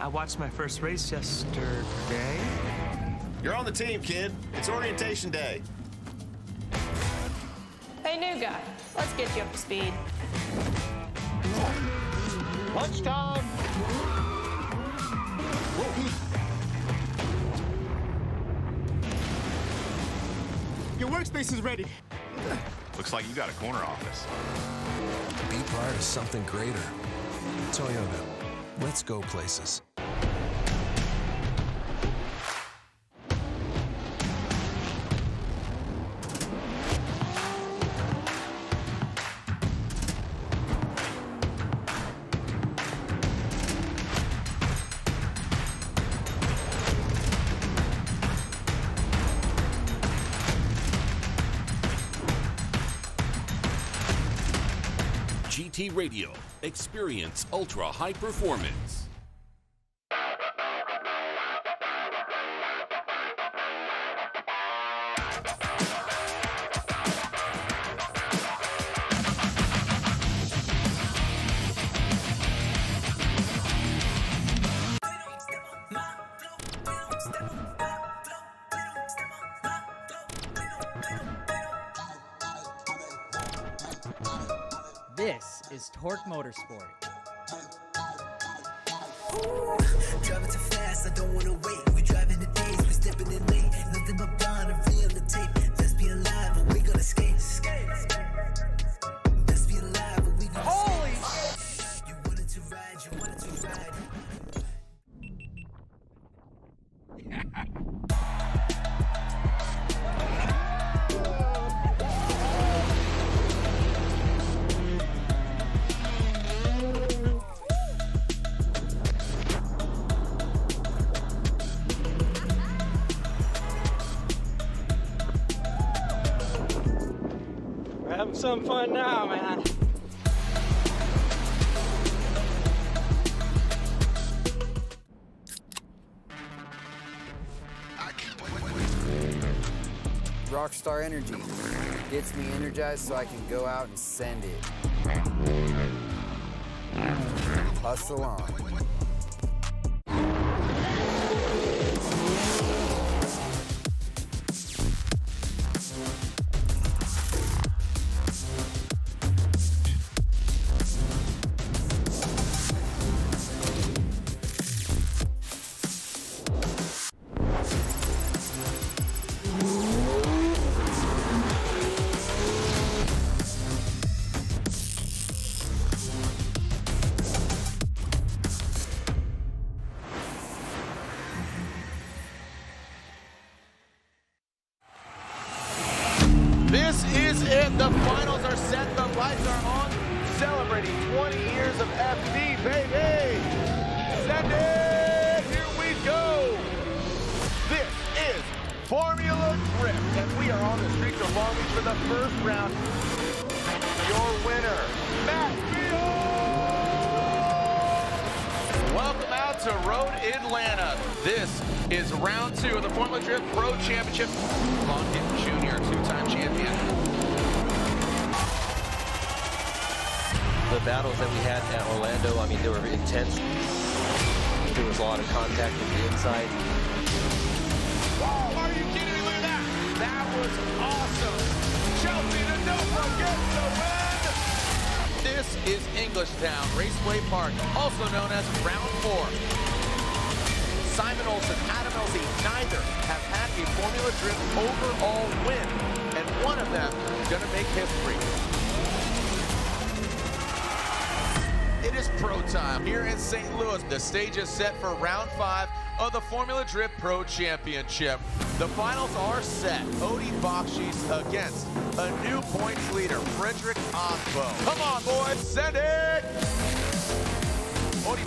I watched my first race yesterday. You're on the team, kid. It's orientation day. Hey, new guy, let's get you up to speed. Lunchtime! Your workspace is ready. Looks like you got a corner office. Be part of something greater. Toyota. Let's go places. GT Radio. Experience ultra high performance. This is Tuerck Motorsport. Driving too fast, I don't wanna wait. We driving the days, we stepping in late. Nothing but blind and real the tape. Let's be alive and we gonna skate. Let's be alive and we gonna Holy skate. You wanted to ride, you wanted to ride. We're having some fun now, man. Rockstar energy gets me energized so I can go out and send it. Hustle on. This is it. The finals are set. The lights are on. Celebrating 20 years of FD, baby. Send it. Here we go. This is Formula Drift, and we are on the streets of Long Beach for the first round. Your winner, Matt Beechum. Welcome out to Road Atlanta. This is round 2 of the Formula Drift Pro Championship. Longdon Jr., 2-time champion. The battles that we had at Orlando, I mean, they were intense. There was a lot of contact with the inside. Whoa, are you kidding me? Look at that. That was awesome. Chelsea Denofa gets the win. This is Englishtown Raceway Park, also known as Round 4. Simon Olsen, Adam Elsey, neither have had a Formula Drift overall win, and one of them is going to make history. It is pro time here in St. Louis. The stage is set for round 5 of the Formula Drift Pro Championship. The finals are set. Bakchis against a new points leader, Aasbo. Come on, boys, send it!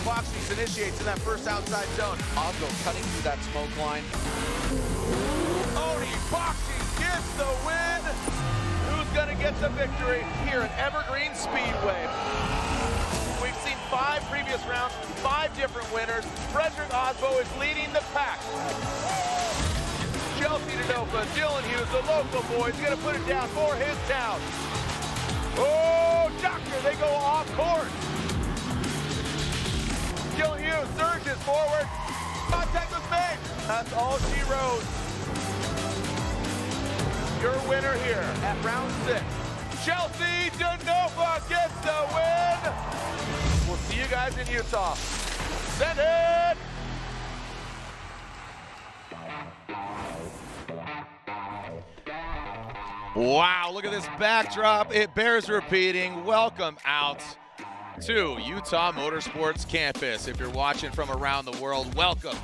Bakchis initiates in that first outside zone. Aasbo cutting through that smoke line. Bakchis gets the win. Who's gonna get the victory here at Evergreen Speedway? We've seen 5 previous rounds, 5 different winners. Aasbo is leading the pack. Chelsea Denofa, Dylan Hughes, the local boy, is gonna put it down for his town. Oh, doctor, they go off course. Dylan Hughes surges forward. Contact was made. That's all she wrote. Your winner here at round 6. Chelsea Denofa gets the win. We'll see you guys in Utah. Send it. Wow, look at this backdrop. It bears repeating. Welcome out to Utah Motorsports Campus. If you're watching from around the world, welcome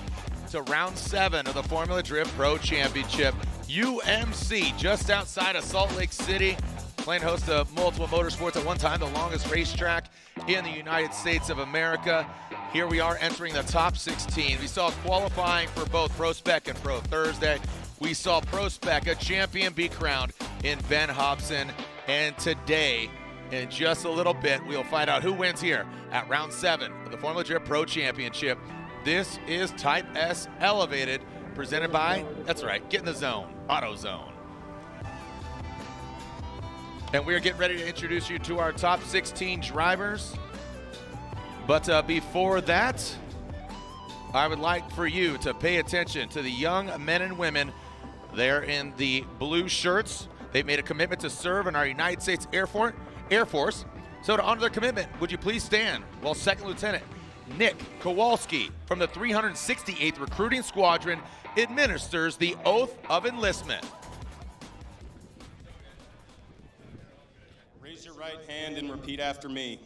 to round 7 of the Formula Drift Pro Championship. UMC, just outside of Salt Lake City, playing host to multiple motorsports, at one time the longest racetrack in the United States of America. Here we are entering the top 16. We saw qualifying for both Pro Spec and Pro Thursday. We saw Pro Spec, a champion be crowned in Ben Hobson. And today, in just a little bit, we'll find out who wins here at round 7 of the Formula Drift Pro Championship. This is Type S Elevated, presented by, that's right, Get in the Zone, AutoZone. And we're getting ready to introduce you to our top 16 drivers. But before that, I would like for you to pay attention to the young men and women. They're in the blue shirts. They've made a commitment to serve in our United States Air Force. So to honor their commitment, would you please stand while Second Lieutenant Nick Kowalski from the 368th Recruiting Squadron administers the Oath of Enlistment. Raise your right hand and repeat after me.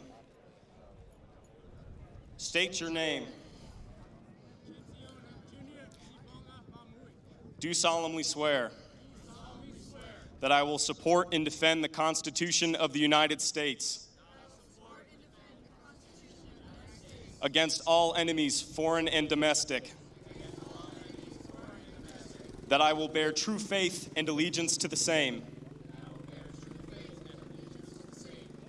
State your name. Do solemnly swear that I will support and defend the Constitution of the United States against all enemies, foreign and domestic, that I will bear true faith and allegiance to the same,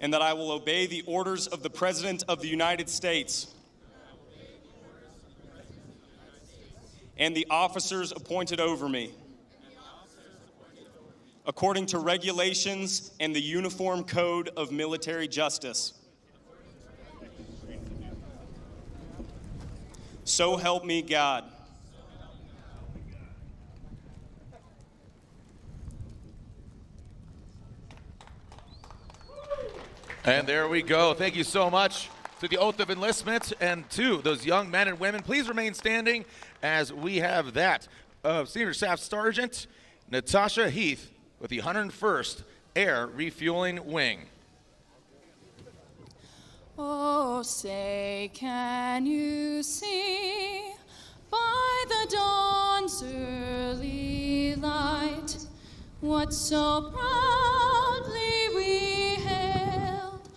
and that I will obey the orders of the President of the United States and the officers appointed over me, according to regulations and the Uniform Code of Military Justice. So help me God. And there we go. Thank you so much to the Oath of Enlistment and to those young men and women. Please remain standing as we have that of Senior Staff Sergeant Natasha Heath with the 101st Air Refueling Wing. Oh, say, can you see by the dawn's early light what so proudly we hailed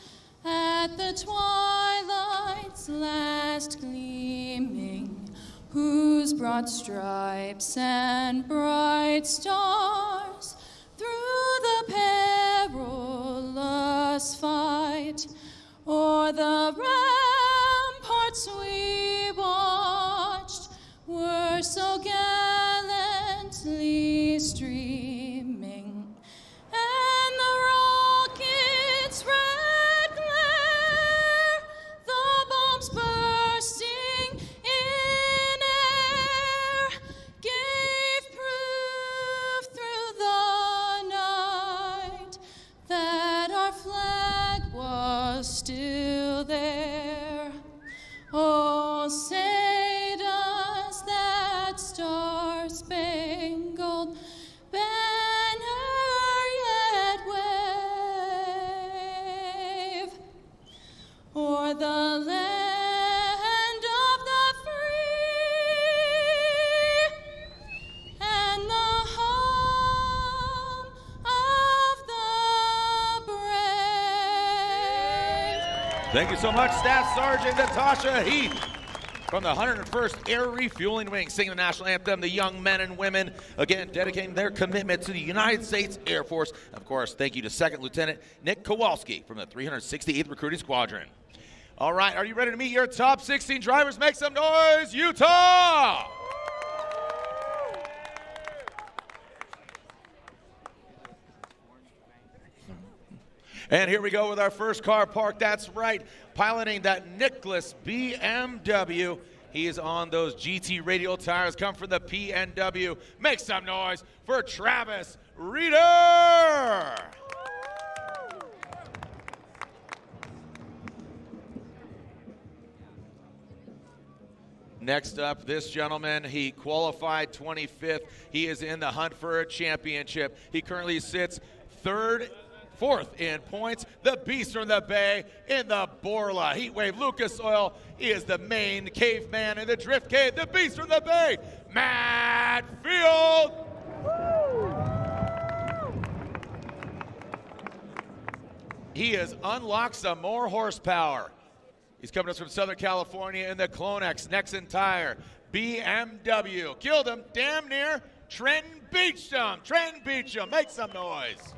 at the twilight's last gleaming, whose broad stripes and bright stars through the perilous fight o'er the ramparts we watched were so gallantly streaming, and the rocket's red glare, the bombs bursting in air, gave proof through the night that our flag was still there. Oh, say does that star-spangled banner yet wave o'er the land of the free and the home of the brave? Thank you so much, Staff Sergeant Natasha Heath from the 101st Air Refueling Wing, singing the national anthem, the young men and women, again, dedicating their commitment to the United States Air Force. Of course, thank you to Second Lieutenant Nick Kowalski from the 368th Recruiting Squadron. All right, are you ready to meet your top 16 drivers? Make some noise, Utah! And here we go with our first car parked. That's right, piloting that Nicholas BMW. He is on those GT radial tires, come from the PNW. Make some noise for Travis Reeder. Next up, this gentleman, he qualified 25th. He is in the hunt for a championship. He currently sits fourth in points. The Beast from the Bay in the Borla Heatwave Lucas Oil. He is the main caveman in the Drift Cave. The Beast from the Bay, Matt Field. He has unlocked some more horsepower. He's coming to us from Southern California in the Clonex Nexen Tire BMW. Killed him damn near Trenton Beechum. Trenton Beechum, make some noise.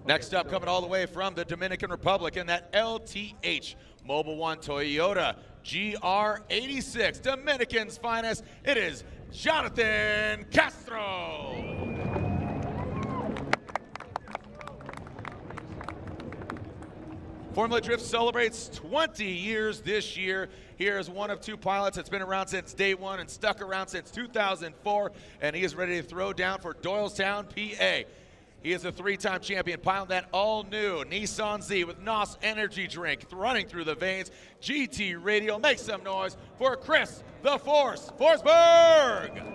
Next up, coming all the way from the Dominican Republic in that LTH Mobil 1 Toyota GR86, Dominican's finest, it is Jonathan Castro. Formula Drift celebrates 20 years this year. Here is one of two pilots that's been around since day one and stuck around since 2004, and he is ready to throw down for Doylestown, PA. He is a three-time champion pilot, that all-new Nissan Z with NOS energy drink running through the veins. GT radial, make some noise for Chris the Force Forsberg.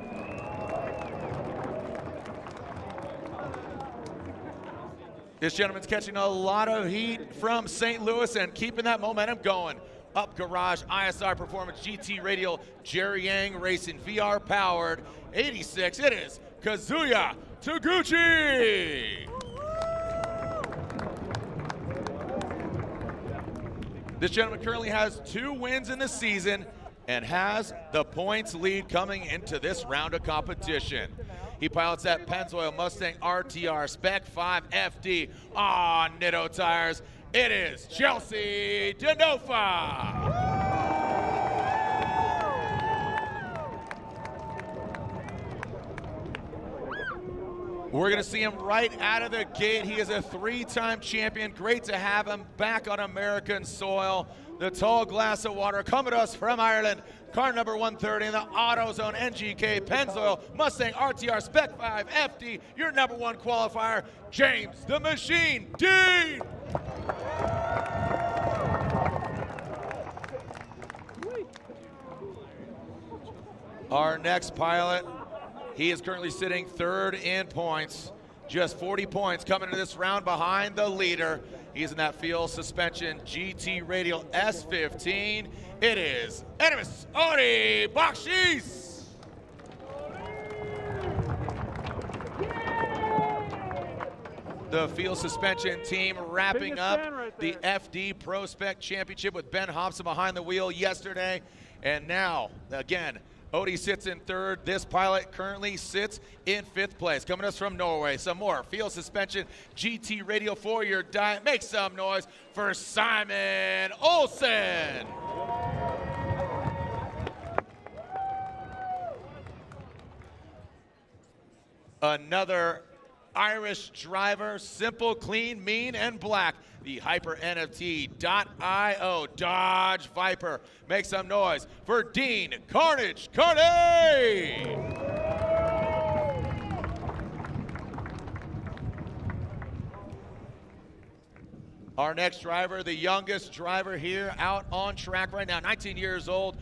This gentleman's catching a lot of heat from St. Louis and keeping that momentum going. Up Garage ISR Performance GT Radial Jerry Yang Racing VR powered 86. It is Kazuya Taguchi. This gentleman currently has 2 wins in the season and has the points lead coming into this round of competition. He pilots that Pennzoil Mustang RTR Spec 5 FD on Nitto tires. It is Chelsea Denofa. We're going to see him right out of the gate. He is a 3-time champion. Great to have him back on American soil. The tall glass of water coming to us from Ireland. Car number 130 in the AutoZone NGK Pennzoil Mustang RTR Spec 5 FD. Your number 1 qualifier, James the Machine Dean. Our next pilot, he is currently sitting 3rd in points. Just 40 points coming into this round behind the leader. He's in that Field Suspension GT Radial S15. It is Enemies Ori Bakchis. The Field Suspension team wrapping up the FD Pro Spec Championship with Ben Hobson behind the wheel yesterday. And now, again, Odie sits in 3rd. This pilot currently sits in 5th place. Coming to us from Norway, some more Field Suspension GT Radial for your diet. Make some noise for Simon Olsen. Another Irish driver, simple, clean, mean, and black. The Hyper NFT.io Dodge Viper. Make some noise for Dean Carnage Carney. Our next driver, the youngest driver here out on track right now, 19 years old,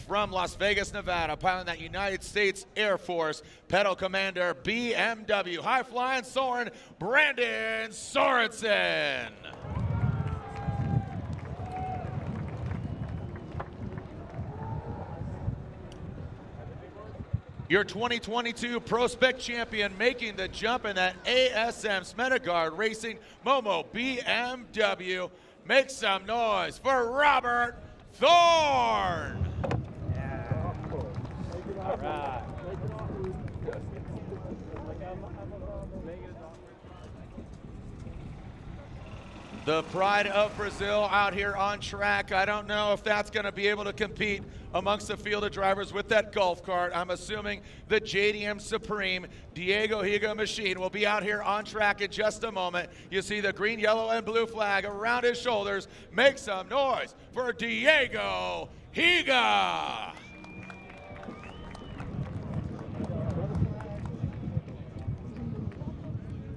from Las Vegas, Nevada, piloting that United States Air Force Pedal Commander BMW High Flying Soren, Brandon Sorensen. Your 2022 Pro Spec champion making the jump in that ASM Smetagard Racing Momo BMW. Make some noise for Robert Thorne. All right. The pride of Brazil out here on track. I don't know if that's going to be able to compete amongst the field of drivers with that golf cart. I'm assuming the JDM Supreme Diego Higa machine will be out here on track in just a moment. You see the green, yellow, and blue flag around his shoulders. Make some noise for Diego Higa.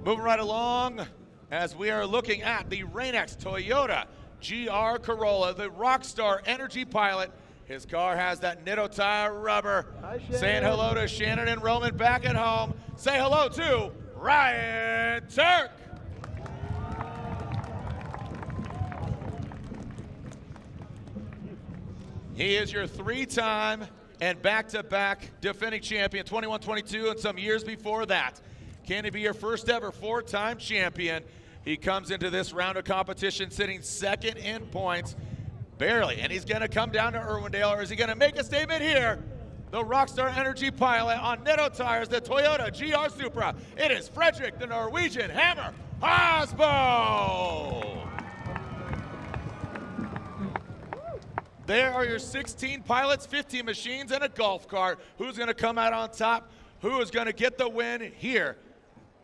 Moving right along as we are looking at the Rain-X Toyota GR Corolla, the Rockstar Energy Pilot. His car has that Nitto tire rubber. Saying hello to Shannon and Roman back at home. Say hello to Ryan Tuerck. He is your 3-time and back-to-back defending champion, 21, 22, and some years before that. Can he be your first ever 4-time champion? He comes into this round of competition sitting second in points, barely, and he's gonna come down to Irwindale, or is he gonna make a statement here? The Rockstar Energy Pilot on Nitto tires, the Toyota GR Supra. It is Frederick, the Norwegian Hammer, Aasbo. There are your 16 pilots, 15 machines, and a golf cart. Who's gonna come out on top? Who is gonna get the win here?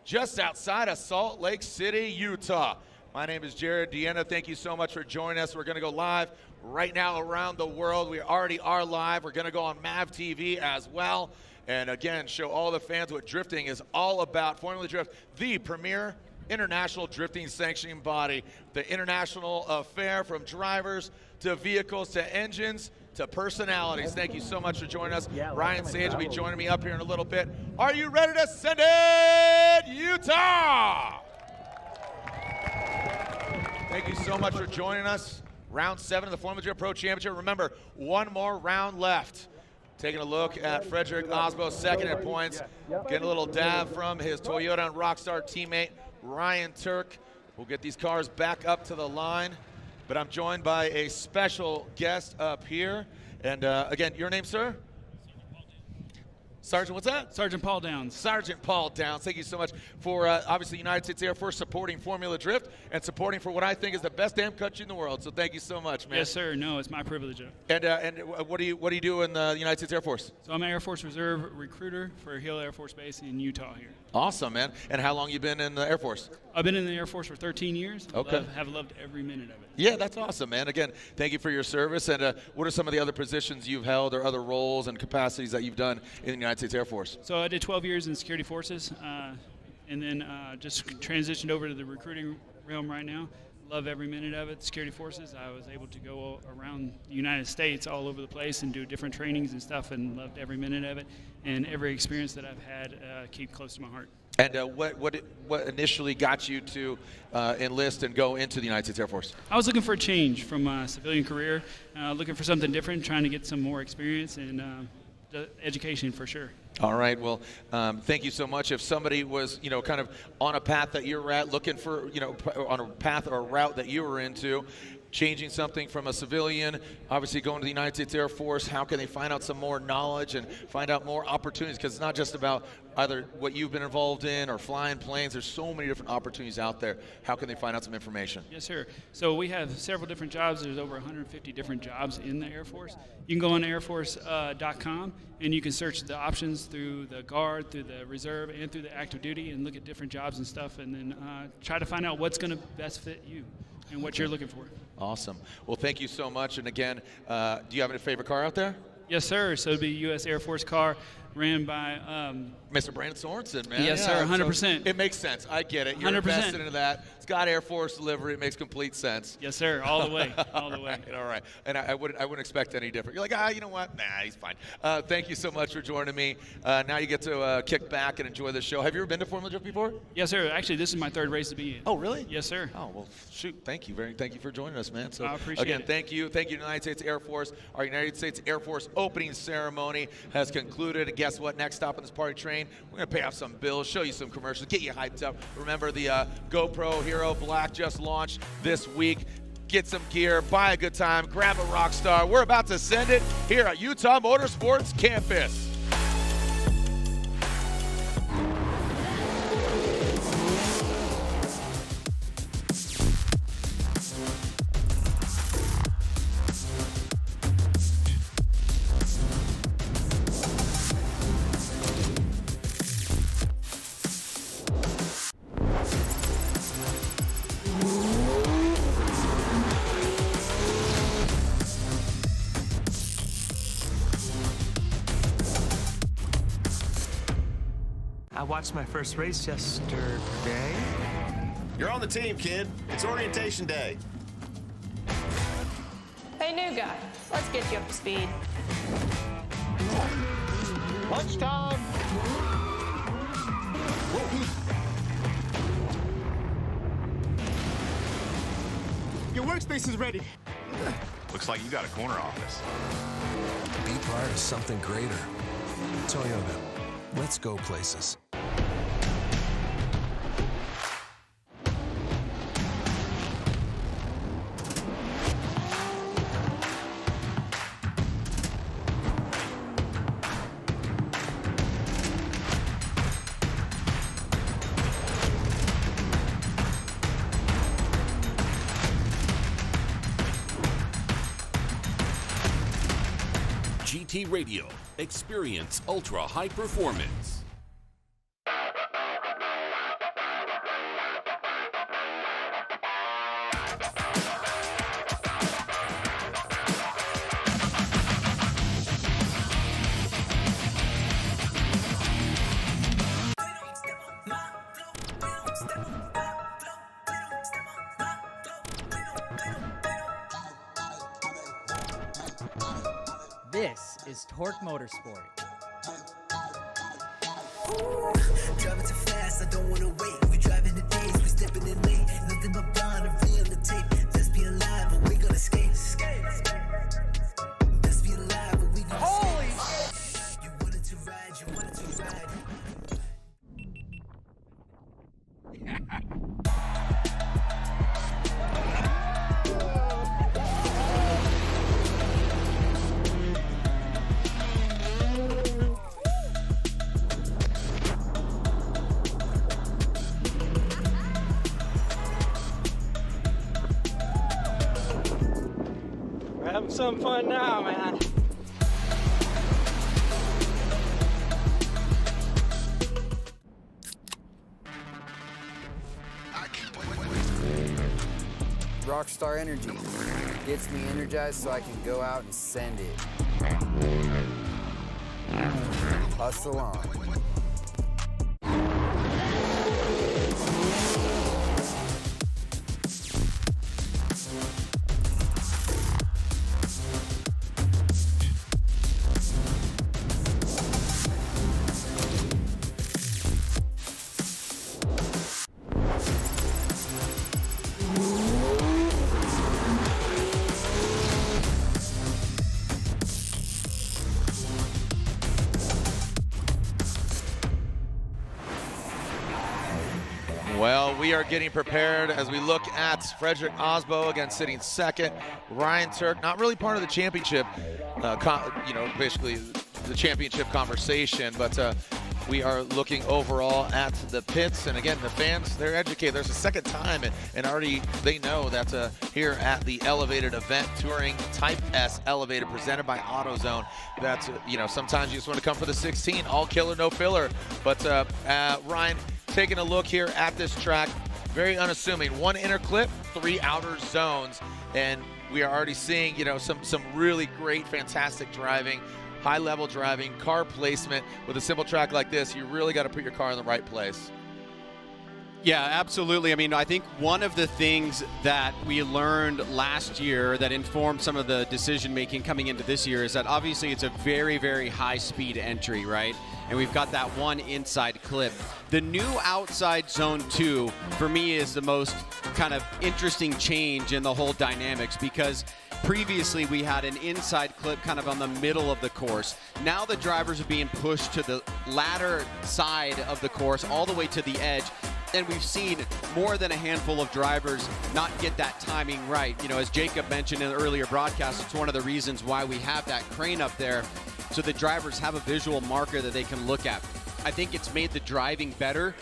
Just outside of Salt Lake City, Utah. My name is Jared Deanna. Thank you so much for joining us. We're going to go live right now around the world. We already are live. We're going to go on MAV TV as well. And again, show all the fans what drifting is all about. Formula Drift, the premier international drifting sanctioning body. The international affair from drivers to vehicles to engines to personalities. Thank you so much for joining us. Ryan Sage will be joining me up here in a little bit. Are you ready to send it, Utah? Thank you so much for joining us. Round 7 of the Formula Drift Pro Championship. Remember, one more round left. Taking a look at Frederick Aasbo, second in points. Getting a little dab from his Toyota and Rockstar teammate, Ryan Tuerck. We'll get these cars back up to the line. But I'm joined by a special guest up here. And again, your name, sir? Sergeant, what's that? Sergeant Paul Downs. Sergeant Paul Downs. Thank you so much for obviously United States Air Force supporting Formula Drift and supporting for what I think is the best damn country in the world. So thank you so much, man. Yes, sir. No, it's my privilege. And what do you do in the United States Air Force? So I'm an Air Force Reserve recruiter for Hill Air Force Base in Utah here. Awesome, man. And how long you been in the Air Force? I've been in the Air Force for 13 years. Okay. Have loved every minute of it. Yeah, that's awesome, man. Again, thank you for your service. And what are some of the other positions you've held or other roles and capacities that you've done in the United States Air Force? So I did 12 years in security forces and then just transitioned over to the recruiting realm right now. Love every minute of it. Security forces, I was able to go around the United States all over the place and do different trainings and stuff, and loved every minute of it. And every experience that I've had keep close to my heart. And what initially got you to enlist and go into the United States Air Force? I was looking for a change from my civilian career, looking for something different, trying to get some more experience and education for sure. All right. Well, thank you so much. If somebody was, kind of on a path that you're at, looking for, on a path or a route that you were into, changing something from a civilian, obviously going to the United States Air Force, how can they find out some more knowledge and find out more opportunities? Because it's not just about either what you've been involved in or flying planes. There's so many different opportunities out there. How can they find out some information? Yes, sir. So we have several different jobs. There's over 150 different jobs in the Air Force. You can go on airforce.com and you can search the options through the Guard, through the Reserve, and through the Active Duty, and look at different jobs and stuff, and then try to find out what's going to best fit you and what you're looking for. Awesome. Well, thank you so much. And again, do you have any favorite car out there? Yes, sir. So it'd be a U.S. Air Force car ran by Mr. Brandon Sorensen, man. Yes, sir, 100%. So it makes sense. I get it. You're 100%. invested into that. It's got Air Force delivery. It makes complete sense. Yes, sir. All the way. All the way. All right. And I wouldn't expect any different. You're like, you know what? Nah, he's fine. Thank you so much for joining me. Now you get to kick back and enjoy the show. Have you ever been to Formula Drift before? Yes, sir. Actually, this is my third race to be in. Oh, really? Yes, sir. Oh, well, shoot. Thank you for joining us, man. So I appreciate again, it. thank you. Thank you to the United States Air Force. Our United States Air Force opening ceremony has concluded. And guess what? Next stop on this party train, we're going to pay off some bills, show you some commercials, get you hyped up. Remember, the GoPro Hero Black just launched this week. Get some gear, buy a good time, grab a Rockstar. We're about to send it here at Utah Motorsports Campus. watched my first race yesterday. You're on the team, kid. It's orientation day. Hey, new guy. Let's get you up to speed. Lunchtime. Your workspace is ready. Looks like you got a corner office. Be part of something greater. Toyota. Let's go places. GT Radio. Experience ultra high performance. This is Tuerck Motorsport. Driving too fast, I don't wanna wait. We driving the days, we stepping in late. Nothing but blonde and real the tape. Let's be alive, but we gonna skate. Let's be alive, but we gonna skate. You wanted to ride, you wanted to ride. We're having some fun now, man. Rockstar energy gets me energized so I can go out and send it. Hustle on. Well, we are getting prepared as we look at Frederick Aasbo again sitting second. Ryan Tuerck, not really part of the championship, basically the championship conversation, but we are looking overall at the pits. And again, the fans, they're educated. There's a second time, and already they know that here at the elevated event, Touring Type S Elevated, presented by AutoZone, that's, sometimes you just want to come for the 16, all killer, no filler. But Ryan, taking a look here at this track, very unassuming. One inner clip, 3 outer zones, and we are already seeing, some really great, fantastic driving, high-level driving, car placement. With a simple track like this, you really got to put your car in the right place. Yeah, absolutely. I mean, I think one of the things that we learned last year that informed some of the decision-making coming into this year is that obviously it's a very, very high-speed entry, right? And we've got that one inside clip. The new outside zone 2, for me, is the most kind of interesting change in the whole dynamics, because previously we had an inside clip kind of on the middle of the course. Now the drivers are being pushed to the latter side of the course, all the way to the edge. And we've seen more than a handful of drivers not get that timing right. As Jacob mentioned in the earlier broadcast, it's one of the reasons why we have that crane up there, so the drivers have a visual marker that they can look at. I think it's made the driving better,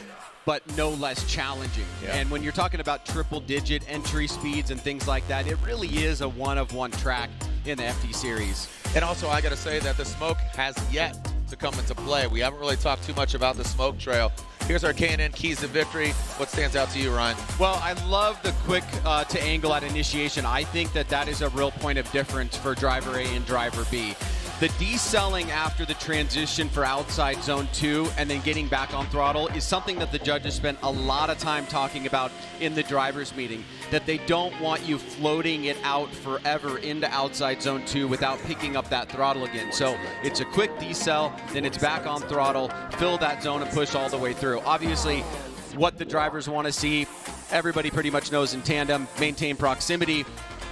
but no less challenging. Yeah. And when you're talking about triple-digit entry speeds and things like that, it really is a one-of-one track in the FD Series. And also, I got to say that the smoke has yet to come into play. We haven't really talked too much about the smoke trail. Here's our K&N keys to victory. What stands out to you, Ryan? Well, I love the quick to angle at initiation. I think that is a real point of difference for driver A and driver B. The decelling after the transition for outside zone 2 and then getting back on throttle is something that the judges spent a lot of time talking about in the driver's meeting, that they don't want you floating it out forever into outside zone 2 without picking up that throttle again. So it's a quick decel, then it's back on throttle, fill that zone and push all the way through. Obviously, what the drivers want to see, everybody pretty much knows in tandem, maintain proximity,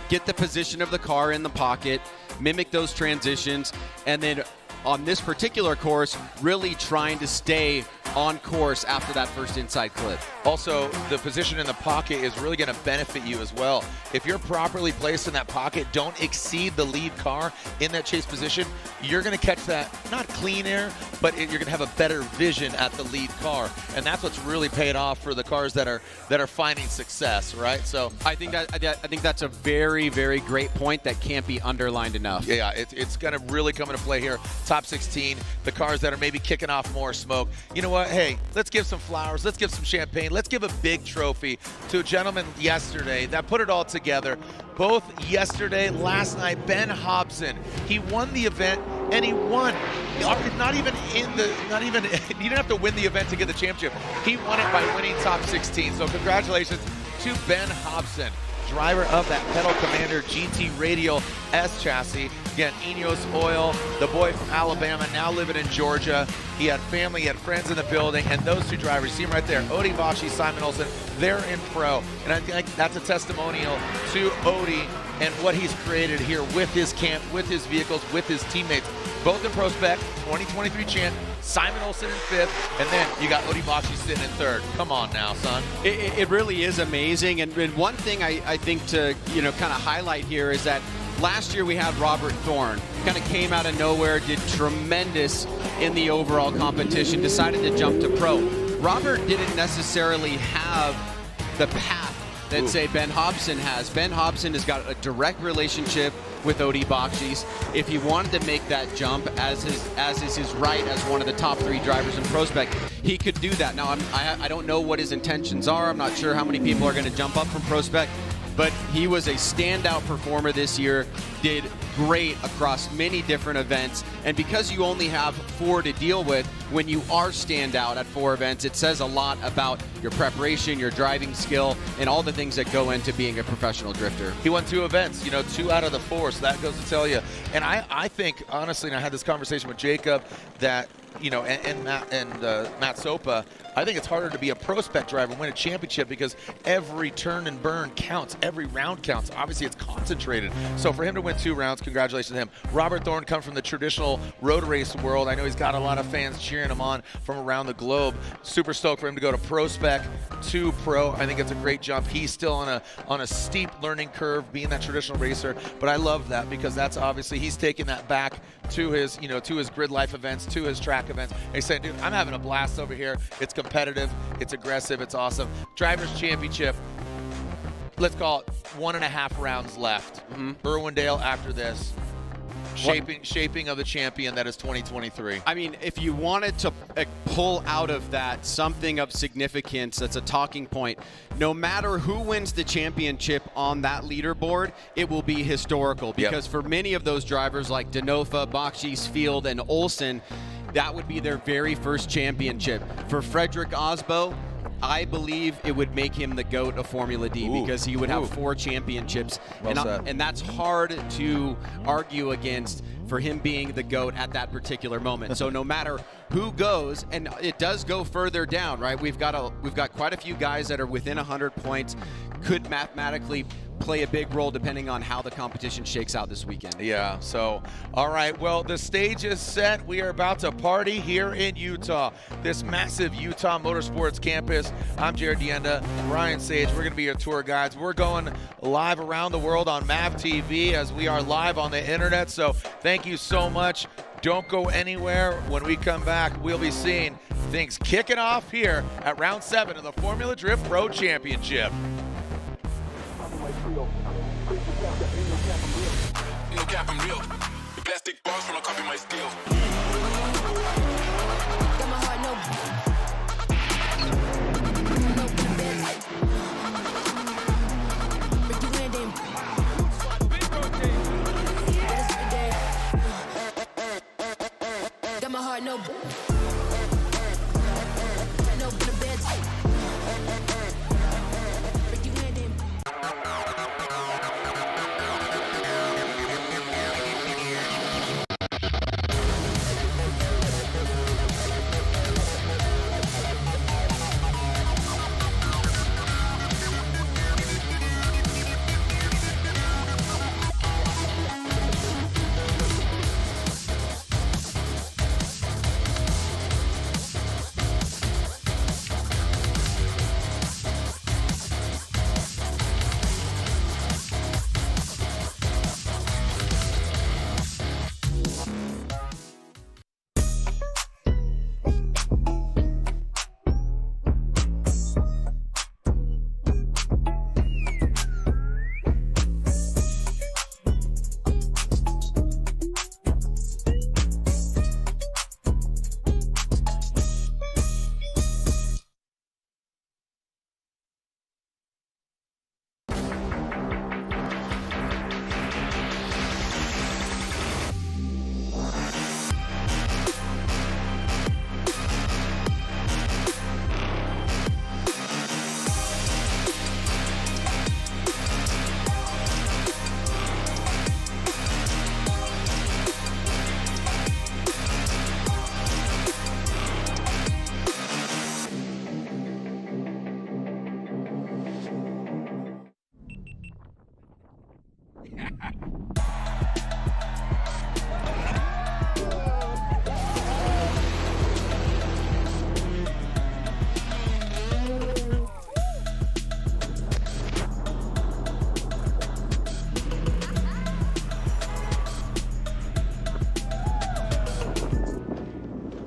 get the position of the car in the pocket, mimic those transitions, and then on this particular course, really trying to stay on course after that first inside clip. Also, the position in the pocket is really going to benefit you as well. If you're properly placed in that pocket, don't exceed the lead car in that chase position, you're going to catch that, not clean air, but you're going to have a better vision at the lead car. And that's what's really paid off for the cars that are finding success, right? So I think that's a very, very great point that can't be underlined enough. Yeah, it's going to really come into play here. Top 16, the cars that are maybe kicking off more smoke. You know what? Hey, let's give some flowers. Let's give some champagne. Let's give a big trophy to a gentleman yesterday that put it all together. Both yesterday, last night, Ben Hobson. He won the event, and he won. He didn't have to win the event to get the championship. He won it by winning top 16. So congratulations to Ben Hobson, driver of that Pedal Commander GT Radial S chassis. Again, Ineos Oil, the boy from Alabama, now living in Georgia. He had family, he had friends in the building, and those two drivers, you see him right there, Odie Bakchis, Simon Olsen, they're in pro. And I think that's a testimonial to Odie and what he's created here with his camp, with his vehicles, with his teammates. Both in pro spec, 2023 champ, Simon Olsen in 5th, and then you got Odie Bakchis sitting in 3rd. Come on now, son. It really is amazing. And one thing I think to kind of highlight here is that last year we had Robert Thorne, kind of came out of nowhere, did tremendous in the overall competition, decided to jump to pro. Robert didn't necessarily have the path that, say, Ben Hobson has. Ben Hobson has got a direct relationship with Odie Bakchis. If he wanted to make that jump, as is his right as one of the top 3 drivers in pro spec, he could do that. Now, I don't know what his intentions are. I'm not sure how many people are going to jump up from pro spec, but he was a standout performer this year, did great across many different events, and because you only have 4 to deal with, when you are standout at 4 events, it says a lot about your preparation, your driving skill, and all the things that go into being a professional drifter. He won 2 events, 2 out of the 4, so that goes to tell you. And I think, honestly, and I had this conversation with Jacob, that, and Matt Sopa, I think it's harder to be a pro spec driver and win a championship because every turn and burn counts. Every round counts. Obviously, it's concentrated. So for him to win 2 rounds, congratulations to him. Robert Thorne comes from the traditional road race world. I know he's got a lot of fans cheering him on from around the globe. Super stoked for him to go to pro spec to pro. I think it's a great jump. He's still on a steep learning curve being that traditional racer, but I love that because that's obviously he's taking that back to his to his grid life events, to his track events. And he's saying, dude, I'm having a blast over here. It's competitive, it's aggressive, it's awesome. Drivers' Championship, let's call it 1.5 rounds left. Irwindale after this. Shaping of the champion that is 2023. I mean, if you wanted to pull out of that something of significance that's a talking point, no matter who wins the championship on that leaderboard, it will be historical. Because for many of those drivers like Denofa, Bakchis, Field, and Olsen, that would be their very first championship. For Frederick Aasbo, I believe it would make him the GOAT of Formula D because he would have 4 championships. And that's hard to argue against for him being the GOAT at that particular moment. So no matter who goes, and it does go further down, right? We've got quite a few guys that are within 100 points, could mathematically play a big role depending on how the competition shakes out this weekend. Yeah, so, all right, well, the stage is set. We are about to party here in Utah, this massive Utah Motorsports campus. I'm Jared Dienda, Ryan Sage. We're going to be your tour guides. We're going live around the world on MAV TV as we are live on the internet, so thank you so much. Don't go anywhere. When we come back, we'll be seeing things kicking off here at round 7 of the Formula Drift Pro Championship. No cap, I'm real. The plastic bars from a copy my steel. Got my heart, no.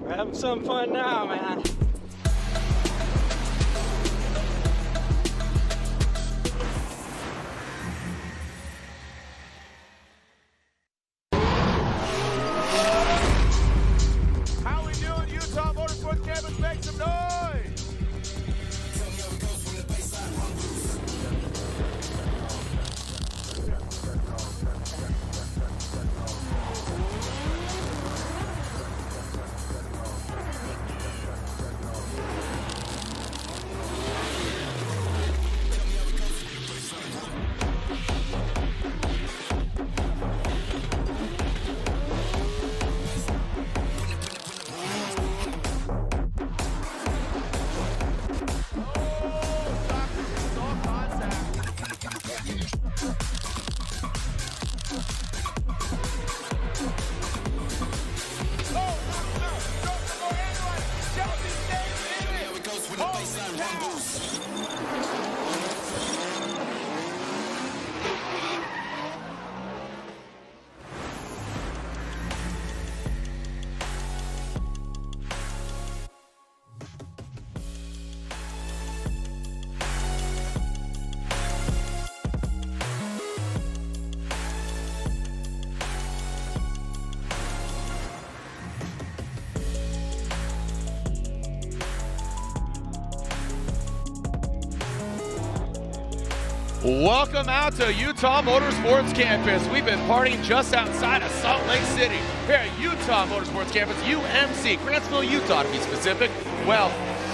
We're having some fun now, man. How we doing, Utah Motorsports Campus? Make some noise! Welcome out to Utah Motorsports Campus. We've been partying just outside of Salt Lake City here at Utah Motorsports Campus, UMC, Grantsville, Utah to be specific. Well,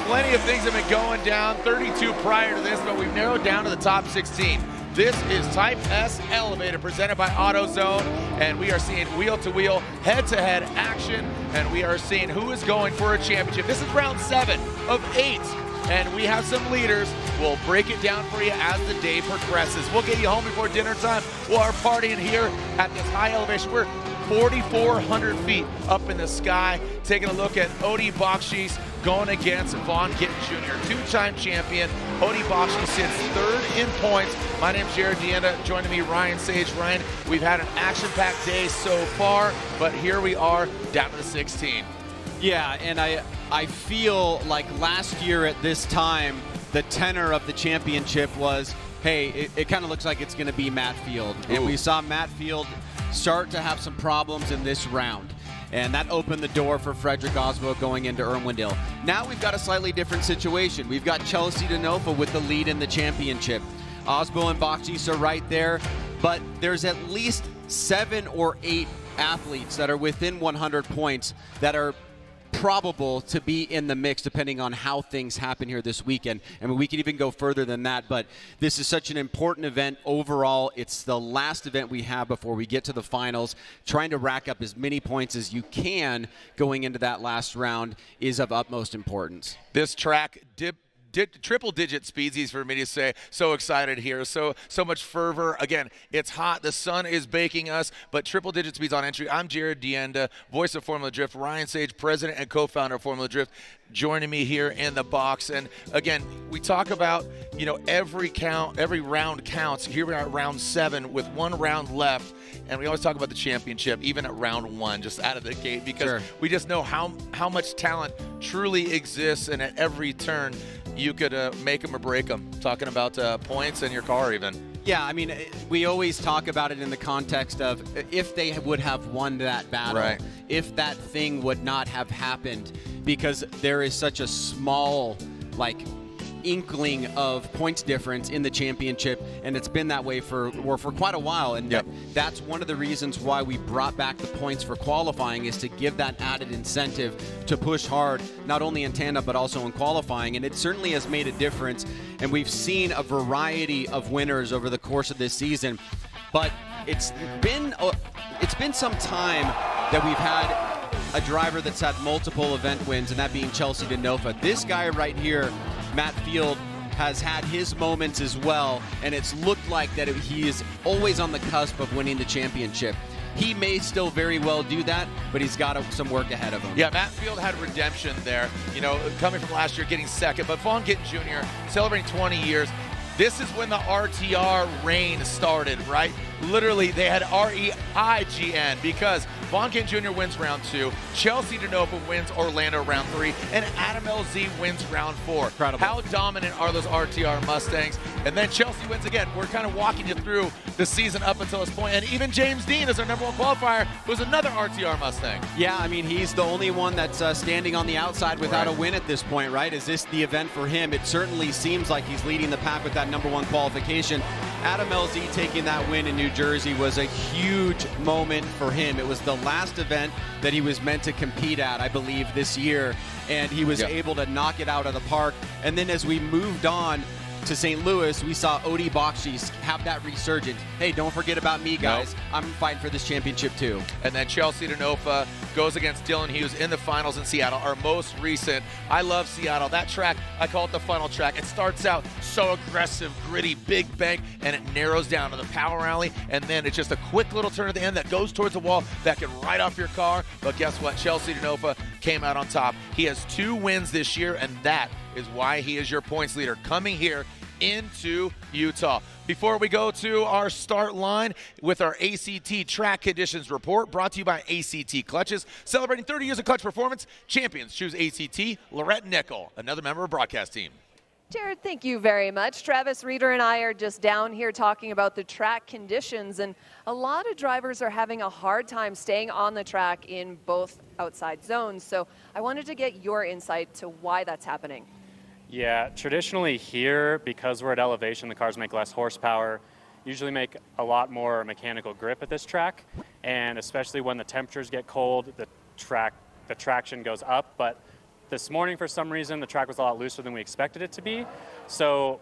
plenty of things have been going down, 32 prior to this, but we've narrowed down to the top 16. This is Type S Elevated presented by AutoZone, and we are seeing wheel-to-wheel, head-to-head action, and we are seeing who is going for a championship. This is round 7 of 8. And we have some leaders. We'll break it down for you as the day progresses. We'll get you home before dinner time. We're partying here at this high elevation. We're 4,400 feet up in the sky. Taking a look at Odi Bakchis going against Vaughn Gittin Jr., two-time champion. Odi Bakchis sits 3rd in points. My name's Jared Deenda. Joining me, Ryan Sage. Ryan, we've had an action-packed day so far, but here we are down to the 16. Yeah, and I feel like last year at this time, the tenor of the championship was, hey, it kind of looks like it's going to be Matt Field. Ooh. And we saw Matt Field start to have some problems in this round. And that opened the door for Frederick Aasbo going into Irwindale. Now we've got a slightly different situation. We've got Chelsea Denofa with the lead in the championship. Aasbo and Bakchis are right there, but there's at least 7 or 8 athletes that are within 100 points that are probable to be in the mix depending on how things happen here this weekend. I mean, we could even go further than that, but this is such an important event overall. It's the last event we have before we get to the finals. Trying to rack up as many points as you can going into that last round is of utmost importance. This track triple-digit speeds, easy for me to say. So excited here, so much fervor. Again, it's hot, the sun is baking us, but triple-digit speeds on entry. I'm Jared Deenda, voice of Formula Drift. Ryan Sage, president and co-founder of Formula Drift, joining me here in the box. And again, we talk about, you know, every round counts. Here we are at round 7 with 1 round left. And we always talk about the championship, even at round 1, just out of the gate, because we just know how much talent truly exists, and at every turn, you could make them or break them. Talking about points in your car even. Yeah, I mean, we always talk about it in the context of if they would have won that battle, if that thing would not have happened, because there is such a small, like, inkling of points difference in the championship, and it's been that way for quite a while. And that's one of the reasons why we brought back the points for qualifying, is to give that added incentive to push hard, not only in tandem but also in qualifying. And it certainly has made a difference, and we've seen a variety of winners over the course of this season. But it's been some time that we've had a driver that's had multiple event wins, and that being Chelsea Denofa. This guy right here, Matt Field, has had his moments as well, and it's looked like that he is always on the cusp of winning the championship. He may still very well do that, but he's got some work ahead of him. Yeah, Matt Field had redemption there, you know, coming from last year, getting second, but Vaughn Gittin Jr. celebrating 20 years. This is when the RTR reign started, right? Literally, they had REIGN because Vaughn Gittin Jr. wins round 2, Chelsea Denofa wins Orlando round 3, and Adam LZ wins round 4. Incredible. How dominant are those RTR Mustangs? And then Chelsea wins again. We're kind of walking you through the season up until this point. And even James Dean is our #1 qualifier, who's another RTR Mustang. Yeah, I mean, he's the only one that's standing on the outside without a win at this point, right? Is this the event for him? It certainly seems like he's leading the pack with that #1 qualification. Adam LZ taking that win in New Jersey was a huge moment for him. It was the last event that he was meant to compete at, I believe, this year, and he was able to knock it out of the park. And then as we moved on to St. Louis, we saw Odi Bakchis have that resurgence. Hey, don't forget about me, guys. I'm fighting for this championship too. And then Chelsea Denofa goes against Dylan Hughes in the finals in Seattle, our most recent. I love Seattle. That track, I call it the funnel track. It starts out so aggressive, gritty, big bank, and it narrows down to the power alley, and then it's just a quick little turn at the end that goes towards the wall that can ride off your car. But guess what? Chelsea Denofa came out on top. He has 2 wins this year, and that is why he is your points leader coming here into Utah. Before we go to our start line with our ACT track conditions report, brought to you by ACT Clutches, celebrating 30 years of clutch performance. Champions choose ACT. Lorette Nickel, another member of broadcast team. Jared, thank you very much. Travis Reeder and I are just down here talking about the track conditions, and a lot of drivers are having a hard time staying on the track in both outside zones. So I wanted to get your insight to why that's happening. Yeah, traditionally here, because we're at elevation, the cars make less horsepower, usually make a lot more mechanical grip at this track, and especially when the temperatures get cold, the traction goes up. But this morning, for some reason, the track was a lot looser than we expected it to be. So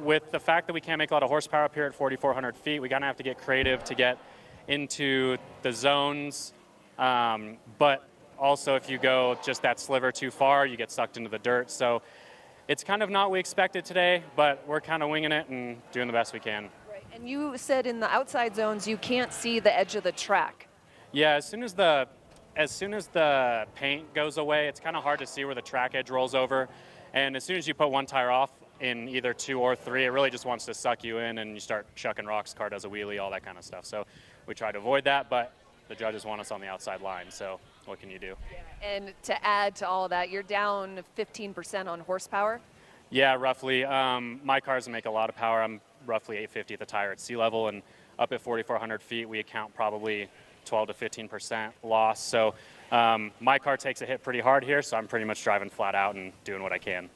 with the fact that we can't make a lot of horsepower up here at 4,400 feet, we kind of have to get creative to get into the zones. But also, if you go just that sliver too far, you get sucked into the dirt. So it's kind of not what we expected today, but we're kind of winging it and doing the best we can. Right. And you said in the outside zones you can't see the edge of the track. Yeah, as soon as the paint goes away, it's kind of hard to see where the track edge rolls over. And as soon as you put one tire off in either 2 or 3, it really just wants to suck you in and you start chucking rocks, car does a wheelie, all that kind of stuff. So we try to avoid that, but the judges want us on the outside line, so what can you do? And to add to all of that, you're down 15% on horsepower? Yeah, roughly. My cars make a lot of power. I'm roughly 850 at the tire at sea level, and up at 4,400 feet, we account probably 12 to 15% loss. So my car takes a hit pretty hard here, so I'm pretty much driving flat out and doing what I can.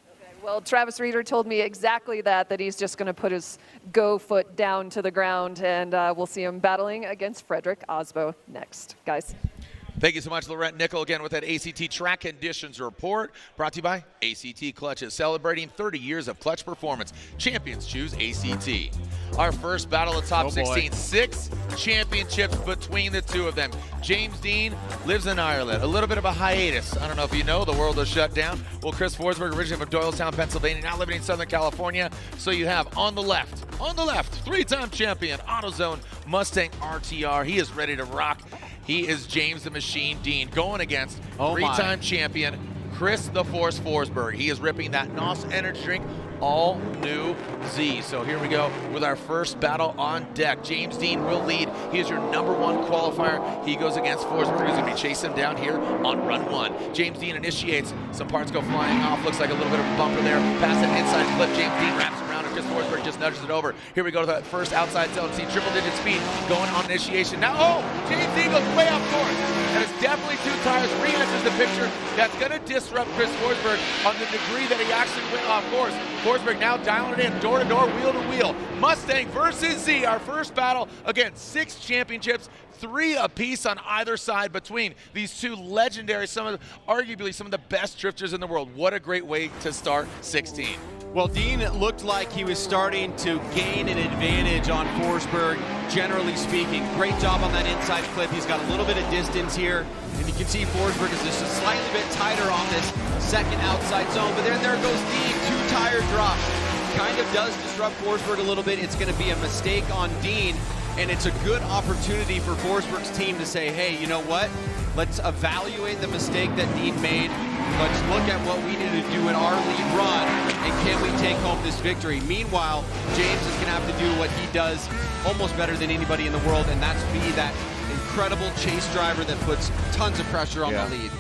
Well, Travis Reeder told me exactly that he's just going to put his go foot down to the ground, and we'll see him battling against Frederick Aasbo next. Guys. Thank you so much, Lorette Nickel, again with that ACT track conditions report, brought to you by ACT Clutches, celebrating 30 years of clutch performance. Champions choose ACT. Our first battle of top 16, 6 championships between the two of them. James Dean lives in Ireland, a little bit of a hiatus. I don't know if you know, the world is shut down. Well, Chris Forsberg, originally from Doylestown, Pennsylvania, now living in Southern California. So you have on the left, 3-time champion, AutoZone Mustang RTR. He is ready to rock. He is James the Machine Dean going against 3-time champion Chris the Force Forsberg. He is ripping that NOS energy drink, all new Z. So here we go with our first battle on deck. James Dean will lead. He is your #1 qualifier. He goes against Forsberg, who's going to be chasing him down here on run 1. James Dean initiates. Some parts go flying off. Looks like a little bit of a bumper there. Past that inside clip, James Dean wraps around, and Chris Forsberg just nudges it over. Here we go to the first outside zone. See triple-digit speed going on initiation. Now, James Dean goes way off course. And it's definitely 2 tires. Re-enters the picture. That's going to disrupt Chris Forsberg on the degree that he actually went off course. Forsberg now dialing it in, door to door, wheel to wheel. Mustang versus Z, our first battle. Again, 6 championships, 3 apiece on either side between these 2 legendary, arguably some of the best drifters in the world. What a great way to start 16. Well, Dean looked like he was starting to gain an advantage on Forsberg, generally speaking. Great job on that inside clip. He's got a little bit of distance here, and you can see Forsberg is just a slightly bit tighter on this second outside zone. But then there goes Dean, 2 tire drop. kind of does disrupt Forsberg a little bit. It's going to be a mistake on Dean, and it's a good opportunity for Forsberg's team to say, hey, you know what? Let's evaluate the mistake that Dean made. Let's look at what we need to do in our lead run, and can we take home this victory? Meanwhile, James is going to have to do what he does almost better than anybody in the world, and that's be that incredible chase driver that puts tons of pressure on the lead.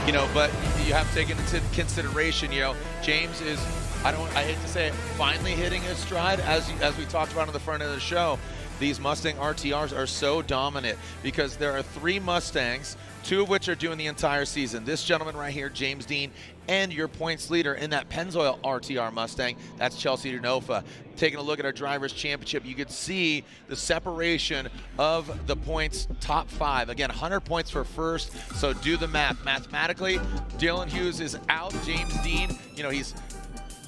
You know, but you have to take into consideration, you know, James is, I hate to say it, finally hitting his stride. As we talked about on the front of the show, these Mustang RTRs are so dominant because there are 3 Mustangs, 2 of which are doing the entire season. This gentleman right here, James Dean, and your points leader in that Pennzoil RTR Mustang, that's Chelsea Denofa. Taking a look at our Drivers' Championship, you could see the separation of the points top 5. Again, 100 points for first, so do the math. Mathematically, Dylan Hughes is out. James Dean, you know, he's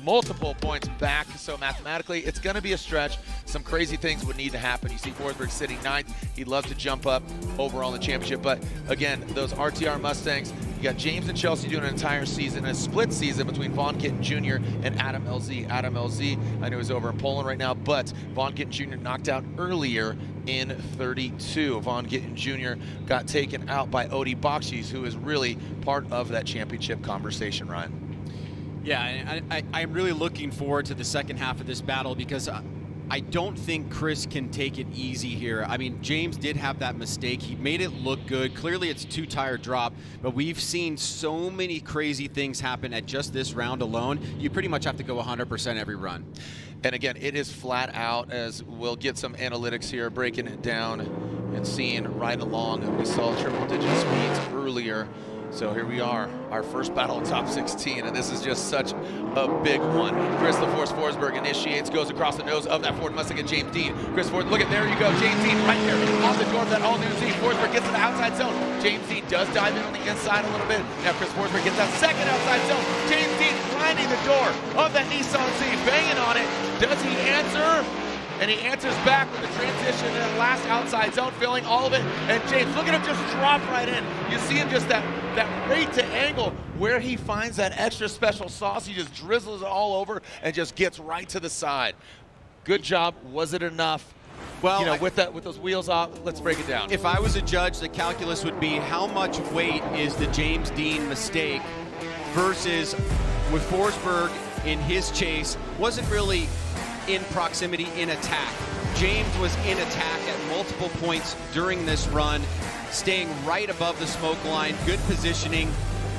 multiple points back, so mathematically it's going to be a stretch. Some crazy things would need to happen. You see Forsberg sitting 9th. He'd love to jump up overall in the championship, but again, those RTR Mustangs, you got James and Chelsea doing an entire season, a split season between Vaughn Kitten Jr. and Adam LZ. Adam LZ, I know he's over in Poland right now, but Vaughn Kitten Jr. knocked out earlier in 32. Vaughn Kitten Jr. got taken out by Odie Bakchis, who is really part of that championship conversation, Ryan. Yeah, I'm really looking forward to the second half of this battle because I don't think Chris can take it easy here. I mean, James did have that mistake. He made it look good. Clearly, it's a 2-tire drop, but we've seen so many crazy things happen at just this round alone. You pretty much have to go 100% every run. And again, it is flat out, as we'll get some analytics here, breaking it down and seeing right along. We saw triple-digit speeds earlier. So here we are, our first battle in top 16, and this is just such a big one. Chris the Force Forsberg initiates, goes across the nose of that Ford Mustang and James Dean. Chris Ford, look at, there you go, James Dean right there off the door of that all-new Z. Forsberg gets to the outside zone. James Dean does dive in on the inside a little bit. Now Chris Forsberg gets that second outside zone. James Dean grinding the door of that Nissan Z, banging on it. Does he answer? And he answers back with a transition in the last outside zone, filling all of it. And James, look at him just drop right in. You see him just that rate to angle where he finds that extra special sauce. He just drizzles it all over and just gets right to the side. Good job. Was it enough? Well, you know, with those wheels off, let's break it down. If I was a judge, the calculus would be how much weight is the James Dean mistake versus with Forsberg in his chase wasn't really in proximity in attack. James was in attack at multiple points during this run, staying right above the smoke line, good positioning,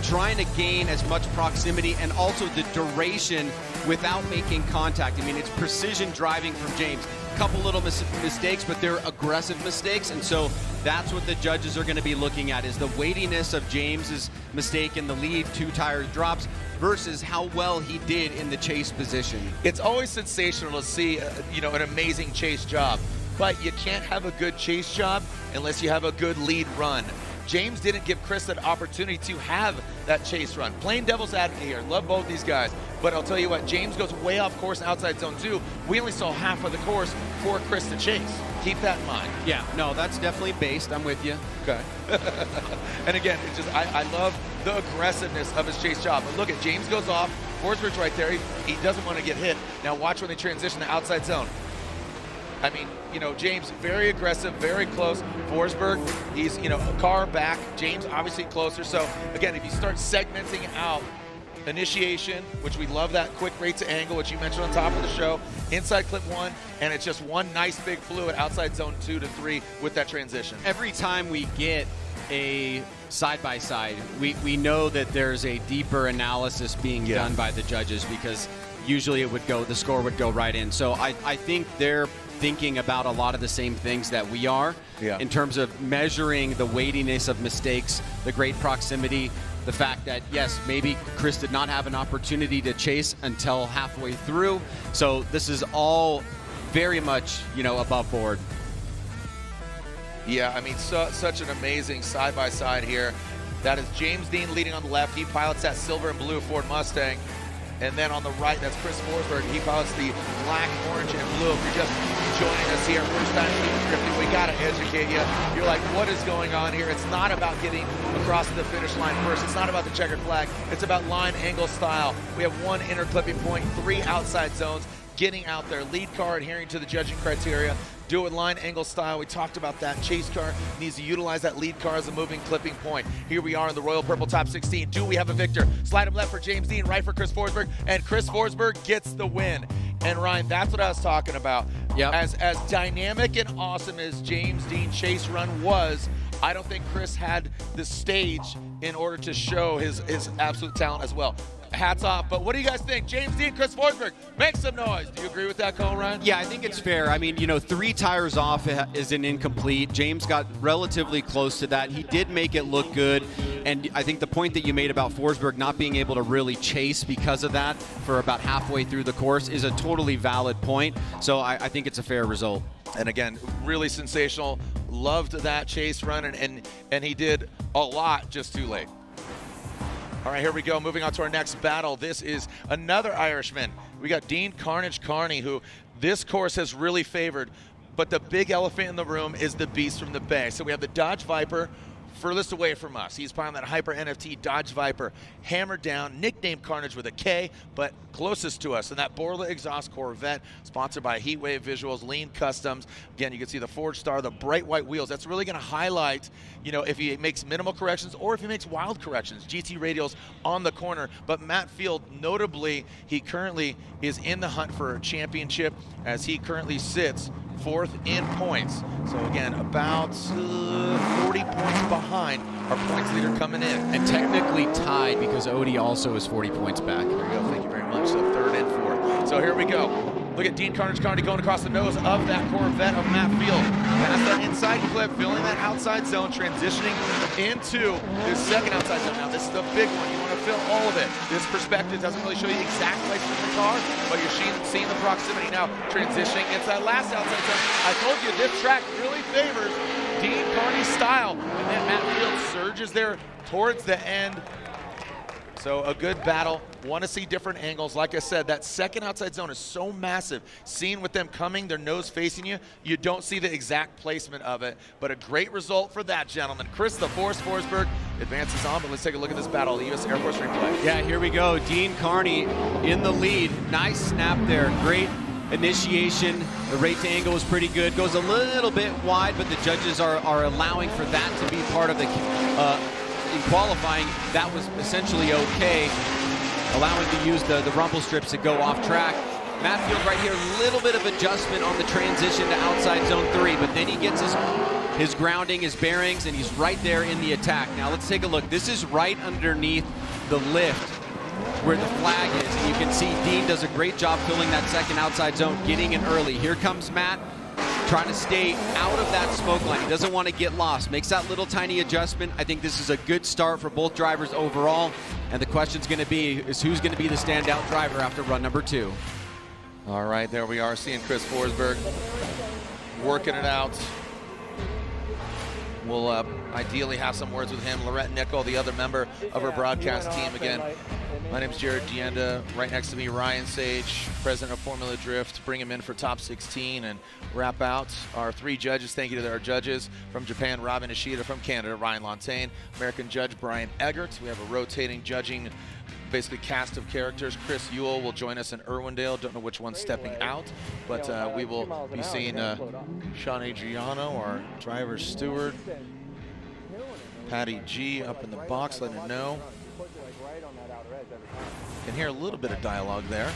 trying to gain as much proximity and also the duration without making contact. I mean, it's precision driving from James. Couple little mistakes, but they're aggressive mistakes, and so that's what the judges are going to be looking at, is the weightiness of James's mistake in the lead 2-tire drops versus how well he did in the chase position. It's always sensational to see you know, an amazing chase job, but you can't have a good chase job unless you have a good lead run. James didn't give Chris that opportunity to have that chase run. Plain devil's advocate here. Love both these guys. But I'll tell you what, James goes way off course outside zone 2. We only saw half of the course for Chris to chase. Keep that in mind. Yeah, no, that's definitely based. I'm with you. Okay. And again, it's just, I love the aggressiveness of his chase job. But look at, James goes off. Forsberg's right there. He doesn't want to get hit. Now watch when they transition to outside zone. I mean, you know, James, very aggressive, very close. Forsberg, he's, you know, a car back. James, obviously closer. So, again, if you start segmenting out initiation, which we love that quick rate to angle, which you mentioned on top of the show, inside clip 1, and it's just one nice big fluid outside zone 2 to 3 with that transition. Every time we get a side-by-side, we know that there's a deeper analysis being done by the judges, because usually it would go, the score would go right in. So I think they're thinking about a lot of the same things that we are in terms of measuring the weightiness of mistakes, the great proximity, the fact that, yes, maybe Chris did not have an opportunity to chase until halfway through. So this is all very much, you know, above board. Yeah, I mean, such an amazing side-by-side here. That is James Dean leading on the left. He pilots that silver and blue Ford Mustang. And then on the right, that's Chris Forsberg. He pilots the black, orange, and blue. If you're just joining us here, first time drifting, we got to educate you. You're like, what is going on here? It's not about getting across the finish line first. It's not about the checkered flag. It's about line, angle, style. We have 1 inner clipping point, 3 outside zones. getting out there. Lead car adhering to the judging criteria. Do it line angle style. We talked about that. Chase car needs to utilize that lead car as a moving clipping point. Here we are in the Royal Purple Top 16. Do we have a victor? Slide him left for James Dean, right for Chris Forsberg, and Chris Forsberg gets the win. And Ryan, that's what I was talking about. Yep. As dynamic and awesome as James Dean chase run was, I don't think Chris had the stage in order to show his absolute talent as well. Hats off. But what do you guys think? James Dean, Chris Forsberg, make some noise. Do you agree with that call, Ryan? Yeah, I think it's fair. I mean, 3 tires off is an incomplete. James got relatively close to that. He did make it look good. And I think the point that you made about Forsberg not being able to really chase because of that for about halfway through the course is a totally valid point. So I think it's a fair result. And again, really sensational. Loved that chase run, and he did a lot just too late. All right, here we go. Moving on to our next battle. This is another Irishman. We got Dean Carney, who this course has really favored, but the big elephant in the room is the beast from the Bay. So we have the Dodge Viper furthest away from us. He's piloting that Hyper NFT Dodge Viper, hammered down, nicknamed Carnage with a K, but closest to us. And that Borla exhaust Corvette, sponsored by Heatwave Visuals, Lean Customs. Again, you can see the Forge Star, the bright white wheels. That's really going to highlight, if he makes minimal corrections or if he makes wild corrections. GT radials on the corner. But Matt Field, notably, he currently is in the hunt for a championship as he currently sits 4th in points. So again, about 40 points behind our points leader coming in. And technically tied because Odie also is 40 points back. There you go, thank you very much. So 3rd and 4th. So here we go. Look at Dean Carney going across the nose of that Corvette of Matt Field. Past that inside clip, filling that outside zone, transitioning into this second outside zone. Now this is the big one. You want to fill all of it. This perspective doesn't really show you the exact placement of the car, but you're seeing the proximity now, transitioning into that last outside zone. I told you this track really favors Dean Carney's style. And then Matt Field surges there towards the end. So a good battle. Want to see different angles. Like I said, that second outside zone is so massive. Seeing with them coming, their nose facing you, you don't see the exact placement of it. But a great result for that gentleman. Chris the Force Forsberg advances on, but let's take a look at this battle. The U.S. Air Force replay. Yeah, here we go. Dean Carney in the lead. Nice snap there. Great initiation. The rate to angle was pretty good. Goes a little bit wide, but the judges are allowing for that to be part of the in qualifying. That was essentially okay, allowing to use the rumble strips to go off track. Matt Field right here, a little bit of adjustment on the transition to outside zone 3, but then he gets his grounding, his bearings, and he's right there in the attack. Now let's take a look. This is right underneath the lift where the flag is, and you can see Dean does a great job filling that second outside zone, getting in early. Here comes Matt, trying to stay out of that smoke line. He doesn't want to get lost. Makes that little tiny adjustment. I think this is a good start for both drivers overall. And the question's going to be is who's going to be the standout driver after run number 2. All right, there we are seeing Chris Forsberg working it out. We'll ideally have some words with him. Lorette Nickel, the other member of our broadcast team. Again, my name's Jared Gienda. Right next to me, Ryan Sage, president of Formula Drift. Bring him in for top 16 and wrap out our 3 judges. Thank you to our judges. From Japan, Robin Ishida. From Canada, Ryan Lontaine. American judge, Brian Eggert. We have a rotating judging, basically cast of characters. Chris Ewell will join us in Irwindale. Don't know which one's stepping out, but we will be seeing Sean Adriano, our driver steward. Patty G up in the box, letting him know. Can hear a little bit of dialogue there.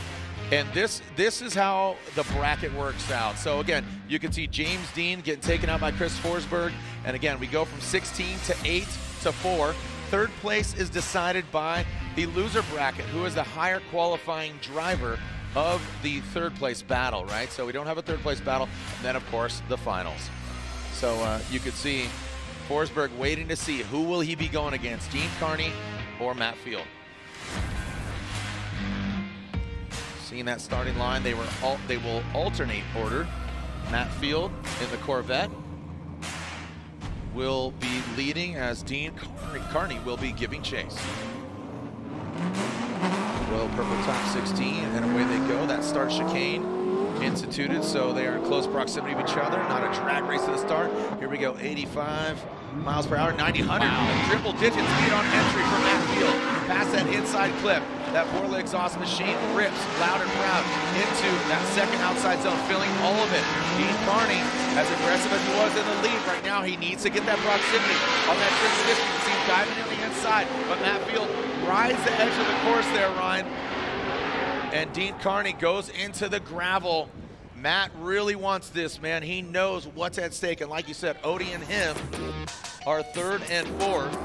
And this is how the bracket works out. So again, you can see James Dean getting taken out by Chris Forsberg. And again, we go from 16 to 8 to 4. 3rd place is decided by the loser bracket, who is the higher qualifying driver of the 3rd place battle, right? So we don't have a 3rd place battle. And then, of course, the finals. So you could see Forsberg waiting to see who will he be going against, Dean Carney or Matt Field. Seeing that starting line, they will alternate order. Matt Field in the Corvette will be leading as Dean Carney will be giving chase. Royal Purple top 16, and away they go. That start chicane instituted, so they are in close proximity of each other. Not a drag race to the start. Here we go, 85 miles per hour, 90, 100. Wow. Triple digit speed on entry from Matt Field. Past that inside clip. that Borla exhaust machine rips loud and proud into that second outside zone, filling all of it. Dean Carney, as aggressive as he was in the lead, right now he needs to get that proximity on that transition. You see him diving in the inside, but Matt Field rides the edge of the course there, Ryan. And Dean Carney goes into the gravel. Matt really wants this, man. He knows what's at stake. And like you said, Odie and him are third and fourth.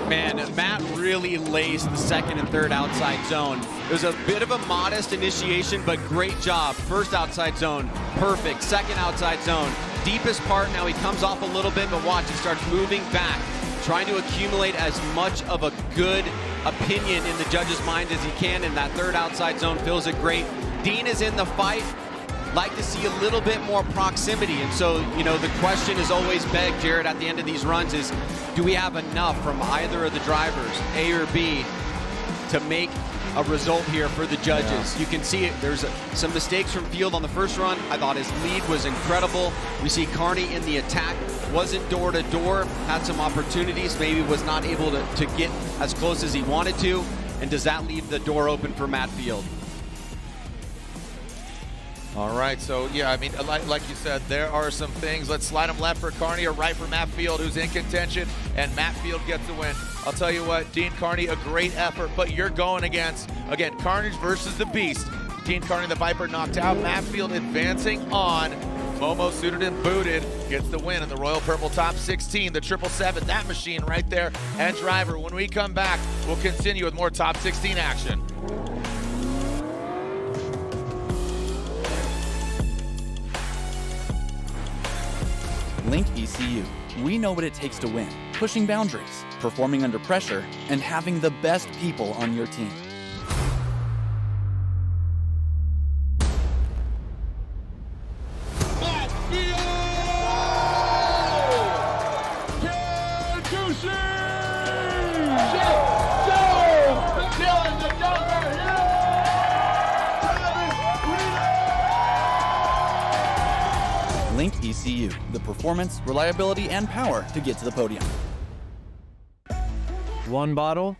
Man, Matt really laced the second and third outside zone. It was a bit of a modest initiation, but great job. First outside zone, perfect. Second outside zone, deepest part. Now he comes off a little bit, but watch, he starts moving back, trying to accumulate as much of a good opinion in the judge's mind as he can, and that third outside zone feels it great. Dean is in the fight. Like to see a little bit more proximity, and so, you know, the question is always begged, Jared, at the end of these runs is, do we have enough from either of the drivers, A or B, to make a result here for the judges? Yeah. You can see it. There's some mistakes from Field on the first run. I thought his lead was incredible. We see Carney in the attack, wasn't door to door, had some opportunities, maybe was not able to get as close as he wanted to, and does that leave the door open for Matt Field? All right, so yeah, I mean, like you said, there are some things. Let's slide them left for Carney or right for Matt Field, who's in contention, and Matt Field gets the win. I'll tell you what, Dean Carney, a great effort, but you're going against, again, Carnage versus the Beast. Dean Carney, the Viper, knocked out. Matt Field advancing on. Momo, suited and booted, gets the win in the Royal Purple Top 16, the 777, that machine right there, and driver. When we come back, we'll continue with more Top 16 action. Link ECU. We know what it takes to win. Pushing boundaries, performing under pressure, and having the best people on your team. Link ECU, the performance, reliability, and power to get to the podium. One bottle,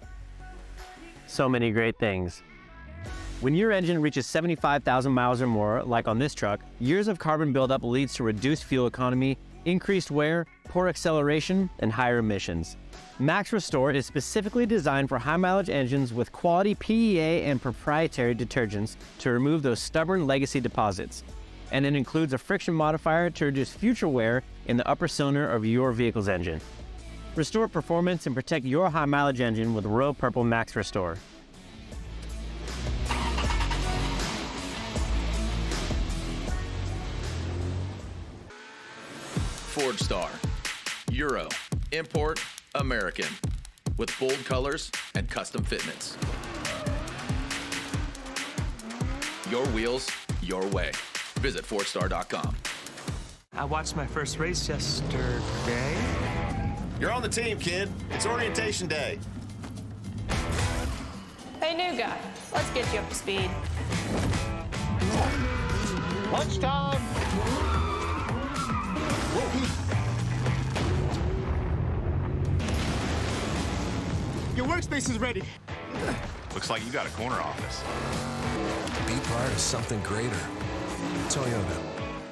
so many great things. When your engine reaches 75,000 miles or more, like on this truck, years of carbon buildup leads to reduced fuel economy, increased wear, poor acceleration, and higher emissions. Max Restore is specifically designed for high-mileage engines with quality PEA and proprietary detergents to remove those stubborn legacy deposits. And it includes a friction modifier to reduce future wear in the upper cylinder of your vehicle's engine. Restore performance and protect your high-mileage engine with Royal Purple Max Restore. Fordstar, Euro, import, American, with bold colors and custom fitments. Your wheels, your way. Visit Fordstar.com. I watched my first race yesterday. You're on the team, kid. It's orientation day. Hey, new guy, let's get you up to speed. Lunchtime. Your workspace is ready. Looks like you got a corner office. Be part of something greater. Toyota.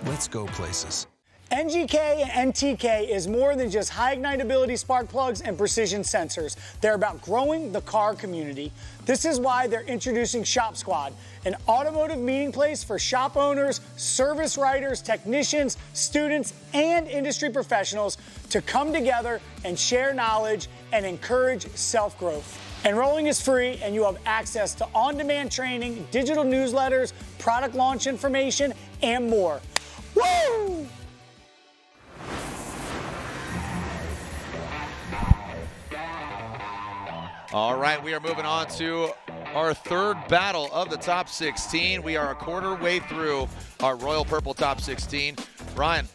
Let's go places. NGK and NTK is more than just high ignitability spark plugs and precision sensors. They're about growing the car community. This is why they're introducing Shop Squad, an automotive meeting place for shop owners, service writers, technicians, students, and industry professionals to come together and share knowledge and encourage self-growth. Enrolling is free, and you have access to on-demand training, digital newsletters, product launch information, and more. Woo! All right, we are moving on to our third battle of the Top 16. We are a quarter way through our Royal Purple Top 16. Ryan,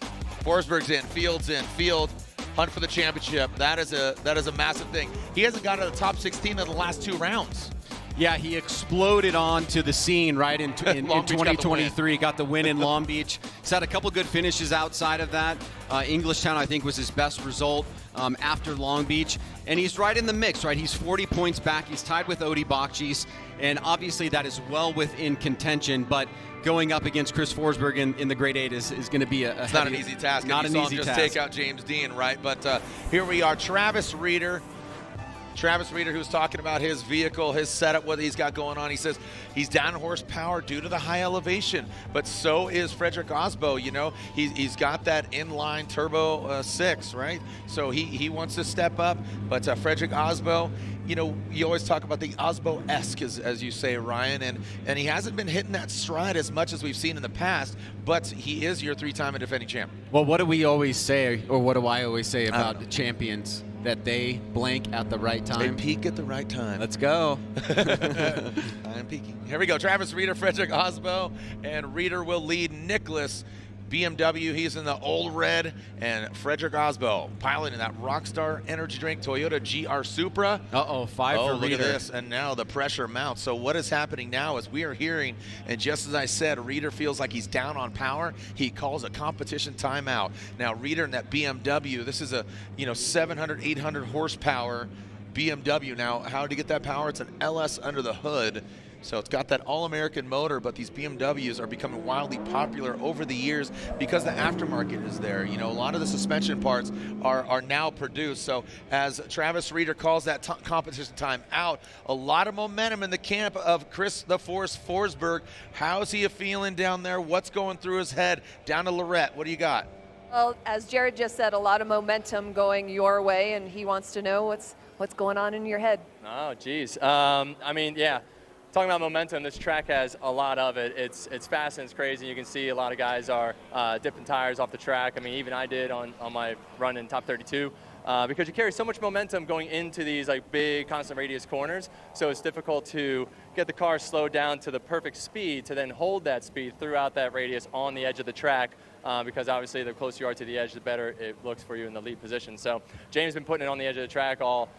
Forsberg's in, Field's in, Field, hunt for the championship. That is a massive thing. He hasn't got to the top 16 in the last two rounds. Yeah, he exploded onto the scene right in 2023. Got the win in Long Beach. He's had a couple good finishes outside of that. Englishtown, I think, was his best result after Long Beach. And he's right in the mix, right? He's 40 points back. He's tied with Bakchis. And obviously that is well within contention. But going up against Chris Forsberg in the Grade 8 is going to be it's not an easy task. Not an easy just task. Take out James Dean, right? But here we are, Travis Reeder, who's talking about his vehicle, his setup, what he's got going on. He says he's down in horsepower due to the high elevation, but so is Frederick Aasbo. You know, he's got that inline turbo 6, right? So he wants to step up, but Frederick Aasbo, you know, you always talk about the Aasbo-esque, as you say, Ryan, and he hasn't been hitting that stride as much as we've seen in the past, but he is your 3-time and defending champ. Well, what do we always say, or what do I always say about the champions? That they blank at the right time. They peak at the right time. Let's go. I'm peaking. Here we go. Travis Reeder, Frederick Aasbo, and Reeder will lead Nicholas BMW. He's in the old red, and Frederick Aasbo piloting that Rockstar energy drink Toyota GR Supra. Uh-oh, 5 for look Reeder. at this, and now the pressure mounts. So what is happening now is we are hearing, and just as I said, Reeder feels like he's down on power. He calls a competition timeout. Now Reeder in that BMW, this is a 700, 800 horsepower BMW. Now, how did he get that power? It's an LS under the hood. So it's got that all-American motor, but these BMWs are becoming wildly popular over the years because the aftermarket is there. You know, a lot of the suspension parts are now produced. So as Travis Reeder calls that competition time out, a lot of momentum in the camp of Chris the Force Forsberg. How's he feeling down there? What's going through his head? Down to Lorette, what do you got? Well, as Jared just said, a lot of momentum going your way, and he wants to know what's going on in your head. Oh, geez. I mean, yeah. Talking about momentum, this track has a lot of it. It's fast and it's crazy. You can see a lot of guys are dipping tires off the track. I mean, even I did on my run in top 32 because you carry so much momentum going into these like big constant radius corners. So it's difficult to get the car slowed down to the perfect speed to then hold that speed throughout that radius on the edge of the track. Because obviously the closer you are to the edge, the better it looks for you in the lead position. So James has been putting it on the edge of the track all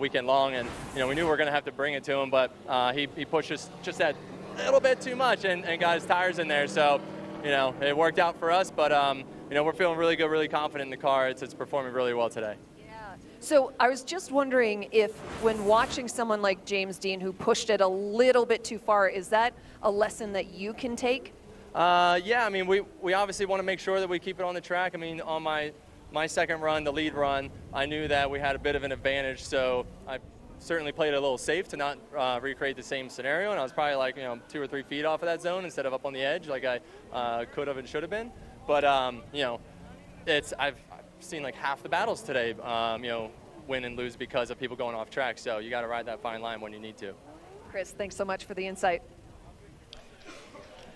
weekend long, and we knew we were going to have to bring it to him, but he pushed us just that little bit too much and got his tires in there. So it worked out for us, but we're feeling really good, really confident in the car. It's performing really well today. So I was just wondering if when watching someone like James Dean who pushed it a little bit too far, is that a lesson that you can take? Yeah, I mean, we obviously want to make sure that we keep it on the track. I mean, on my second run, the lead run, I knew that we had a bit of an advantage, so I certainly played it a little safe to not recreate the same scenario, and I was probably like 2 or 3 feet off of that zone instead of up on the edge like I could have and should have been. But I've seen like half the battles today, win and lose because of people going off track. So you got to ride that fine line when you need to. Chris, thanks so much for the insight.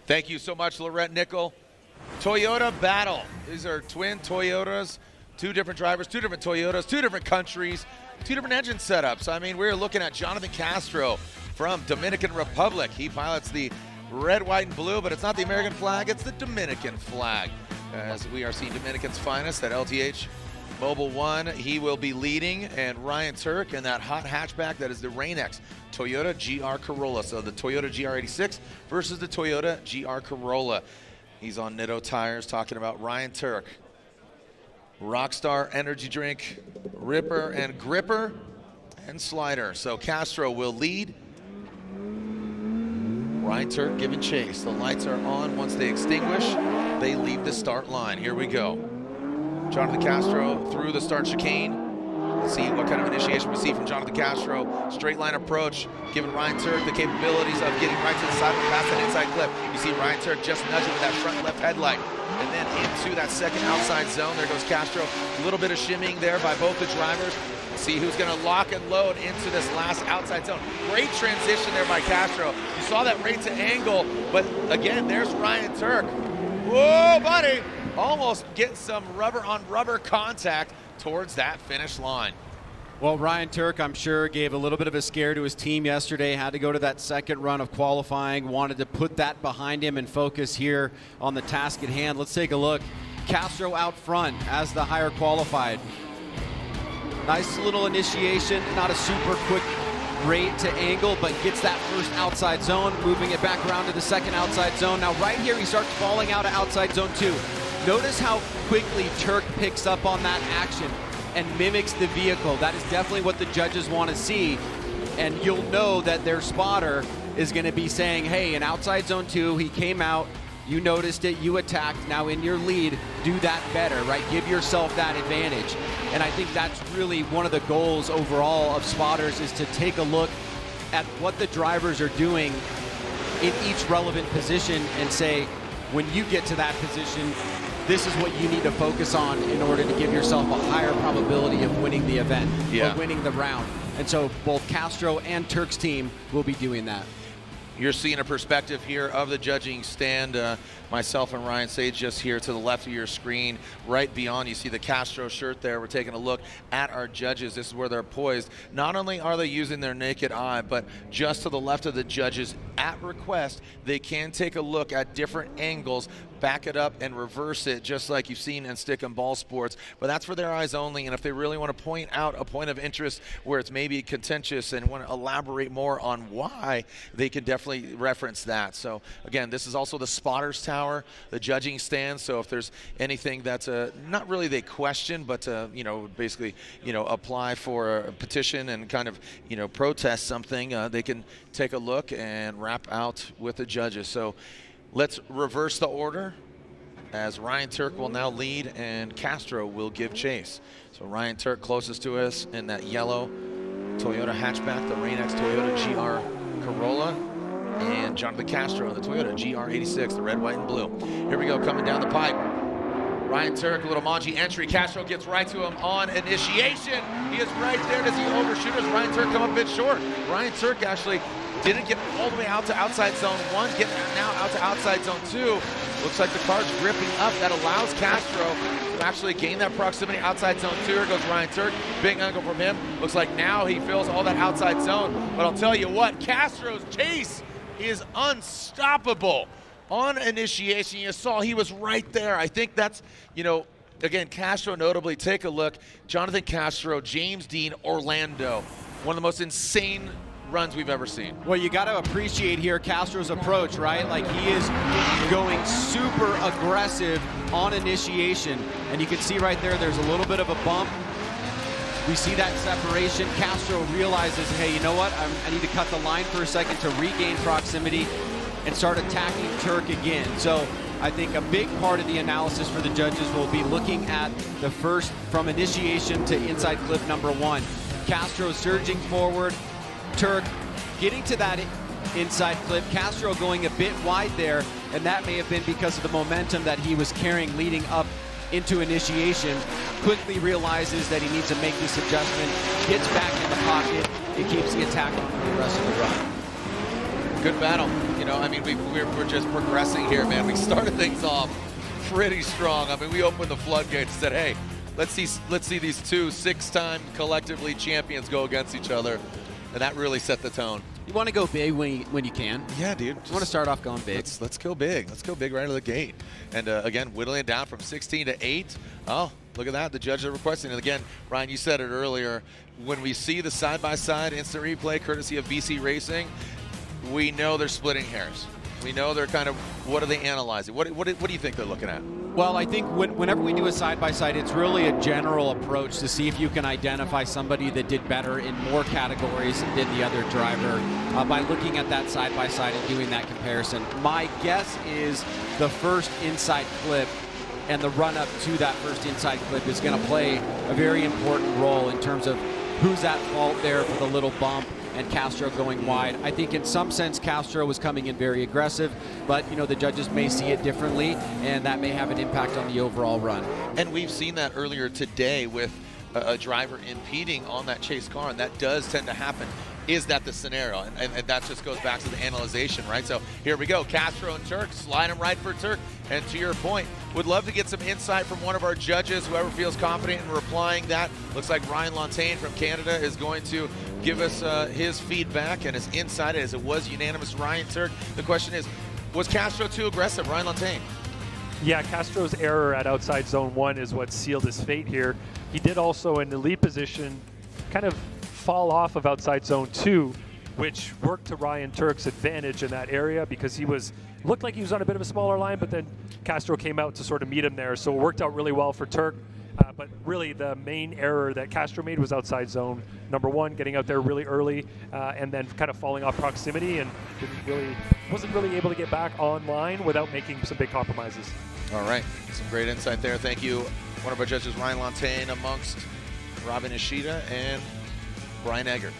Thank you so much, Lorette Nickel. Toyota battle. These are twin Toyotas, 2 different drivers, 2 different Toyotas, 2 different countries, 2 different engine setups. I mean, we're looking at Jonathan Castro from Dominican Republic. He pilots the red, white, and blue, but it's not the American flag, it's the Dominican flag. As we are seeing Dominican's finest at LTH Mobile 1, he will be leading, and Ryan Tuerck in that hot hatchback that is the Rain-X Toyota GR Corolla. So the Toyota GR86 versus the Toyota GR Corolla. He's on Nitto Tires talking about Ryan Tuerck. Rockstar energy drink, ripper and gripper and slider. So Castro will lead. Ryan Tuerck giving chase. The lights are on. Once they extinguish, they leave the start line. Here we go. Jonathan Castro through the start chicane. Let's see what kind of initiation we see from Jonathan Castro. Straight line approach, giving Ryan Tuerck the capabilities of getting right to the side past that inside clip. You see Ryan Tuerck just nudging with that front left headlight. And then into that second outside zone. There goes Castro. A little bit of shimmying there by both the drivers. See who's going to lock and load into this last outside zone. Great transition there by Castro. You saw that right to angle, but again, there's Ryan Tuerck. Whoa, buddy! Almost get some rubber on rubber contact towards that finish line. Well, Ryan Tuerck, I'm sure, gave a little bit of a scare to his team yesterday, had to go to that second run of qualifying, wanted to put that behind him and focus here on the task at hand. Let's take a look. Castro out front as the higher qualified. Nice little initiation, not a super quick great to angle, but gets that first outside zone, moving it back around to the second outside zone. Now right here, he starts falling out of outside zone 2. Notice how quickly Tuerck picks up on that action and mimics the vehicle. That is definitely what the judges want to see. And you'll know that their spotter is going to be saying, hey, in outside zone 2, he came out, you noticed it, you attacked, now in your lead, do that better, right? Give yourself that advantage. And I think that's really one of the goals overall of spotters, is to take a look at what the drivers are doing in each relevant position and say, when you get to that position, this is what you need to focus on in order to give yourself a higher probability of winning the event, or winning the round. And so both Castro and Tuerck's team will be doing that. You're seeing a perspective here of the judging stand. Myself and Ryan Sage just here to the left of your screen. Right beyond, you see the Castro shirt there. We're taking a look at our judges. This is where they're poised. Not only are they using their naked eye, but just to the left of the judges, at request, they can take a look at different angles, back it up and reverse it, just like you've seen in stick and ball sports. But that's for their eyes only, and if they really want to point out a point of interest where it's maybe contentious and want to elaborate more on why, they can definitely reference that. So again, this is also the spotters tower, the judging stand. So if there's anything that's not really they question, but basically apply for a petition and kind of protest something, they can take a look and wrap out with the judges. So let's reverse the order, as Ryan Tuerck will now lead and Castro will give chase. So Ryan Tuerck closest to us in that yellow Toyota hatchback, the Rain-X Toyota GR Corolla, and Jonathan Castro in the Toyota GR86, the red, white, and blue. Here we go, coming down the pipe. Ryan Tuerck, a little Manji entry. Castro gets right to him on initiation. He is right there. Does he overshoot? Does Ryan Tuerck come a bit short? Ryan Tuerck actually didn't get all the way out to outside zone 1, getting now out to outside zone 2. Looks like the car's gripping up. That allows Castro to actually gain that proximity outside zone 2. Here goes Ryan Tuerck. Big angle from him. Looks like now he fills all that outside zone. But I'll tell you what, Castro's chase is unstoppable. On initiation, you saw he was right there. I think that's, again, Castro notably, take a look. Jonathan Castro, James Dean, Orlando. One of the most insane runs we've ever seen. Well, you got to appreciate here Castro's approach, right? Like, he is going super aggressive on initiation. And you can see right there, there's a little bit of a bump. We see that separation. Castro realizes, hey, you know what? I need to cut the line for a second to regain proximity and start attacking Tuerck again. So I think a big part of the analysis for the judges will be looking at the first from initiation to inside clip number 1. Castro surging forward, Tuerck getting to that inside clip, Castro going a bit wide there, and that may have been because of the momentum that he was carrying leading up into initiation. Quickly realizes that he needs to make this adjustment, gets back in the pocket, and keeps the attack on for the rest of the run. Good battle. We're just progressing here, man. We started things off pretty strong. We opened the floodgates and said, hey, let's see these two 6-time collectively champions go against each other. And that really set the tone. You want to go big when you can. Yeah, dude. You want to start off going big. Let's go big. Let's go big right out of the gate. And again, whittling it down from 16 to 8. Oh, look at that. The judges are requesting. And again, Ryan, you said it earlier. When we see the side-by-side instant replay courtesy of BC Racing, we know they're splitting hairs. We know they're kind of, what are they analyzing? What do you think they're looking at? Well, I think whenever we do a side-by-side, it's really a general approach to see if you can identify somebody that did better in more categories than the other driver by looking at that side-by-side and doing that comparison. My guess is the first inside clip and the run-up to that first inside clip is going to play a very important role in terms of who's at fault there for the little bump, and Castro going wide. I think in some sense Castro was coming in very aggressive, but the judges may see it differently, and that may have an impact on the overall run. And we've seen that earlier today with a driver impeding on that chase car, and that does tend to happen. Is that the scenario? And that just goes back to the analyzation, right? So here we go, Castro and Tuerck, slide him right for Tuerck. And to your point, would love to get some insight from one of our judges, whoever feels confident in replying that. Looks like Ryan Lantain from Canada is going to give us his feedback and his insight, as it was unanimous Ryan Tuerck. The question is, was Castro too aggressive? Ryan Lantain. Yeah, Castro's error at outside zone 1 is what sealed his fate here. He did also in the lead position kind of fall off of outside zone 2, which worked to Ryan Tuerck's advantage in that area because he looked like he was on a bit of a smaller line, but then Castro came out to sort of meet him there. So it worked out really well for Tuerck. But really the main error that Castro made was outside zone number 1, getting out there really early and then kind of falling off proximity and wasn't really able to get back online without making some big compromises. All right, some great insight there. Thank you. One of our judges, Ryan Lantain, amongst Robin Ishida and Brian Eggert.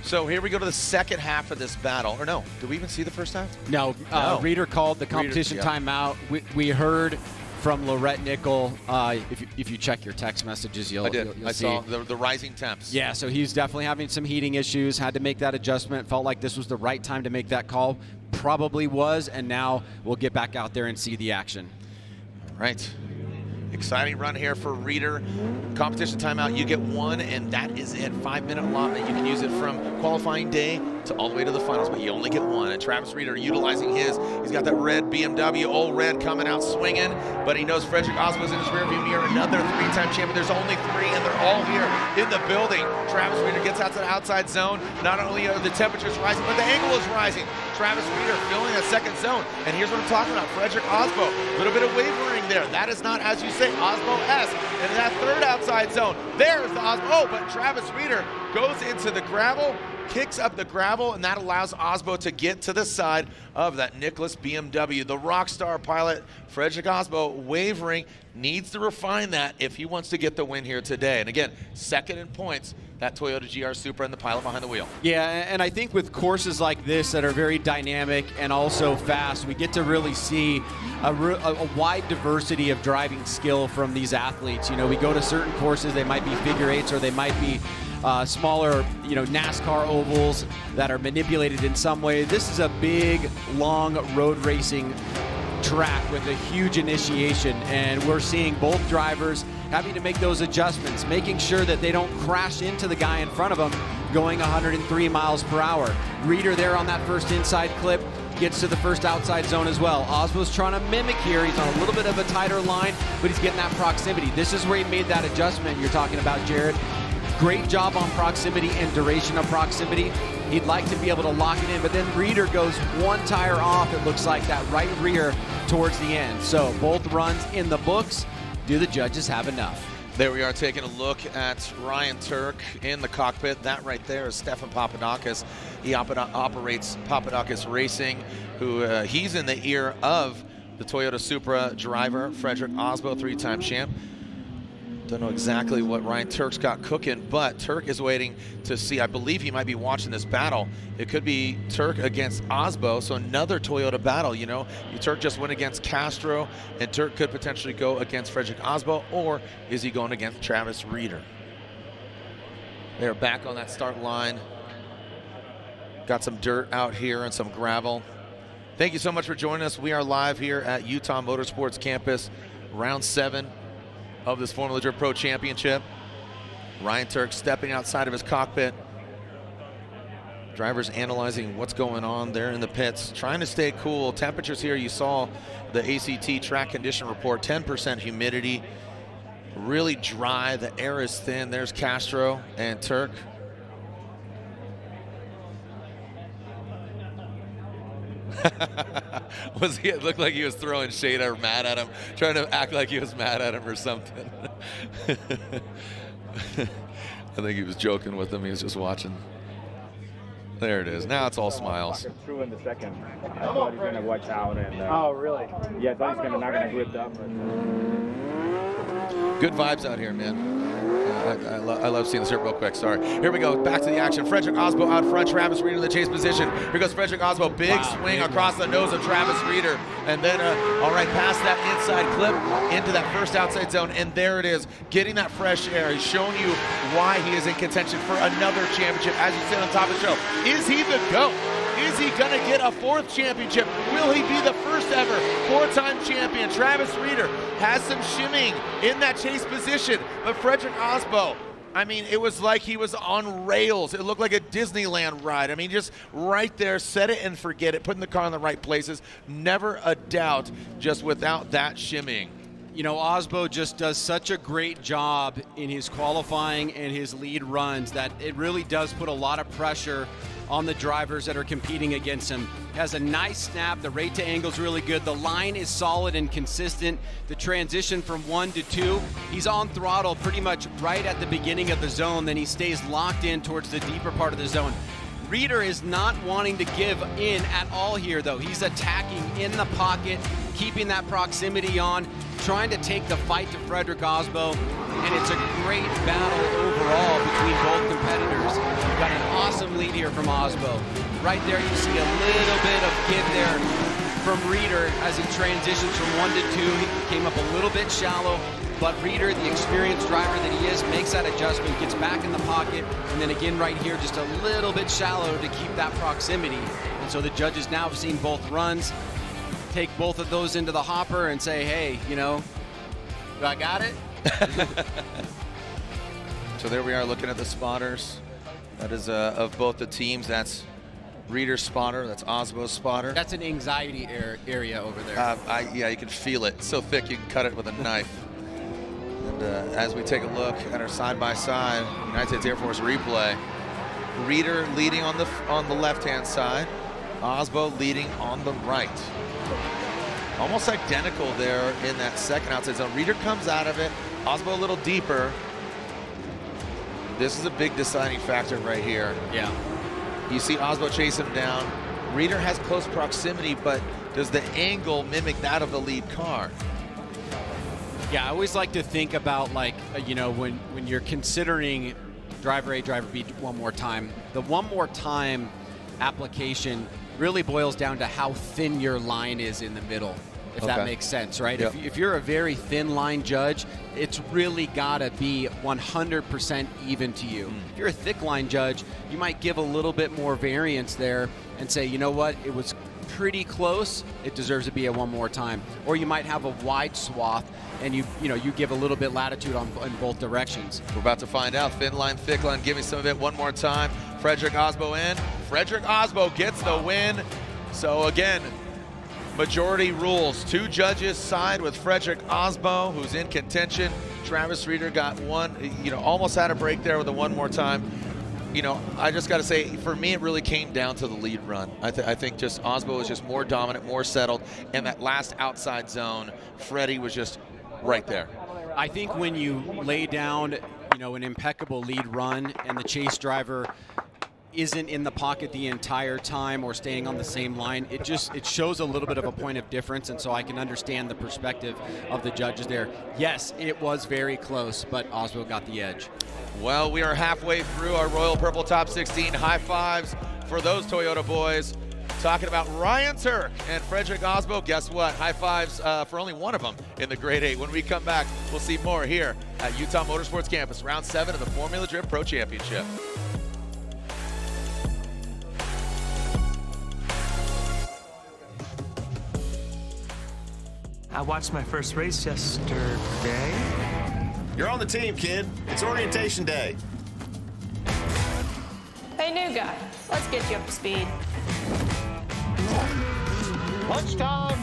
So here we go to the second half of this battle. Or no, did we even see the first half? No, Reeder called the competition timeout. We heard from Lorette Nickel. If you check your text messages, you'll I see. saw the rising temps. Yeah, so he's definitely having some heating issues, had to make that adjustment, felt like this was the right time to make that call. Probably was, and now we'll get back out there and see the action. All right. Exciting run here for Reeder. Competition timeout, you get 1, and that is it. 5-minute allotment. You can use it from qualifying day to all the way to the finals, but you only get 1. And Travis Reeder utilizing his. He's got that red BMW, old red, coming out swinging, but he knows Frederick Aasbo's in his rearview mirror, another 3-time champion. There's only 3, and they're all here in the building. Travis Reeder gets out to the outside zone. Not only are the temperatures rising, but the angle is rising. Travis Reeder filling that second zone. And here's what I'm talking about. Frederick Aasbo, a little bit of wavering there. That is not, as you say, Aasbo-esque. And in that third outside zone, there's the Aasbo. Oh, but Travis Reeder goes into the gravel, kicks up the gravel, and that allows Aasbo to get to the side of that Nicholas BMW. The rock star pilot, Frederick Aasbo, wavering, needs to refine that if he wants to get the win here today. And again, second in points, that Toyota GR Supra and the pilot behind the wheel. Yeah, and I think with courses like this that are very dynamic and also fast, we get to really see a wide diversity of driving skill from these athletes. You know, we go to certain courses, they might be figure eights or they might be smaller, NASCAR ovals that are manipulated in some way. This is a big, long road racing track with a huge initiation, and we're seeing both drivers having to make those adjustments, making sure that they don't crash into the guy in front of them going 103 miles per hour. Reeder there on that first inside clip gets to the first outside zone as well. Aasbo's trying to mimic here. He's on a little bit of a tighter line, but he's getting that proximity. This is where he made that adjustment you're talking about, Jared. Great job on proximity and duration of proximity. He'd like to be able to lock it in, but then Reeder goes 1 tire off, it looks like, that right rear towards the end. So both runs in the books. Do the judges have enough? There we are taking a look at Ryan Tuerck in the cockpit. That right there is Stefan Papadakis. He operates Papadakis Racing, who he's in the ear of the Toyota Supra driver, Frederick Aasbo, 3-time champ. Don't know exactly what Ryan Tuerck's got cooking, but Tuerck is waiting to see. I believe he might be watching this battle. It could be Tuerck against Aasbo, so another Toyota battle. Tuerck just went against Castro, and Tuerck could potentially go against Frederick Aasbo, or is he going against Travis Reeder? They're back on that start line. Got some dirt out here and some gravel. Thank you so much for joining us. We are live here at Utah Motorsports Campus, round 7 of this Formula Drift Pro Championship. Ryan Tuerck stepping outside of his cockpit. Drivers analyzing what's going on there in the pits, trying to stay cool. Temperatures here, you saw the ACT track condition report, 10% humidity, really dry, the air is thin. There's Castro and Tuerck. It looked like he was throwing shade or mad at him, trying to act like he was mad at him or something. I think he was joking with him. He was just watching. There it is. Now it's all smiles. Through in the second. I thought he's gonna watch out and. Oh really? Yeah, I thought he's not gonna grip up. Good vibes out here, man. I love seeing this here real quick. Sorry. Here we go. Back to the action. Frederick Aasbo out front. Travis Reeder in the chase position. Here goes Frederick Aasbo. Big swing across the nose of Travis Reeder. And then, all right, past that inside clip into that first outside zone. And there it is. Getting that fresh air. He's showing you why he is in contention for another championship. As you said on top of the show, is he the GOAT? Is he going to get a 4th championship? Will he be the first ever 4-time champion? Travis Reeder has some shimming in that chase position, but Frederick Aasbo, I mean, it was like he was on rails. It looked like a Disneyland ride. I mean, just right there, set it and forget it, putting the car in the right places. Never a doubt, just without that shimming. You know, Aasbo just does such a great job in his qualifying and his lead runs that it really does put a lot of pressure on the drivers that are competing against him. Has a nice snap, the rate to angle is really good, the line is solid and consistent, the transition from 1 to 2, he's on throttle pretty much right at the beginning of the zone, then he stays locked in towards the deeper part of the zone. Reeder is not wanting to give in at all here though. He's attacking in the pocket, keeping that proximity on, trying to take the fight to Frederick Aasbo, and it's a great battle overall between both competitors. You've got an awesome lead here from Aasbo. Right there you see a little bit of give there from Reeder as he transitions from 1 to 2. He came up a little bit shallow, but Reeder, the experienced driver that he is, makes that adjustment, gets back in the pocket, and then again right here just a little bit shallow to keep that proximity. And so the judges now have seen both runs, take both of those into the hopper and say, hey, you know, I got it. So there we are looking at the spotters. That is of both the teams. That's Reeder's spotter, that's Aasbo's spotter. That's an anxiety area over there. Yeah, you can feel it. It's so thick you can cut it with a knife. And as we take a look at our side-by-side United States Air Force replay, Reeder leading on the left-hand side, Aasbo leading on the right. Almost identical there in that second outside zone. Reeder comes out of it, Aasbo a little deeper. This is a big deciding factor right here. Yeah. You see Aasbo chase him down. Reeder has close proximity, but does the angle mimic that of the lead car? Yeah, I always like to think about, like, you know, when you're considering driver A, driver B one more time, the one more time application really boils down to how thin your line is in the middle, if that makes sense, right? Yep. If you're a very thin line judge, it's really gotta be 100% even to you. If you're a thick line judge, you might give a little bit more variance there and say, you know what, it was pretty close, it deserves to be a one more time. Or you might have a wide swath and you give a little bit latitude in both directions. We're about to find out. Thin line, thick line, give me some of it one more time. Frederick Aasbo in. Frederick Aasbo gets the win. So again, majority rules. 2 judges side with Frederick Aasbo, who's in contention. Travis Reeder got one, almost had a break there with a one more time. I just got to say, for me, it really came down to the lead run. I think just Aasbo was just more dominant, more settled, and that last outside zone, Freddie was just right there. I think when you lay down, an impeccable lead run and the chase driver isn't in the pocket the entire time or staying on the same line, it shows a little bit of a point of difference, and so I can understand the perspective of the judges there. Yes, it was very close, but Aasbo got the edge. Well, we are halfway through our Royal Purple Top 16. High fives for those Toyota boys. Talking about Ryan Tuerck and Frederick Aasbo. Guess what? High fives for only one of them in the Grade 8. When we come back, we'll see more here at Utah Motorsports Campus, round 7 of the Formula Drift Pro Championship. I watched my first race yesterday. You're on the team, kid. It's orientation day. Hey, new guy, let's get you up to speed. Lunchtime.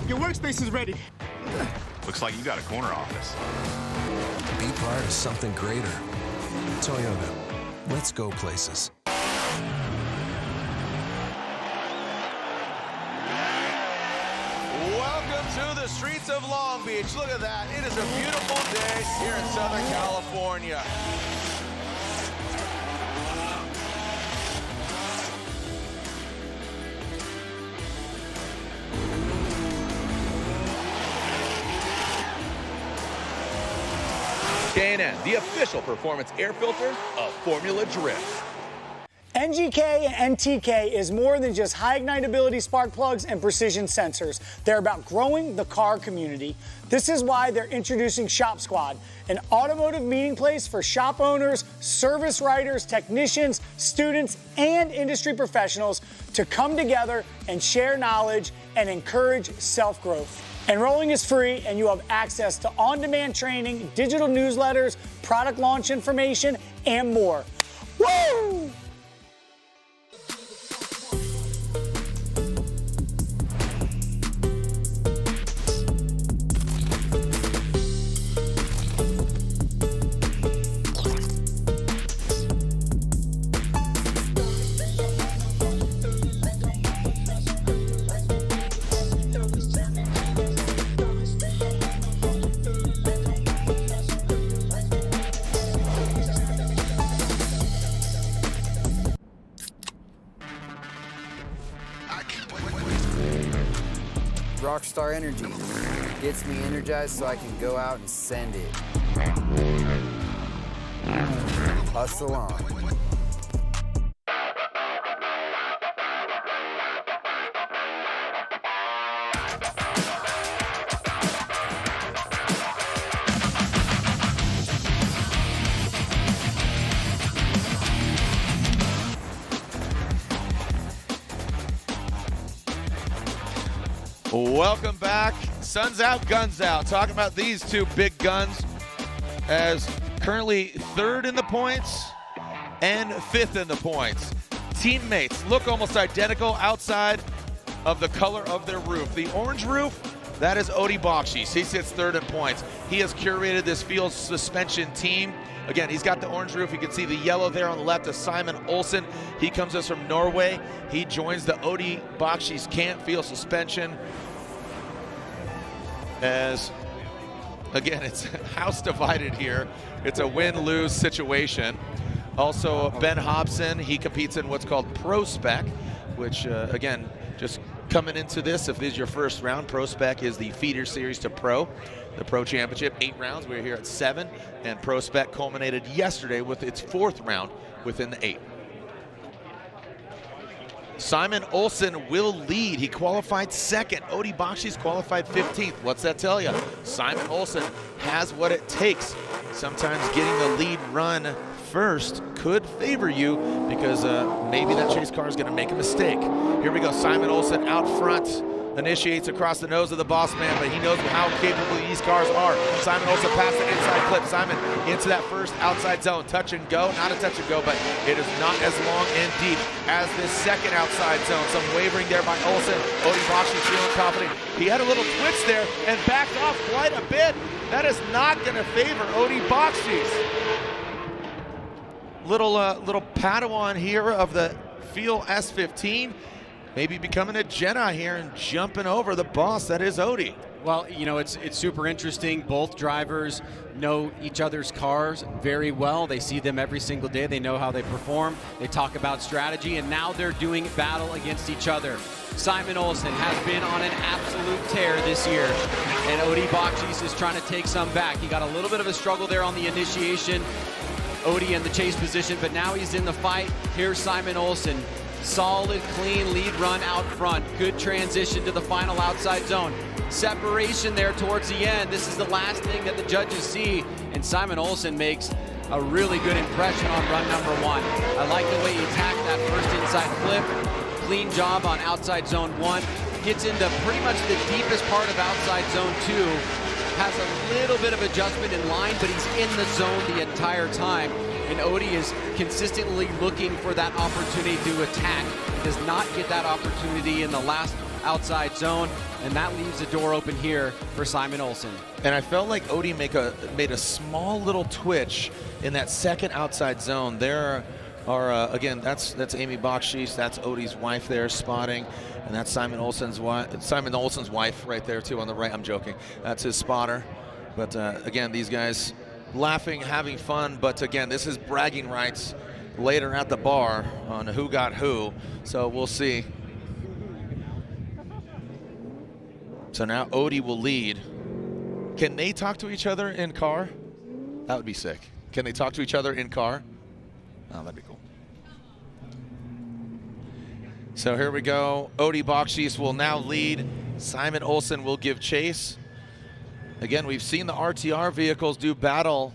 Your workspace is ready. Looks like you got a corner office. Be part of something greater. Toyota. Let's go places. Welcome to the streets of Long Beach. Look at that. It is a beautiful day here in Southern California. K&N, the official performance air filter of Formula Drift. NGK and NTK is more than just high ignitability spark plugs and precision sensors. They're about growing the car community. This is why they're introducing Shop Squad, an automotive meeting place for shop owners, service writers, technicians, students, and industry professionals to come together and share knowledge and encourage self-growth. Enrolling is free, and you have access to on-demand training, digital newsletters, product launch information, and more. Woo! Rockstar energy. Gets me energized so I can go out and send it. Hustle on. Welcome back. Sun's out, guns out. Talking about these two big guns as currently third in the points and fifth in the points. Teammates look almost identical outside of the color of their roof. The orange roof, that is Bakchis. He sits third in points. He has curated this field suspension team. Again, he's got the orange roof. You can see the yellow there on the left is Simon Olsen. He comes to us from Norway. He joins the Bakchis Can't Field Suspension. As, again, it's house divided here. It's a win-lose situation. Also, Ben Hobson, he competes in what's called Pro Spec, which, again, just coming into this, if this is your first round, Pro Spec is the feeder series to Pro. The Pro Championship, 8 rounds. We're here at 7, and Pro Spec culminated yesterday with its 4th round within the 8. Simon Olsen will lead. He qualified 2nd. Bakchis qualified 15th. What's that tell you? Simon Olsen has what it takes. Sometimes getting the lead run first could favor you because maybe that chase car is going to make a mistake. Here we go. Simon Olsen out front. Initiates across the nose of the boss man, but he knows how capable these cars are. Simon Olsen past the inside clip. Simon into that first outside zone. Touch and go, not a touch and go, but it is not as long and deep as this second outside zone. Some wavering there by Olsen. Bakchis feeling confident. He had a little twitch there and backed off quite a bit. That is not going to favor Bakchis. Little Padawan here of the Feel S15. Maybe becoming a Jedi here and jumping over the boss that is Odie. Well, you know, it's super interesting. Both drivers know each other's cars very well. They see them every single day. They know how they perform. They talk about strategy, and now they're doing battle against each other. Simon Olsen has been on an absolute tear this year, and Bakchis is trying to take some back. He got a little bit of a struggle there on the initiation. Odie in the chase position, but now he's in the fight. Here's Simon Olsen. Solid, clean lead run out front. Good transition to the final outside zone. Separation there towards the end. This is the last thing that the judges see, and Simon Olsen makes a really good impression on run number 1. I like the way he attacked that first inside flip. Clean job on outside zone 1. Gets into pretty much the deepest part of outside zone 2. Has a little bit of adjustment in line, but he's in the zone the entire time. And Odie is consistently looking for that opportunity to attack. He does not get that opportunity in the last outside zone, and that leaves the door open here for Simon Olsen. And I felt like Odie made a small little twitch in that second outside zone. There are, again, that's Amy Bakchis, that's Odie's wife there spotting, and that's Simon Olsen's wife right there too on the right. I'm joking. That's his spotter. But again, these guys laughing, having fun, but again, this is bragging rights later at the bar on who got who, so we'll see. So now Odie will lead. Can they talk to each other in car? That would be sick. Can they talk to each other in car? Oh, that'd be cool. So here we go. Bakchis will now lead. Simon Olsen will give chase. Again, we've seen the RTR vehicles do battle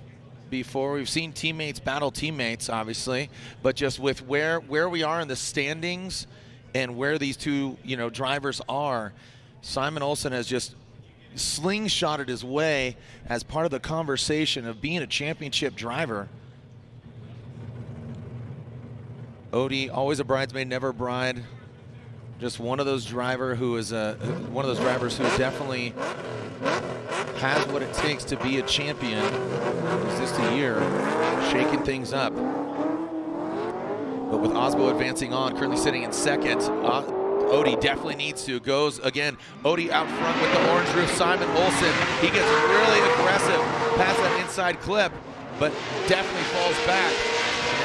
before. We've seen teammates battle teammates, obviously, but just with where we are in the standings and where these two, drivers are, Simon Olsen has just slingshotted his way as part of the conversation of being a championship driver. Odie, always a bridesmaid, never a bride. Just one of those drivers who definitely has what it takes to be a champion. Is this the year shaking things up? But with Aasbo advancing on, currently sitting in second, Odie definitely needs to. Goes again. Odie out front with the orange roof. Simon Olsen, he gets really aggressive past that inside clip, but definitely falls back.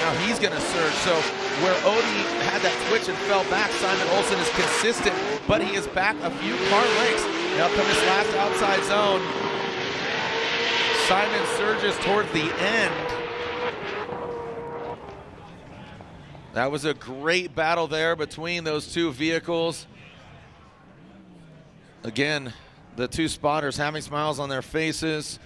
now he's going to surge. So where Odie had that twitch and fell back, Simon Olsen is consistent, but he is back a few car lengths. Now come this last outside zone. Simon surges towards the end. That was a great battle there between those two vehicles. Again, the two spotters having smiles on their faces.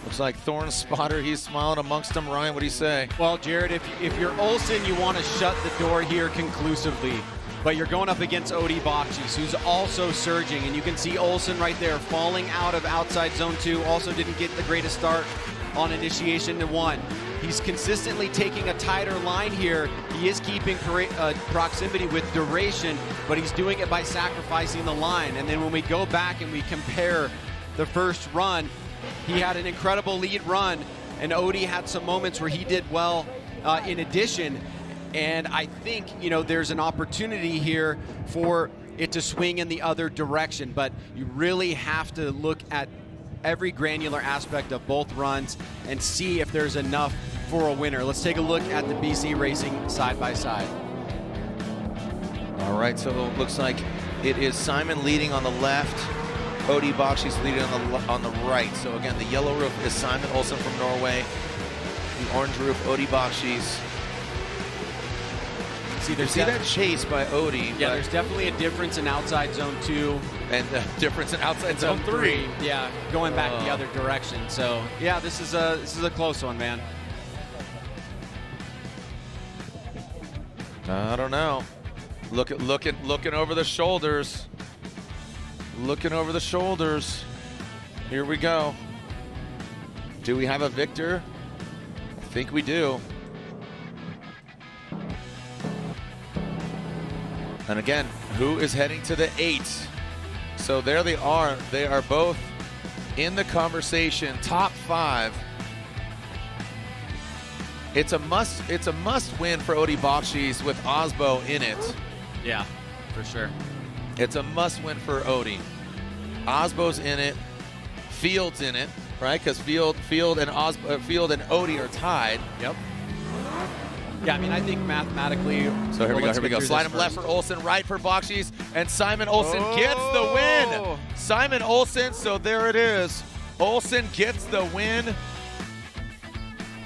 Looks like Thorne's spotter, he's smiling amongst them. Ryan, what do you say? Well, Jared, if you're Olsen, you want to shut the door here conclusively. But you're going up against Bakchis, who's also surging. And you can see Olsen right there falling out of outside zone 2. Also didn't get the greatest start on initiation to 1. He's consistently taking a tighter line here. He is keeping proximity with duration, but he's doing it by sacrificing the line. And then when we go back and we compare the first run, he had an incredible lead run, and Odie had some moments where he did well in addition. And I think, you know, there's an opportunity here for it to swing in the other direction, but you really have to look at every granular aspect of both runs and see if there's enough for a winner. Let's take a look at the BC Racing side by side. All right, so it looks like it is Simon leading on the left, Bakchis leading on the right. So again, the yellow roof is Simon Olsen from Norway, the orange roof, Bakchis. See that chase by Odie. Yeah, there's definitely a difference in outside zone 2. And a difference in outside zone 3. Yeah, going back the other direction. So yeah, this is a close one, man. I don't know. Looking over the shoulders. Looking over the shoulders. Here we go. Do we have a victor? I think we do. And again, who is heading to the 8? So there they are. They are both in the conversation, top 5. It's a must win for Bakchis with Aasbo in it. Yeah, for sure. It's a must win for Odie. Aasbo's in it. Field's in it, right? Because Field and Odie are tied. Yep. Yeah, I mean, I think mathematically. So here we go. Slide him left for Olsen, right for Bakchis, and Simon Olsen gets the win. Simon Olsen, so there it is. Olsen gets the win.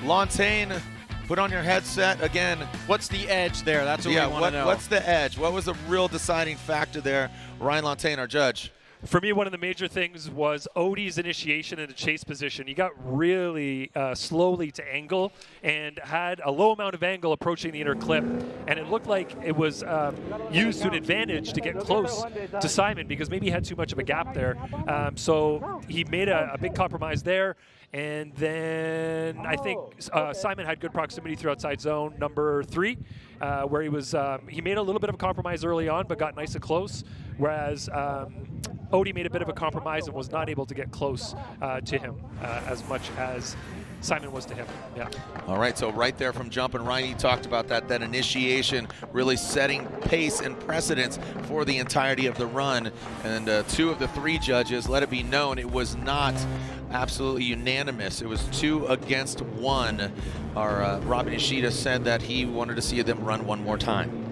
Lantaine, put on your headset again. What's the edge there? That's what we want to know. What's the edge? What was the real deciding factor there? Ryan Lantaine, our judge. For me, one of the major things was Odie's initiation in the chase position. He got really slowly to angle and had a low amount of angle approaching the inner clip. And it looked like it was used to an advantage to get close to Simon because maybe he had too much of a gap there. So he made a big compromise there. And then I think Simon had good proximity through outside zone number 3, where he made a little bit of a compromise early on, but got nice and close. Whereas Odie made a bit of a compromise and was not able to get close to him as much as Simon was to him. Yeah. All right, so right there from jump, and Ryan, you talked about that initiation really setting pace and precedence for the entirety of the run. And 2 of the 3 judges, let it be known, it was not absolutely unanimous. It was 2 against 1. Our Robin Ishida said that he wanted to see them run one more time.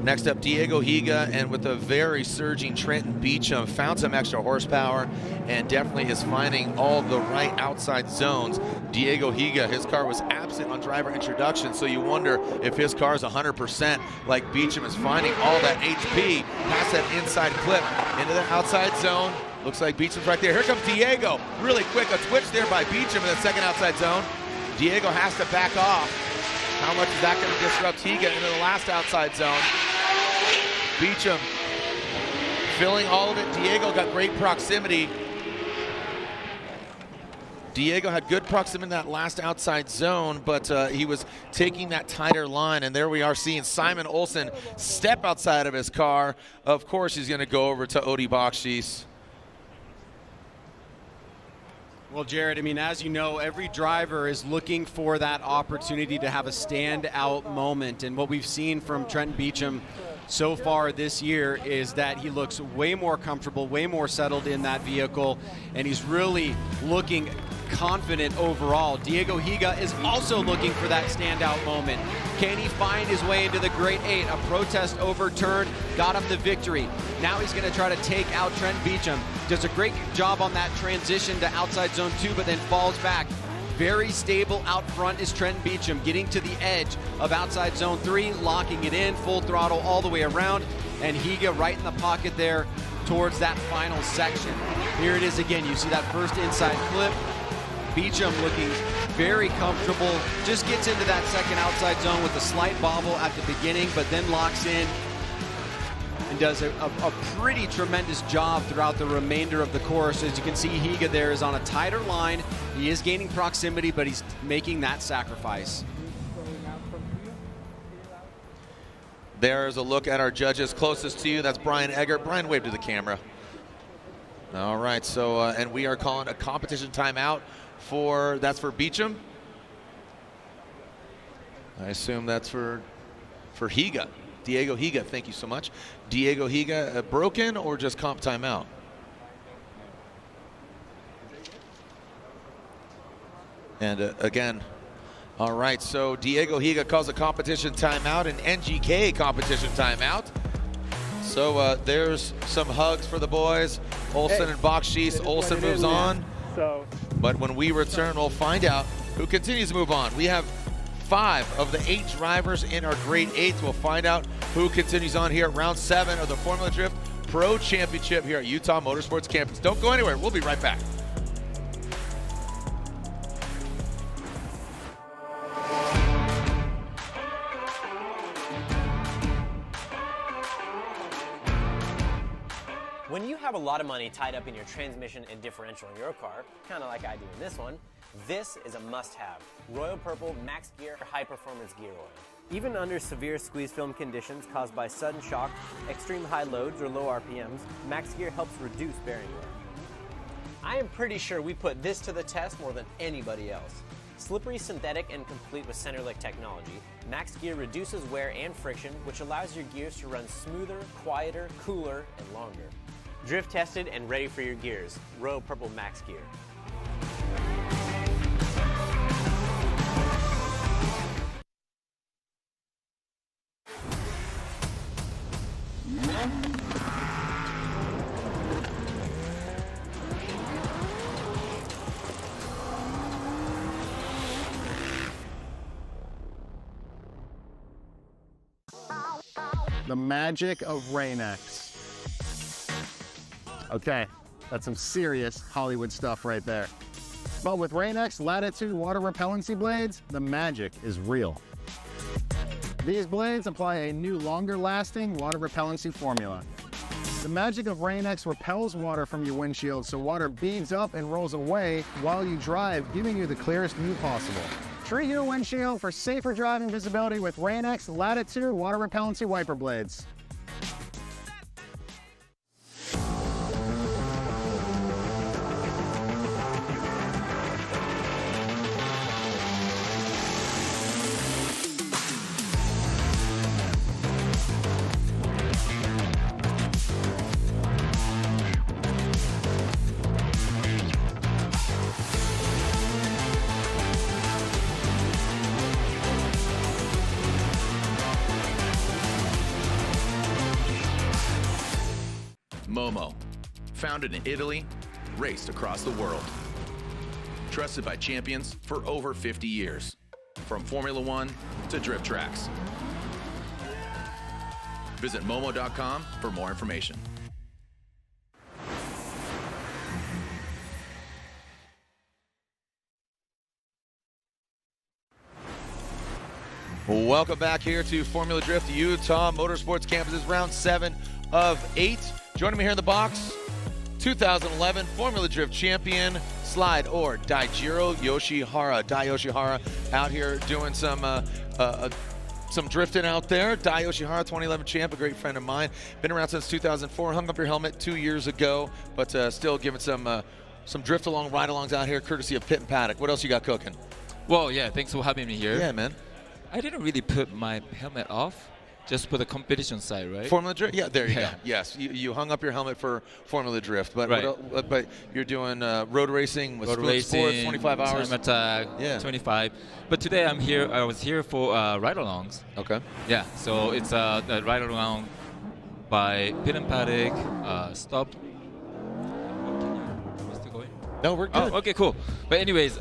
Next up, Diego Higa, and with a very surging Trenton Beechum, found some extra horsepower and definitely is finding all the right outside zones. Diego Higa, his car was absent on driver introduction, so you wonder if his car is 100% like Beechum is finding all that HP past that inside clip into the outside zone. Looks like Beechum's right there. Here comes Diego. Really quick, a twitch there by Beechum in the second outside zone. Diego has to back off. How much is that going to disrupt Higa into the last outside zone? Beechum filling all of it. Diego got great proximity. Diego had good proximity in that last outside zone, but he was taking that tighter line, and there we are seeing Simon Olsen step outside of his car. Of course, he's going to go over to Bakchis. Well, Jared, I mean, as you know, every driver is looking for that opportunity to have a standout moment, and what we've seen from Trenton Beechum so far this year is that he looks way more comfortable, way more settled in that vehicle, and he's really looking confident overall. Diego Higa is also looking for that standout moment. Can he find his way into the Great 8? A protest overturned, got him the victory. Now he's going to try to take out Trent Beechum. Does a great job on that transition to outside zone 2, but then falls back. Very stable out front is Trent Beechum, getting to the edge of outside zone 3, locking it in, full throttle all the way around, and Higa right in the pocket there towards that final section. Here it is again. You see that first inside clip. Beechum looking very comfortable, just gets into that second outside zone with a slight bobble at the beginning, but then locks in and does a pretty tremendous job throughout the remainder of the course. As you can see, Higa there is on a tighter line. He is gaining proximity, but he's making that sacrifice. There's a look at our judges closest to you. That's Brian Egger. Brian, wave to the camera. All right, so, and we are calling a competition timeout that's for Beechum. I assume that's for Higa. Diego Higa, thank you so much. Diego Higa, broken or just comp timeout? And again, all right, so Diego Higa calls a competition timeout, an NGK competition timeout. So there's some hugs for the boys. Olsen and Bakchis. Olsen moves on. But when we return, we'll find out who continues to move on. We have 5 of the 8 drivers in our Great 8. We'll find out who continues on here at round 7 of the Formula Drift Pro Championship here at Utah Motorsports Campus. Don't go anywhere. We'll be right back. When you have a lot of money tied up in your transmission and differential in your car, kind of like I do in this one, this is a must-have. Royal Purple Max Gear High Performance Gear Oil. Even under severe squeeze film conditions caused by sudden shock, extreme high loads, or low RPMs, Max Gear helps reduce bearing wear. I am pretty sure we put this to the test more than anybody else. Slippery, synthetic, and complete with Centerlick technology, Max Gear reduces wear and friction, which allows your gears to run smoother, quieter, cooler, and longer. Drift tested and ready for your gears. Royal Purple Max Gear. The magic of Rain-X. Okay, that's some serious Hollywood stuff right there. But with Rain-X Latitude water repellency blades, the magic is real. These blades apply a new longer lasting water repellency formula. The magic of Rain-X repels water from your windshield so water beads up and rolls away while you drive, giving you the clearest view possible. Treat your windshield for safer driving visibility with Rain-X Latitude water repellency wiper blades. Momo, founded in Italy, raced across the world. Trusted by champions for over 50 years, from Formula One to drift tracks. Visit momo.com for more information. Welcome back here to Formula Drift Utah Motorsports Campus. Round 7 of 8. Joining me here in the box, 2011 Formula Drift champion, Slide or Daijiro Yoshihara. Dai Yoshihara out here doing some drifting out there. Dai Yoshihara, 2011 champ, a great friend of mine. Been around since 2004. Hung up your helmet 2 years ago, but still giving some drift along, ride alongs out here, courtesy of Pit and Paddock. What else you got cooking? Well, yeah, thanks for having me here. Yeah, man. I didn't really put my helmet off. just for the competition side, right? Formula Drift? Yeah, there you go. Yes, you hung up your helmet for Formula Drift, but but you're doing road racing with Sports, 25 hours. Time attack, 25. But today I was here for ride-alongs. Okay. Yeah, so it's a ride-along by Pit and Paddock, Stop. No, we're good. Oh, okay, cool. But anyways,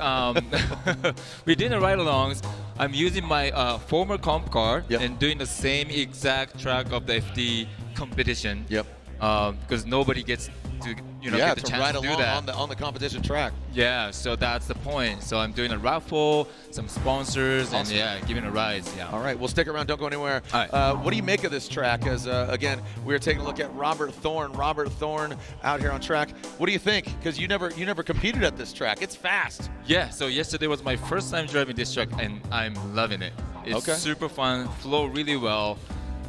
we did the ride-alongs. I'm using my former comp car and doing the same exact track of the FD competition. Yep. Because nobody gets to get the chance ride to do along that on the competition track. Yeah, so that's the point. So I'm doing a raffle, some sponsors, Awesome. and giving a ride. Yeah. All right, well, stick around. Don't go anywhere. All right. What do you make of this track? As again, we're taking a look at Robert Thorne. Robert Thorne out here on track. What do you think? Because you never competed at this track. It's fast. Yeah. So yesterday was my first time driving this track, and I'm loving it. It's super fun, flow really well,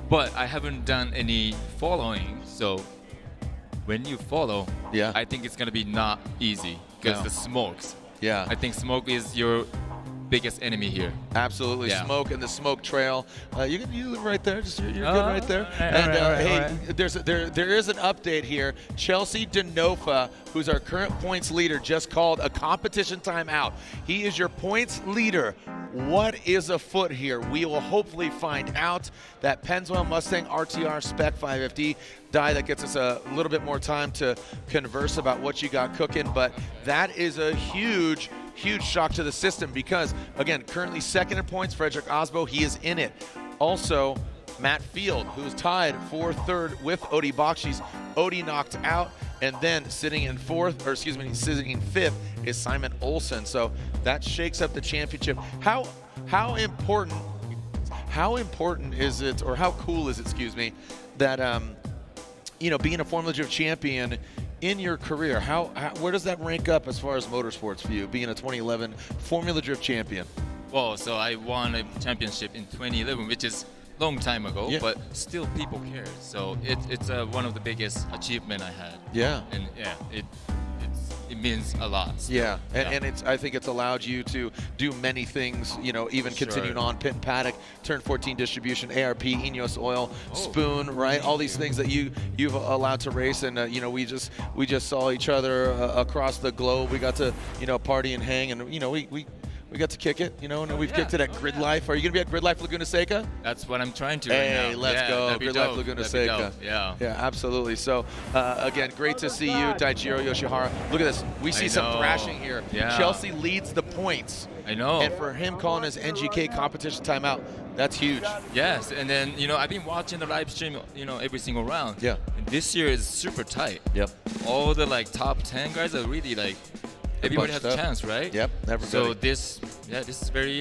but I haven't done any following. So when you follow, I think it's gonna be not easy because the smokes. Yeah. I think smoke is your biggest enemy here. Absolutely, smoke and the smoke trail. You live right there. You're good right there. There is an update here. Chelsea Denofa, who's our current points leader, just called a competition timeout. He is your points leader. What is afoot here? We will hopefully find out. That Pennzoil Mustang RTR Spec 550 die that gets us a little bit more time to converse about what you got cooking, but that is a huge shock to the system because, again, currently second in points, Frederick Aasbo, he is in it. Also, Matt Field, who's tied for third with Odie Bakchis. Odie knocked out, and then sitting in sitting in fifth is Simon Olsen. So that shakes up the championship. How important is it, or how cool is it, that being a Formula Drift champion in your career, where does that rank up as far as motorsports for you, being a 2011 Formula Drift champion? Well, so I won a championship in 2011, which is a long time ago, but still people care. So it's one of the biggest achievement I had. Yeah. And it means a lot. Yeah, and I think it's allowed you to do many things, even continuing on Pit and Paddock, Turn 14 distribution, ARP, Ineos Oil, Spoon, right? All these things that you've allowed to race, and we just saw each other across the globe. We got to party and hang, and we got to kick it, and we've kicked it at Grid Life. Are you going to be at Grid Life Laguna Seca? That's what I'm trying to right now. Hey, let's go. Grid Life Laguna Seca. Yeah, absolutely. So, again, great to see you, Daijiro Yoshihara. Look at this. We see some thrashing here. Yeah. Chelsea leads the points. I know. And for him calling his NGK competition timeout, that's huge. Yes, and then, I've been watching the live stream, every single round. Yeah. And this year is super tight. Yep. All the, top 10 guys are really, everybody has a chance, right? Yep, everybody. So this is very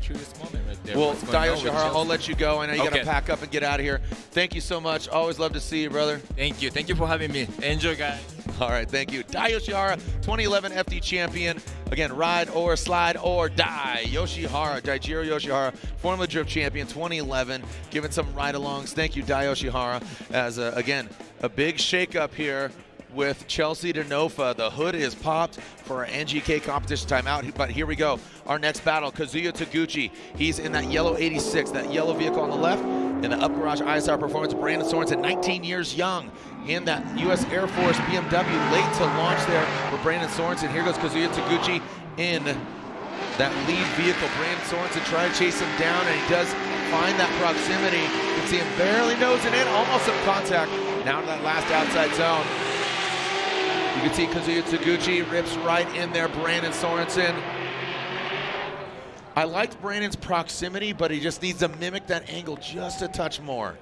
curious moment right there. Well, Yoshihara, I'll let you go. I know you got to pack up and get out of here. Thank you so much. Always love to see you, brother. Thank you. Thank you for having me. Enjoy, guys. All right, thank you. Yoshihara, 2011 FD champion. Again, ride or slide or die. Daijiro Yoshihara, Formula Drift champion 2011. Giving some ride-alongs. Thank you, Yoshihara. As, again, a big shakeup here with Chelsea Denofa. The hood is popped for our NGK competition timeout, but here we go. Our next battle, Kazuya Taguchi. He's in that yellow 86, that yellow vehicle on the left. In the Up Garage ISR Performance, Brandon Sorensen, 19 years young, in that U.S. Air Force BMW, late to launch there for Brandon Sorensen. Here goes Kazuya Taguchi in that lead vehicle. Brandon Sorensen trying to chase him down, and he does find that proximity. You can see him barely nosing in, almost some contact. Now to that last outside zone. You can see Kazuya Taguchi rips right in there, Brandon Sorensen. I liked Brandon's proximity, but he just needs to mimic that angle just a touch more.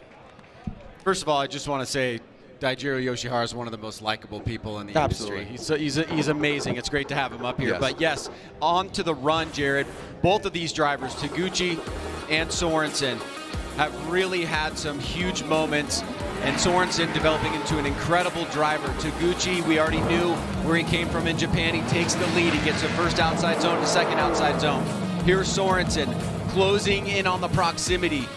First of all, I just want to say Daijiro Yoshihara is one of the most likable people in the industry. He's amazing. It's great to have him up here. Yes. But yes, on to the run, Jared. Both of these drivers, Taguchi and Sorensen, have really had some huge moments, and Sorensen developing into an incredible driver. Taguchi, we already knew where he came from in Japan. He takes the lead. He gets the first outside zone to second outside zone. Here's Sorensen closing in on the proximity,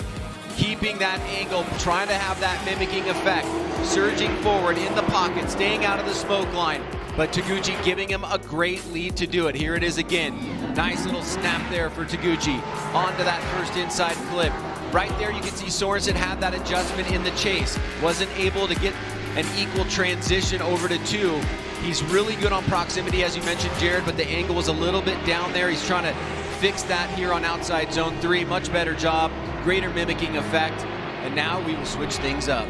keeping that angle, trying to have that mimicking effect, surging forward in the pocket, staying out of the smoke line, but Taguchi giving him a great lead to do it. Here it is again. Nice little snap there for Taguchi. Onto that first inside clip. right there you can see Sorensen had that adjustment in the chase. Wasn't able to get an equal transition over to 2. He's really good on proximity, as you mentioned, Jared, but the angle was a little bit down there. He's trying to fix that here on outside zone 3. Much better job, greater mimicking effect, and now we will switch things up.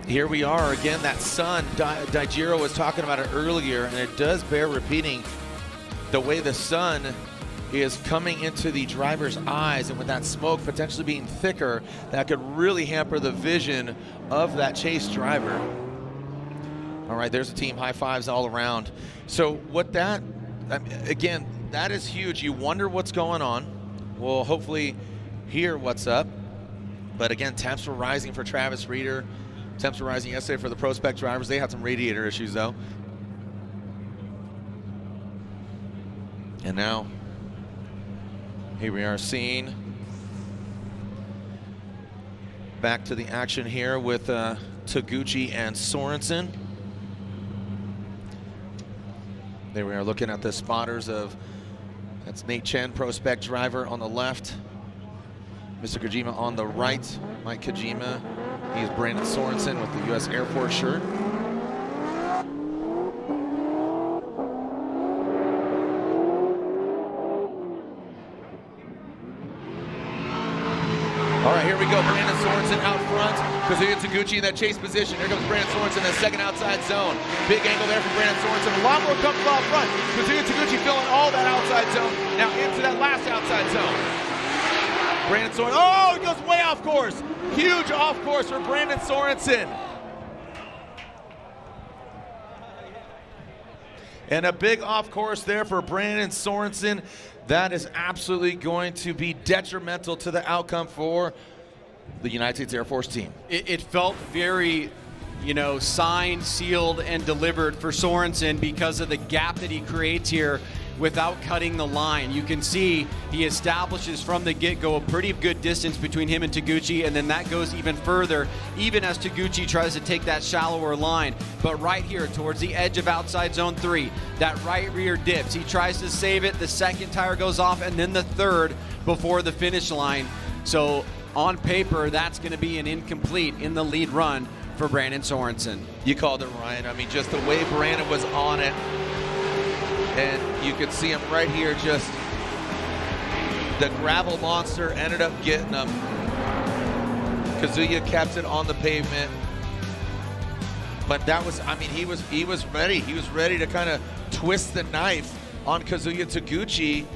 Here we are again, that sun, Daijiro was talking about it earlier, and it does bear repeating the way the sun is coming into the driver's eyes, and with that smoke potentially being thicker, that could really hamper the vision of that chase driver. All right, there's a team, high fives all around. So what that, again, that is huge. You wonder what's going on. We'll hopefully hear what's up. But again, temps were rising for Travis Reeder. Temps were rising yesterday for the Pro Spec drivers. They had some radiator issues though. And now, here we are seeing back to the action here with Taguchi and Sorensen. There we are looking at the spotters of, that's Nate Chen, Pro Spec driver on the left. Mr. Kojima on the right. Mike Kojima, he's Brandon Sorensen with the U.S. Air Force shirt. All right, here we go. Brandon Sorensen out front. Kazuya Taguchi in that chase position. Here comes Brandon Sorensen, that second outside zone. Big angle there for Brandon Sorensen. A lot more comfortable out front. Kazuya Taguchi filling all that outside zone. Now into that last outside zone. Brandon Sorensen, oh, he goes way off course. Huge off course for Brandon Sorensen. And a big off course there for Brandon Sorensen. That is absolutely going to be detrimental to the outcome for the United States Air Force team. It felt very, you know, signed, sealed, and delivered for Sorensen because of the gap that he creates here without cutting the line. You can see he establishes from the get-go a pretty good distance between him and Taguchi, and then that goes even further, even as Taguchi tries to take that shallower line. But right here, towards the edge of outside zone 3, that right rear dips. He tries to save it, the second tire goes off, and then the third before the finish line. So on paper, that's gonna be an incomplete in the lead run for Brandon Sorensen. You called it, Ryan. I mean, just the way Brandon was on it, and you could see him right here, just the gravel monster ended up getting him. Kazuya kept it on the pavement. But that was, I mean, he was ready. He was ready to kind of twist the knife on Kazuya Taguchi,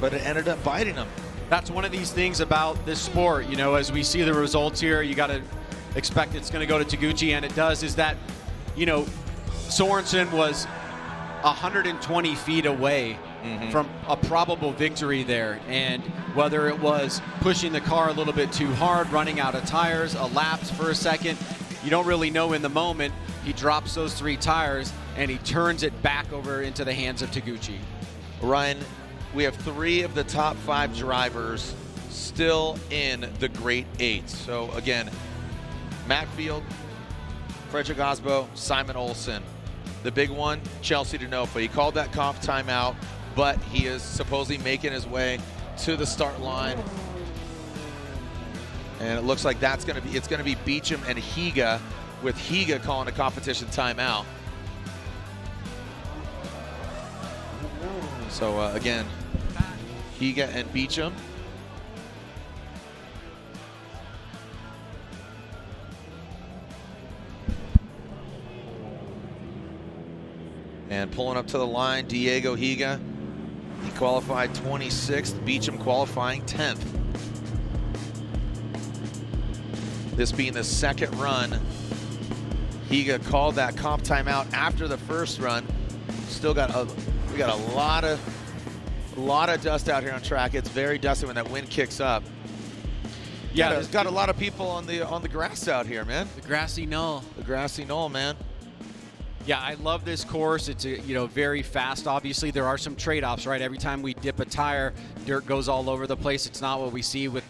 but it ended up biting him. That's one of these things about this sport, you know, as we see the results here, you got to expect it's going to go to Taguchi, and it does, is that, you know, Sorensen was 120 feet away from a probable victory there, and whether it was pushing the car a little bit too hard, running out of tires, a lapse for a second, you don't really know in the moment. He drops those 3 tires and he turns it back over into the hands of Taguchi. Ryan, we have 3 of the top 5 drivers still in the Great 8. So again, Matt Field, Frederick Aasbo, Simon Olsen. The big one, Chelsea Denofa. He called that comp timeout, but he is supposedly making his way to the start line. And it looks like it's going to be Beechum and Higa, with Higa calling a competition timeout. So again, Higa and Beechum. And pulling up to the line, Diego Higa. He qualified 26th, Beechum qualifying 10th. This being the second run. Higa called that comp timeout after the first run. Still got we got a lot of dust out here on track. It's very dusty when that wind kicks up. Yeah, there's got a lot of people on the grass out here, man. The grassy knoll. The grassy knoll, man. Yeah, I love this course. It's very fast. Obviously, there are some trade-offs, right? Every time we dip a tire, dirt goes all over the place. It's not what we see with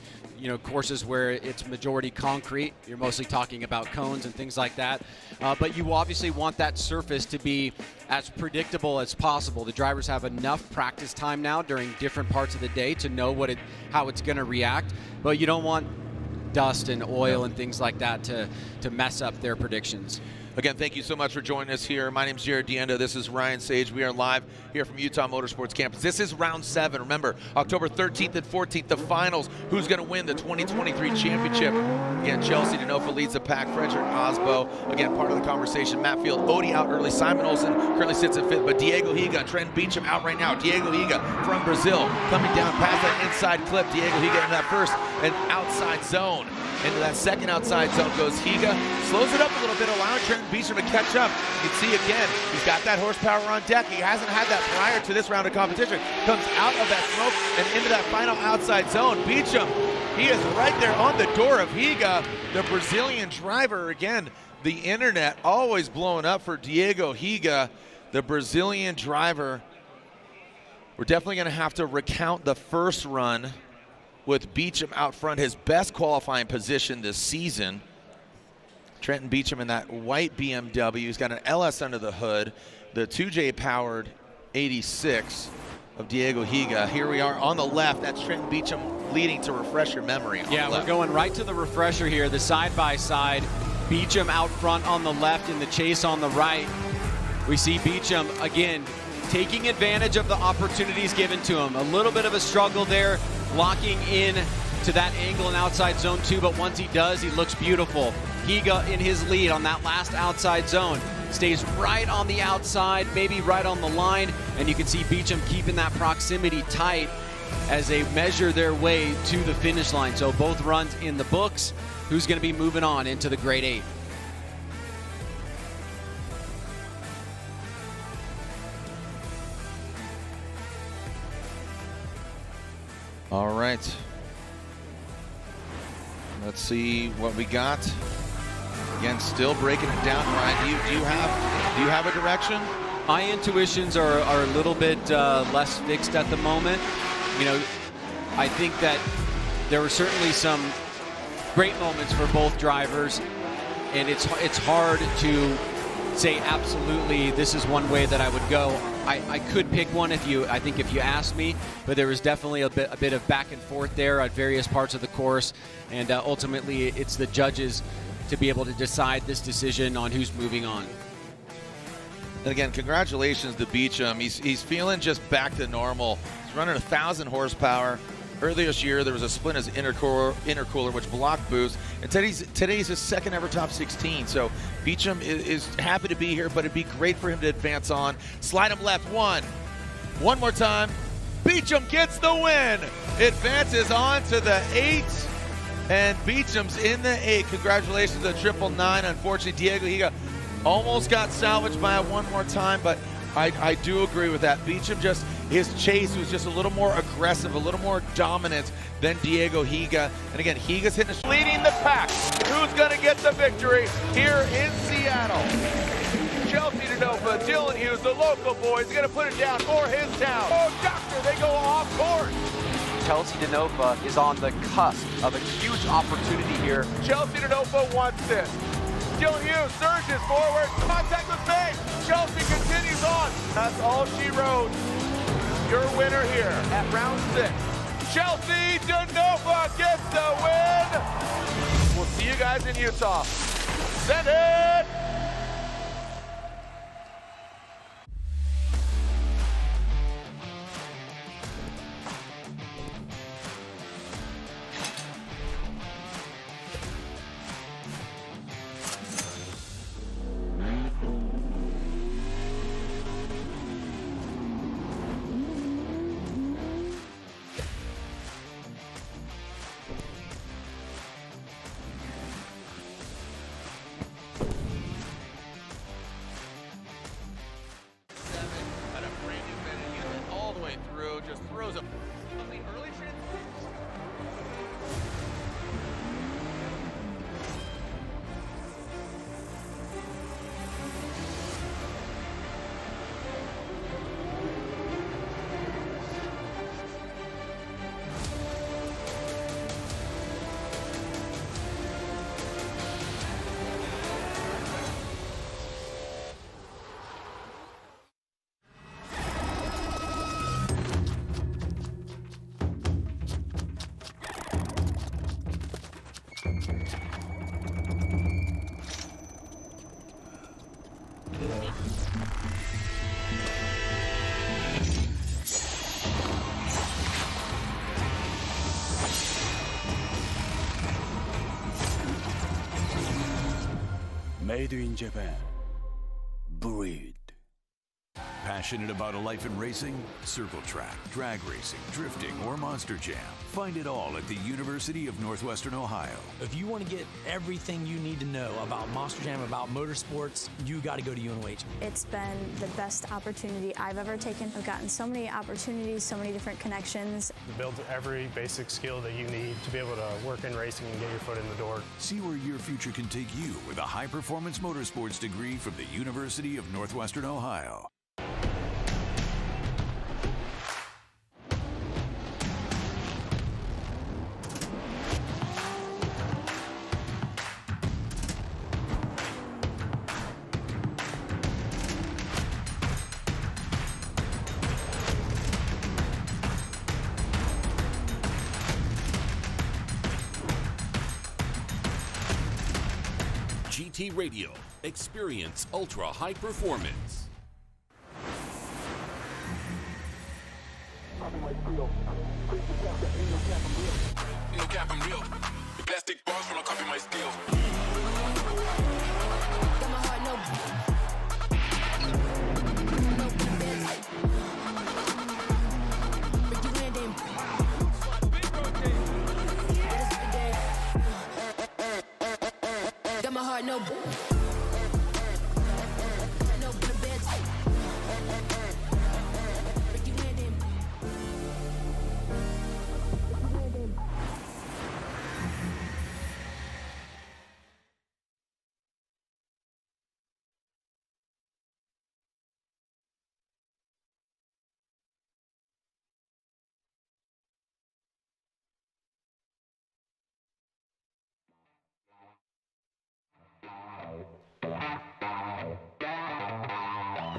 courses where it's majority concrete. You're mostly talking about cones and things like that. But you obviously want that surface to be as predictable as possible. The drivers have enough practice time now during different parts of the day to know how it's going to react. But you don't want dust and oil and things like that to mess up their predictions. Again, thank you so much for joining us here. My name is Jared Dienda. This is Ryan Sage. We are live here from Utah Motorsports Campus. This is round 7. Remember, October 13th and 14th, the finals. Who's going to win the 2023 championship? Again, Chelsea Denofa leads the pack. Frederick Aasbo, again, part of the conversation. Matt Field, Odie out early. Simon Olsen currently sits in 5th, but Diego Higa and Trent Beechum out right now. Diego Higa from Brazil coming down past that inside clip. Diego Higa in that first and outside zone. Into that second outside zone goes Higa. Slows it up a little bit, allowing Trent Beechum to catch up. You can see again, he's got that horsepower on deck. He hasn't had that prior to this round of competition. Comes out of that smoke and into that final outside zone. Beechum, he is right there on the door of Higa, the Brazilian driver. Again, the internet always blowing up for Diego Higa, the Brazilian driver. We're definitely going to have to recount the first run with Beechum out front, his best qualifying position this season. Trenton Beechum in that white BMW. He's got an LS under the hood, the 2J powered 86 of Diego Higa. Here we are on the left. That's Trenton Beechum leading, to refresh your memory. Yeah, we're going right to the refresher here, the side-by-side. Beechum out front on the left and the chase on the right. We see Beechum, again, taking advantage of the opportunities given to him. A little bit of a struggle there, locking in to that angle in outside zone 2, but once he does, he looks beautiful. Higa in his lead on that last outside zone. Stays right on the outside, maybe right on the line, and you can see Beechum keeping that proximity tight as they measure their way to the finish line. So both runs in the books. Who's going to be moving on into the Grade 8? All right. Let's see what we got. Again, still breaking it down, Ryan. Do you have a direction? My intuitions are a little bit less fixed at the moment. I think that there were certainly some great moments for both drivers, and it's hard to say absolutely this is one way that I would go. I could pick one if you asked me, but there was definitely a bit of back and forth there at various parts of the course, and ultimately it's the judges to be able to decide this decision on who's moving on. And again, congratulations to Beechum. He's feeling just back to normal. He's running 1,000 horsepower. Earlier this year, there was a split in his intercooler, which blocked boost. And today's his second ever top 16. So Beechum is happy to be here, but it'd be great for him to advance on. Slide him left, one more time. Beechum gets the win. Advances on to the 8. And Beechum's in the 8. Congratulations to 999. Unfortunately, Diego Higa almost got salvaged by it one more time, but I do agree with that. Beechum his chase was just a little more aggressive, a little more dominant than Diego Higa. And again, Higa's leading the pack. Who's going to get the victory here in Seattle? Chelsea Denofa, Dylan Hughes, the local boy, is going to put it down for his town. Oh, doctor, they go off course. Chelsea Denofa is on the cusp of a huge opportunity here. Chelsea Denofa wants this. Dylan Hughes surges forward. Contact was made. Chelsea continues on. That's all she wrote. Your winner here at round 6. Chelsea Denofa gets the win. We'll see you guys in Utah. Send it. Made in Japan. Breed. Passionate about a life in racing? Circle track, drag racing, drifting, or Monster Jam. Find it all at the University of Northwestern Ohio. If you want to get everything you need to know about Monster Jam, about motorsports, you got to go to UNOH. It's been the best opportunity I've ever taken. I've gotten so many opportunities, so many different connections. It builds every basic skill that you need to be able to work in racing and get your foot in the door. See where your future can take you with a high-performance motorsports degree from the University of Northwestern Ohio. GT Radio. Experience ultra high performance. No cap, I'm real. The plastic bars when I copy my steel. Got my heart, got my heart, no.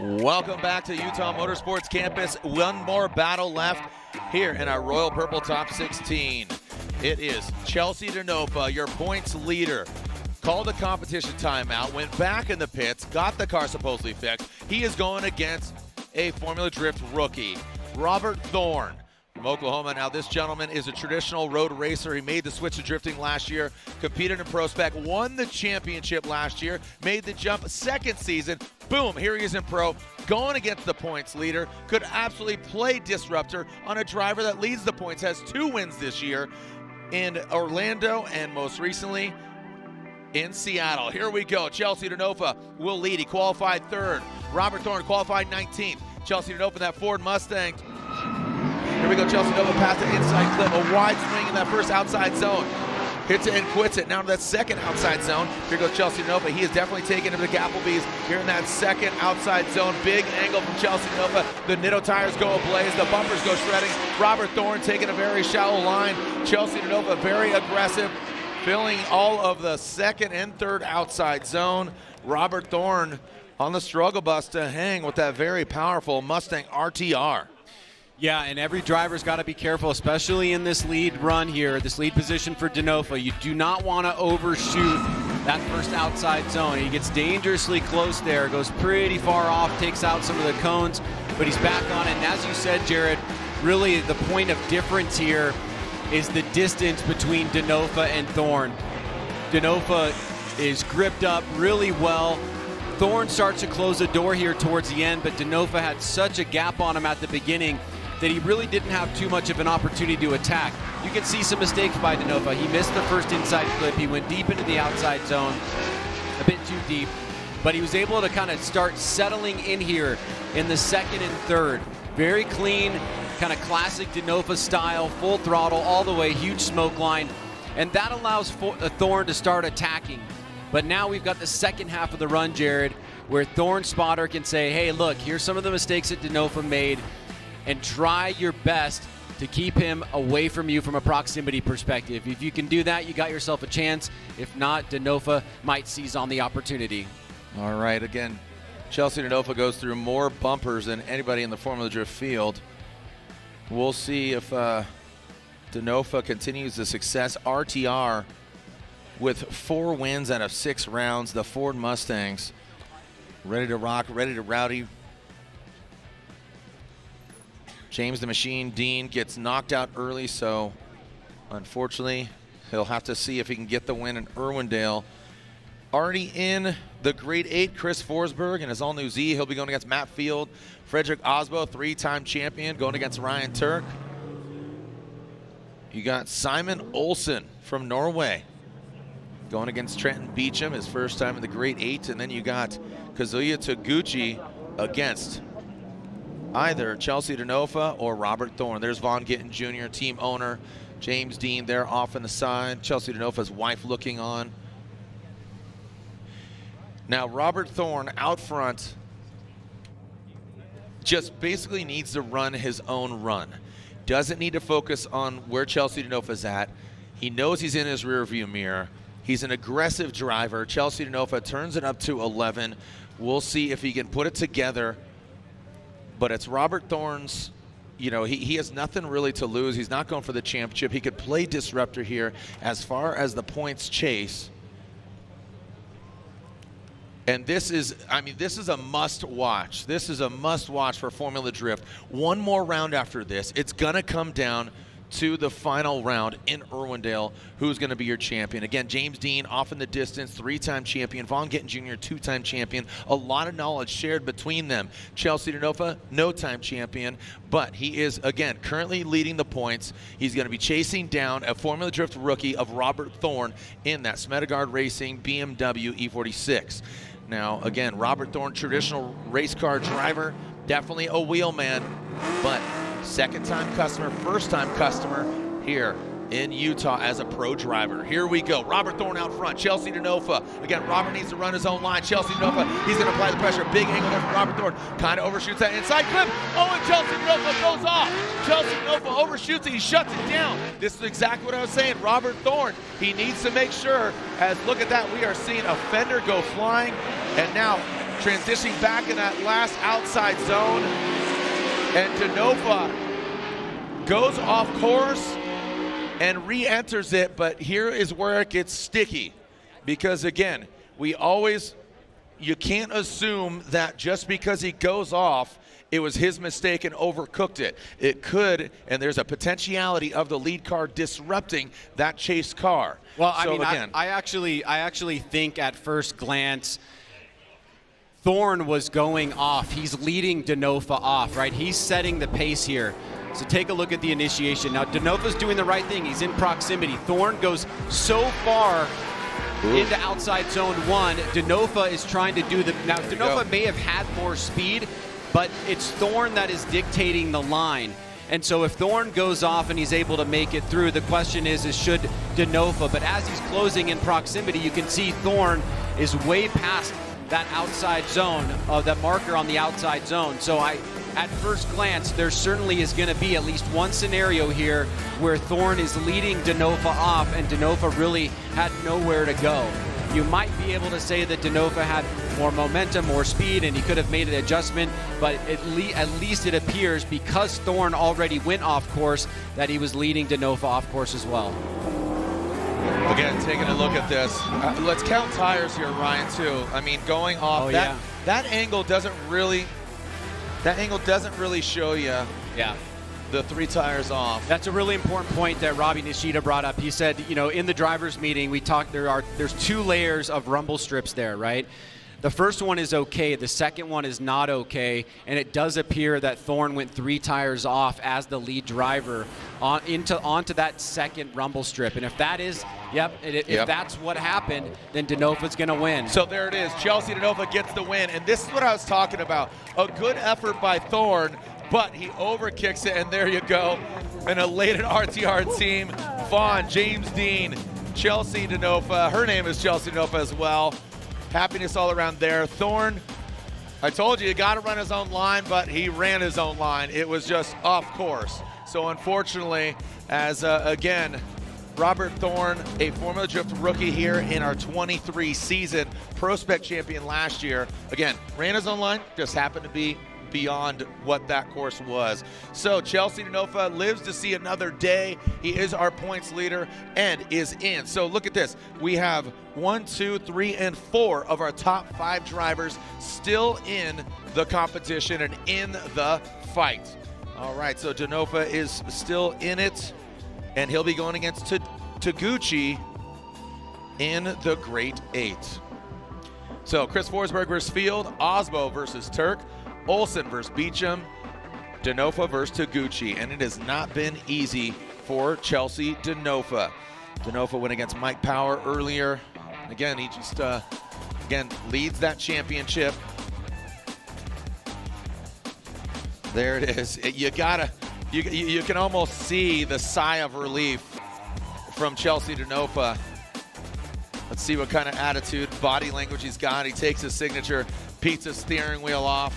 Welcome back to Utah Motorsports Campus. One more battle left here in our Royal Purple Top 16. It is Chelsea Denofa, your points leader. Called a competition timeout, went back in the pits, got the car supposedly fixed. He is going against a Formula Drift rookie, Robert Thorne from Oklahoma. Now, this gentleman is a traditional road racer. He made the switch to drifting last year, competed in Pro Spec, won the championship last year, made the jump second season. Boom, here he is in Pro, going against the points leader. Could absolutely play disruptor on a driver that leads the points, has 2 wins this year in Orlando and most recently in Seattle. Here we go. Chelsea Denofa will lead. He qualified 3rd. Robert Thorne qualified 19th. Chelsea Denofa in that Ford Mustang. Here we go. Chelsea Denofa past the inside clip. A wide swing in that first outside zone. Hits it and quits it. Now to that second outside zone. Here goes Chelsea Denofa. He is definitely taking him to the Applebee's here in that second outside zone. Big angle from Chelsea Denofa. The Nitto tires go ablaze. The bumpers go shredding. Robert Thorne taking a very shallow line. Chelsea Denofa very aggressive, filling all of the second and third outside zone. Robert Thorne on the struggle bus to hang with that very powerful Mustang RTR. Yeah, and every driver's got to be careful, especially in this lead run here, this lead position for Denofa. You do not want to overshoot that first outside zone. He gets dangerously close there, goes pretty far off, takes out some of the cones, but he's back on it. And as you said, Jared, really the point of difference here is the distance between Denofa and Thorne. Denofa is gripped up really well. Thorne starts to close the door here towards the end, but Denofa had such a gap on him at the beginning that he really didn't have too much of an opportunity to attack. You can see some mistakes by Denofa. He missed the first inside clip. He went deep into the outside zone, a bit too deep, but he was able to kind of start settling in here in the second and third. Very clean, kind of classic Denofa style, full throttle all the way, huge smoke line, and that allows Thorne to start attacking. But now we've got the second half of the run, Jared, where Thorne's spotter can say, hey, look, here's some of the mistakes that Denofa made, and try your best to keep him away from you from a proximity perspective. If you can do that, you got yourself a chance. If not, Denofa might seize on the opportunity. All right, again, Chelsea Denofa goes through more bumpers than anybody in the Formula Drift field. We'll see if Denofa continues the success. RTR with 4 wins out of 6 rounds. The Ford Mustangs ready to rock, ready to rowdy. James the Machine Dean gets knocked out early, so unfortunately he'll have to see if he can get the win in Irwindale. Already in the Grade 8, Chris Forsberg and his all-new Z. He'll be going against Matt Field. Frederick Aasbo, 3-time champion, going against Ryan Tuerck. You got Simon Olsen from Norway going against Trenton Beechum, his first time in the Grade 8. And then you got Kazuya Taguchi against either Chelsea Denofa or Robert Thorne. There's Vaughn Gittin Jr., team owner. James Dean there off on the side. Chelsea Denofa's wife looking on. Now, Robert Thorne out front just basically needs to run his own run. Doesn't need to focus on where Chelsea Denofa's at. He knows he's in his rearview mirror. He's an aggressive driver. Chelsea Denofa turns it up to 11. We'll see if he can put it together. But it's Robert Thorne's, you know, he has nothing really to lose. He's not going for the championship. He could play disruptor here as far as the points chase. And this is, I mean, this is a must watch. This is a must watch for Formula Drift. One more round after this. It's going to come down to the final round in Irwindale. Who's going to be your champion? Again, James Dean off in the distance, 3-time champion. Vaughn Gittin Jr., 2-time champion. A lot of knowledge shared between them. Chelsea Denofa, no-time champion, but he is, again, currently leading the points. He's going to be chasing down a Formula Drift rookie of Robert Thorne in that Smetagard Racing BMW E46. Now, again, Robert Thorne, traditional race car driver, definitely a wheelman, but second-time customer, first-time customer here in Utah as a pro driver. Here we go. Robert Thorne out front. Chelsea Denofa. Again, Robert needs to run his own line. Chelsea Denofa, he's going to apply the pressure. Big angle there from Robert Thorne. Kind of overshoots that inside clip. Oh, and Chelsea Denofa goes off. Chelsea Denofa overshoots it. He shuts it down. This is exactly what I was saying. Robert Thorne, he needs to make sure, as look at that, we are seeing a fender go flying. And now transitioning back in that last outside zone. And Denofa goes off course and re-enters it, but here is where it gets sticky. Because again, you can't assume that just because he goes off, it was his mistake and overcooked it. It could, and there's a potentiality of the lead car disrupting that chase car. Well, so I mean, again, I actually think at first glance, Thorne was going off. He's leading Denofa off, right? He's setting the pace here. So take a look at the initiation. Now, Denofa's doing the right thing. He's in proximity. Thorne goes so far into outside zone 1. Denofa is trying to do the... Now, Denofa may have had more speed, but it's Thorne that is dictating the line. And so if Thorne goes off and he's able to make it through, the question is should Denofa... But as he's closing in proximity, you can see Thorne is way past that outside zone, that marker on the outside zone. So at first glance, there certainly is going to be at least one scenario here where Thorne is leading Denofa off and Denofa really had nowhere to go. You might be able to say that Denofa had more momentum, more speed, and he could have made an adjustment, but at least it appears, because Thorne already went off course, that he was leading Denofa off course as well. Again, taking a look at this. Let's count tires here, Ryan, too. I mean, going off, that angle doesn't really show you the 3 tires off. That's a really important point that Robbie Nishida brought up. He said, you know, in the driver's meeting, we talked, there's 2 layers of rumble strips there, right? The first one is okay, the second one is not okay, and it does appear that Thorne went 3 tires off as the lead driver onto that second rumble strip. And if that is, if that's what happened, then Denofa's going to win. So there it is. Chelsea Denofa gets the win, and this is what I was talking about. A good effort by Thorne, but he overkicks it, and there you go. An elated RTR team. Vaughn, James Dean, Chelsea Denofa. Her name is Chelsea Denofa as well. Happiness all around there. Thorne, I told you got to run his own line, but he ran his own line. It was just off course. So unfortunately, as again, Robert Thorne, a Formula Drift rookie here in our 23 season, Prospect champion last year. Again, ran his own line, just happened to be beyond what that course was. So Chelsea Denofa lives to see another day. He is our points leader and is in. So look at this. We have 1, 2, 3, and 4 of our top 5 drivers still in the competition and in the fight. All right, so Denofa is still in it, and he'll be going against Taguchi in the Great 8. So Chris Forsberg versus Field, Aasbo versus Tuerck, Olsen versus Beechum, Denofa versus Taguchi, and it has not been easy for Chelsea Denofa. Denofa went against Mike Power earlier. Again, he just again leads that championship. There it is. You can almost see the sigh of relief from Chelsea Denofa. Let's see what kind of attitude, body language he's got. He takes his signature, beats his steering wheel off.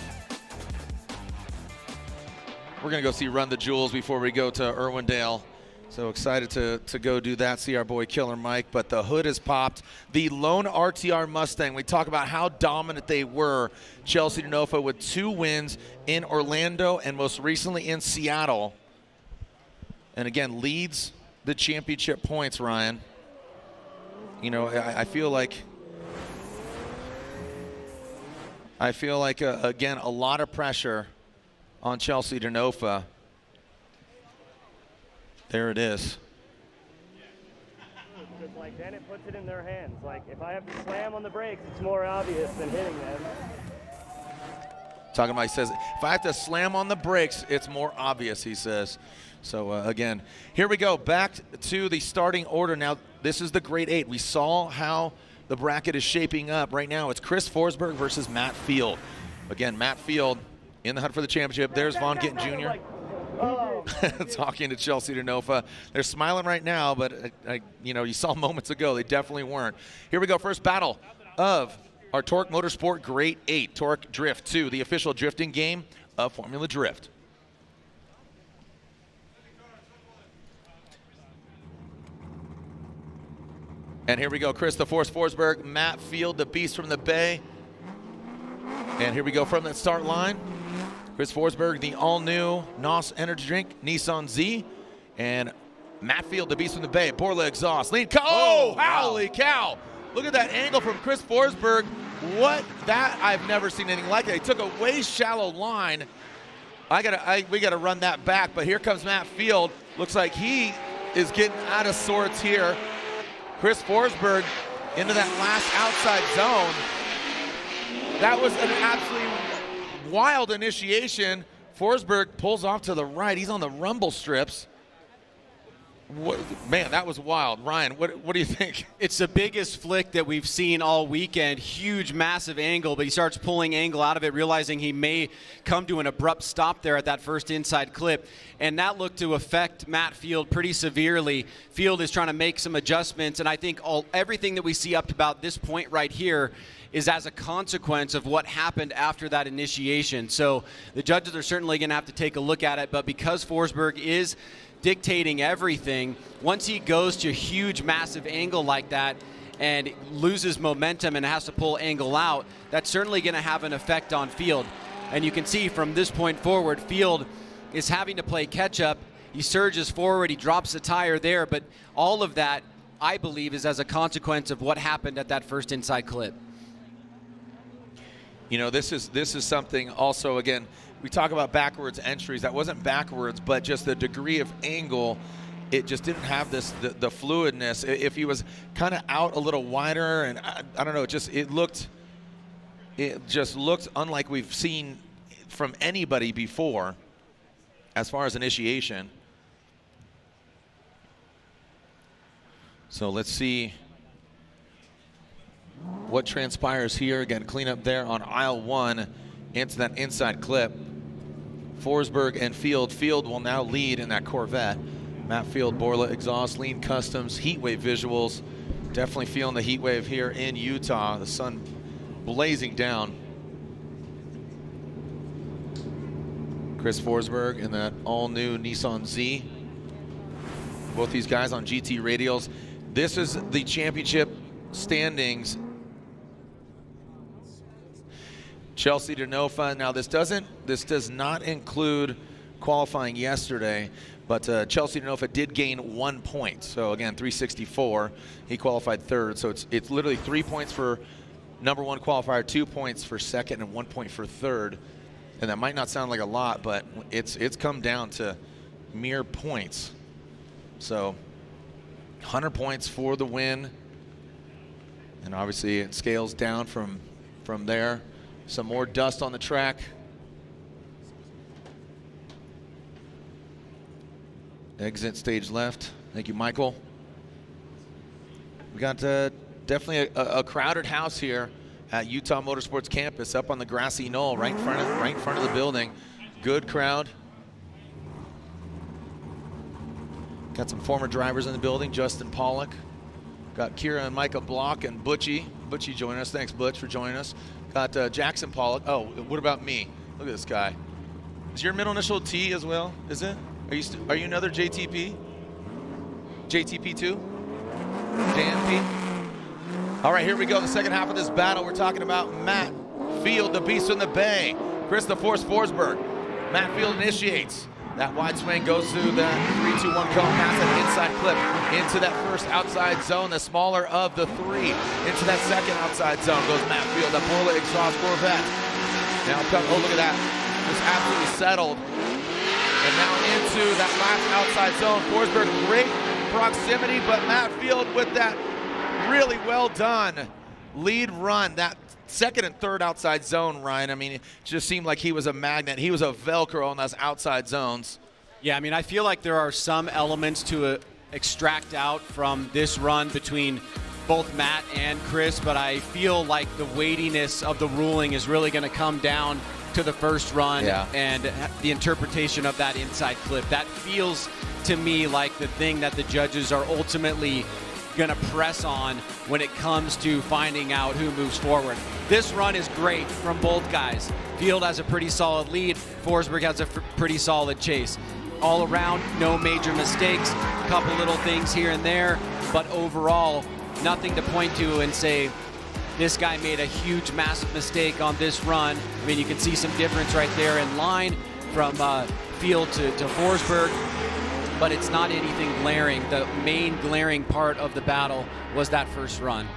We're gonna go see Run the Jewels before we go to Irwindale. So excited to go do that, see our boy Killer Mike. But the hood is popped. The lone RTR Mustang, we talk about how dominant they were. Chelsea Denofa with 2 wins in Orlando and most recently in Seattle. And again, leads the championship points, Ryan. You know, I feel like again, a lot of pressure on Chelsea Denofa. There it is. Because like then it puts it in their hands. Like if I have to slam on the brakes, it's more obvious than hitting them. Talking about, he says, if I have to slam on the brakes, it's more obvious, he says. So again, here we go, back to the starting order. Now, this is the Great 8. We saw how the bracket is shaping up. Right now, it's Chris Forsberg versus Matt Field. Again, Matt Field in the hunt for the championship. There's Von Gittin Jr. talking to Chelsea Denofa. They're smiling right now, but you know, you saw moments ago, they definitely weren't. Here we go, first battle of our Tuerck Motorsport Great 8, Tuerck Drift 2, the official drifting game of Formula Drift. And here we go, Chris the Force Forsberg, Matt Field, the Beast from the Bay. And here we go from that start line. Chris Forsberg, the all-new NOS energy drink, Nissan Z. And Matt Field, the Beast from the Bay, Borla exhaust. Lead, oh, holy cow. Look at that angle from Chris Forsberg. I've never seen anything like it. He took a way shallow line. We gotta run that back, but here comes Matt Field. Looks like he is getting out of sorts here. Chris Forsberg into that last outside zone. That was an absolutely wild initiation. Forsberg pulls off to the right. He's on the rumble strips. Man, that was wild. Ryan, what do you think? It's the biggest flick that we've seen all weekend. Huge, massive angle, but he starts pulling angle out of it, realizing he may come to an abrupt stop there at that first inside clip. And that looked to affect Matt Field pretty severely. Field is trying to make some adjustments, and I think everything that we see up to about this point right here is as a consequence of what happened after that initiation. So the judges are certainly going to have to take a look at it, but because Forsberg is dictating everything, once he goes to a huge, massive angle like that and loses momentum and has to pull angle out, that's certainly going to have an effect on Field. And you can see from this point forward, Field is having to play catch-up. He surges forward, he drops the tire there, but all of that, I believe, is as a consequence of what happened at that first inside clip. You know, this is something also, again, we talk about backwards entries. That wasn't backwards, but just the degree of angle, it just didn't have the fluidness. If he was kind of out a little wider, and I don't know, it just looked unlike we've seen from anybody before as far as initiation. So let's see what transpires here. Again, cleanup there on aisle 1 into that inside clip. Forsberg and Field. Field will now lead in that Corvette. Matt Field, Borla exhaust, lean customs, heat wave visuals. Definitely feeling the heat wave here in Utah. The sun blazing down. Chris Forsberg in that all-new Nissan Z. Both these guys on GT radials. This is the championship standings. Chelsea Denofa. Now this does not include qualifying yesterday, but Chelsea Denofa did gain 1 point. So again, 364. He qualified third. So it's literally 3 points for number one qualifier, 2 points for second, and 1 point for third. And that might not sound like a lot, but it's come down to mere points. So 100 points for the win. And obviously it scales down from there. Some more dust on the track. Exit stage left. Thank you, Michael. We got definitely a crowded house here at Utah Motorsports campus, up on the grassy knoll, right in front of the building. Good crowd. Got some former drivers in the building. Justin Pollock. Got Kira and Micah Block and Butchie. Butchie joining us. Thanks, Butch, for joining us. Got Jackson Pollock. Oh, what about me? Look at this guy. Is your middle initial T as well? Is it? Are you another JTP? JTP2? JMP? All right, here we go. The second half of this battle. We're talking about Matt Field, the beast in the bay. Chris the Force Forsberg. Matt Field initiates. That wide swing goes through the 3-2-1 cone, past that inside clip into that first outside zone, the smaller of the three. Into that second outside zone goes Matt Field, the bullet exhaust Corvette. Now, oh, look at that. Just absolutely settled. And now into that last outside zone. Forsberg, great proximity, but Matt Field with that really well done lead run. That second and third outside zone, Ryan, I mean, it just seemed like he was a magnet. He was a Velcro on those outside zones. Yeah, I mean, I feel like there are some elements to extract out from this run between both Matt and Chris, but I feel like the weightiness of the ruling is really going to come down to the first run and the interpretation of that inside clip. That feels to me like the thing that the judges are ultimately going to press on when it comes to finding out who moves forward. This run is great from both guys. Field has a pretty solid lead. Forsberg has a pretty solid chase. All around, no major mistakes. A couple little things here and there, but overall, nothing to point to and say, this guy made a huge, massive mistake on this run. I mean, you can see some difference right there in line from Field to Forsberg, but it's not anything glaring. The main glaring part of the battle was that first run.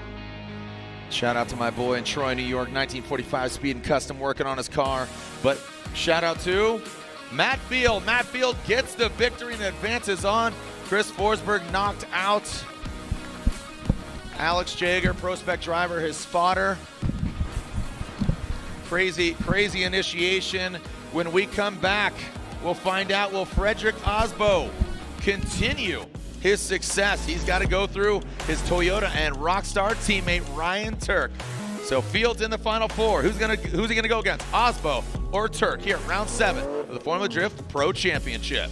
Shout out to my boy in Troy, New York, 1945 Speed and Custom, working on his car. But shout out to Matt Field. Matt Field gets the victory and advances on. Chris Forsberg knocked out. Alex Jager, prospect driver, his spotter. Crazy initiation. When we come back, we'll find out, will Frederick Aasbo continue his success? He's got to go through his Toyota and Rockstar teammate Ryan Tuerck. So Field's in the final four. Who's he gonna go against? Aasbo or Tuerck here, round 7 of the Formula Drift Pro Championship.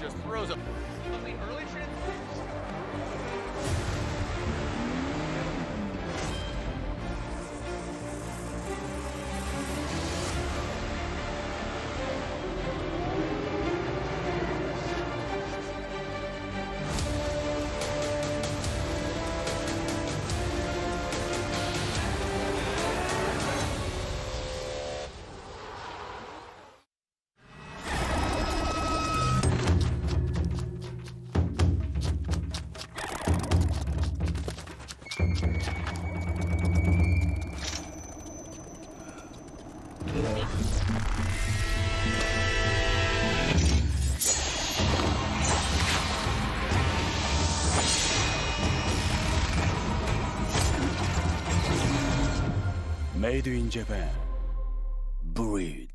Just throws a early transition. Made in Japan. Breed.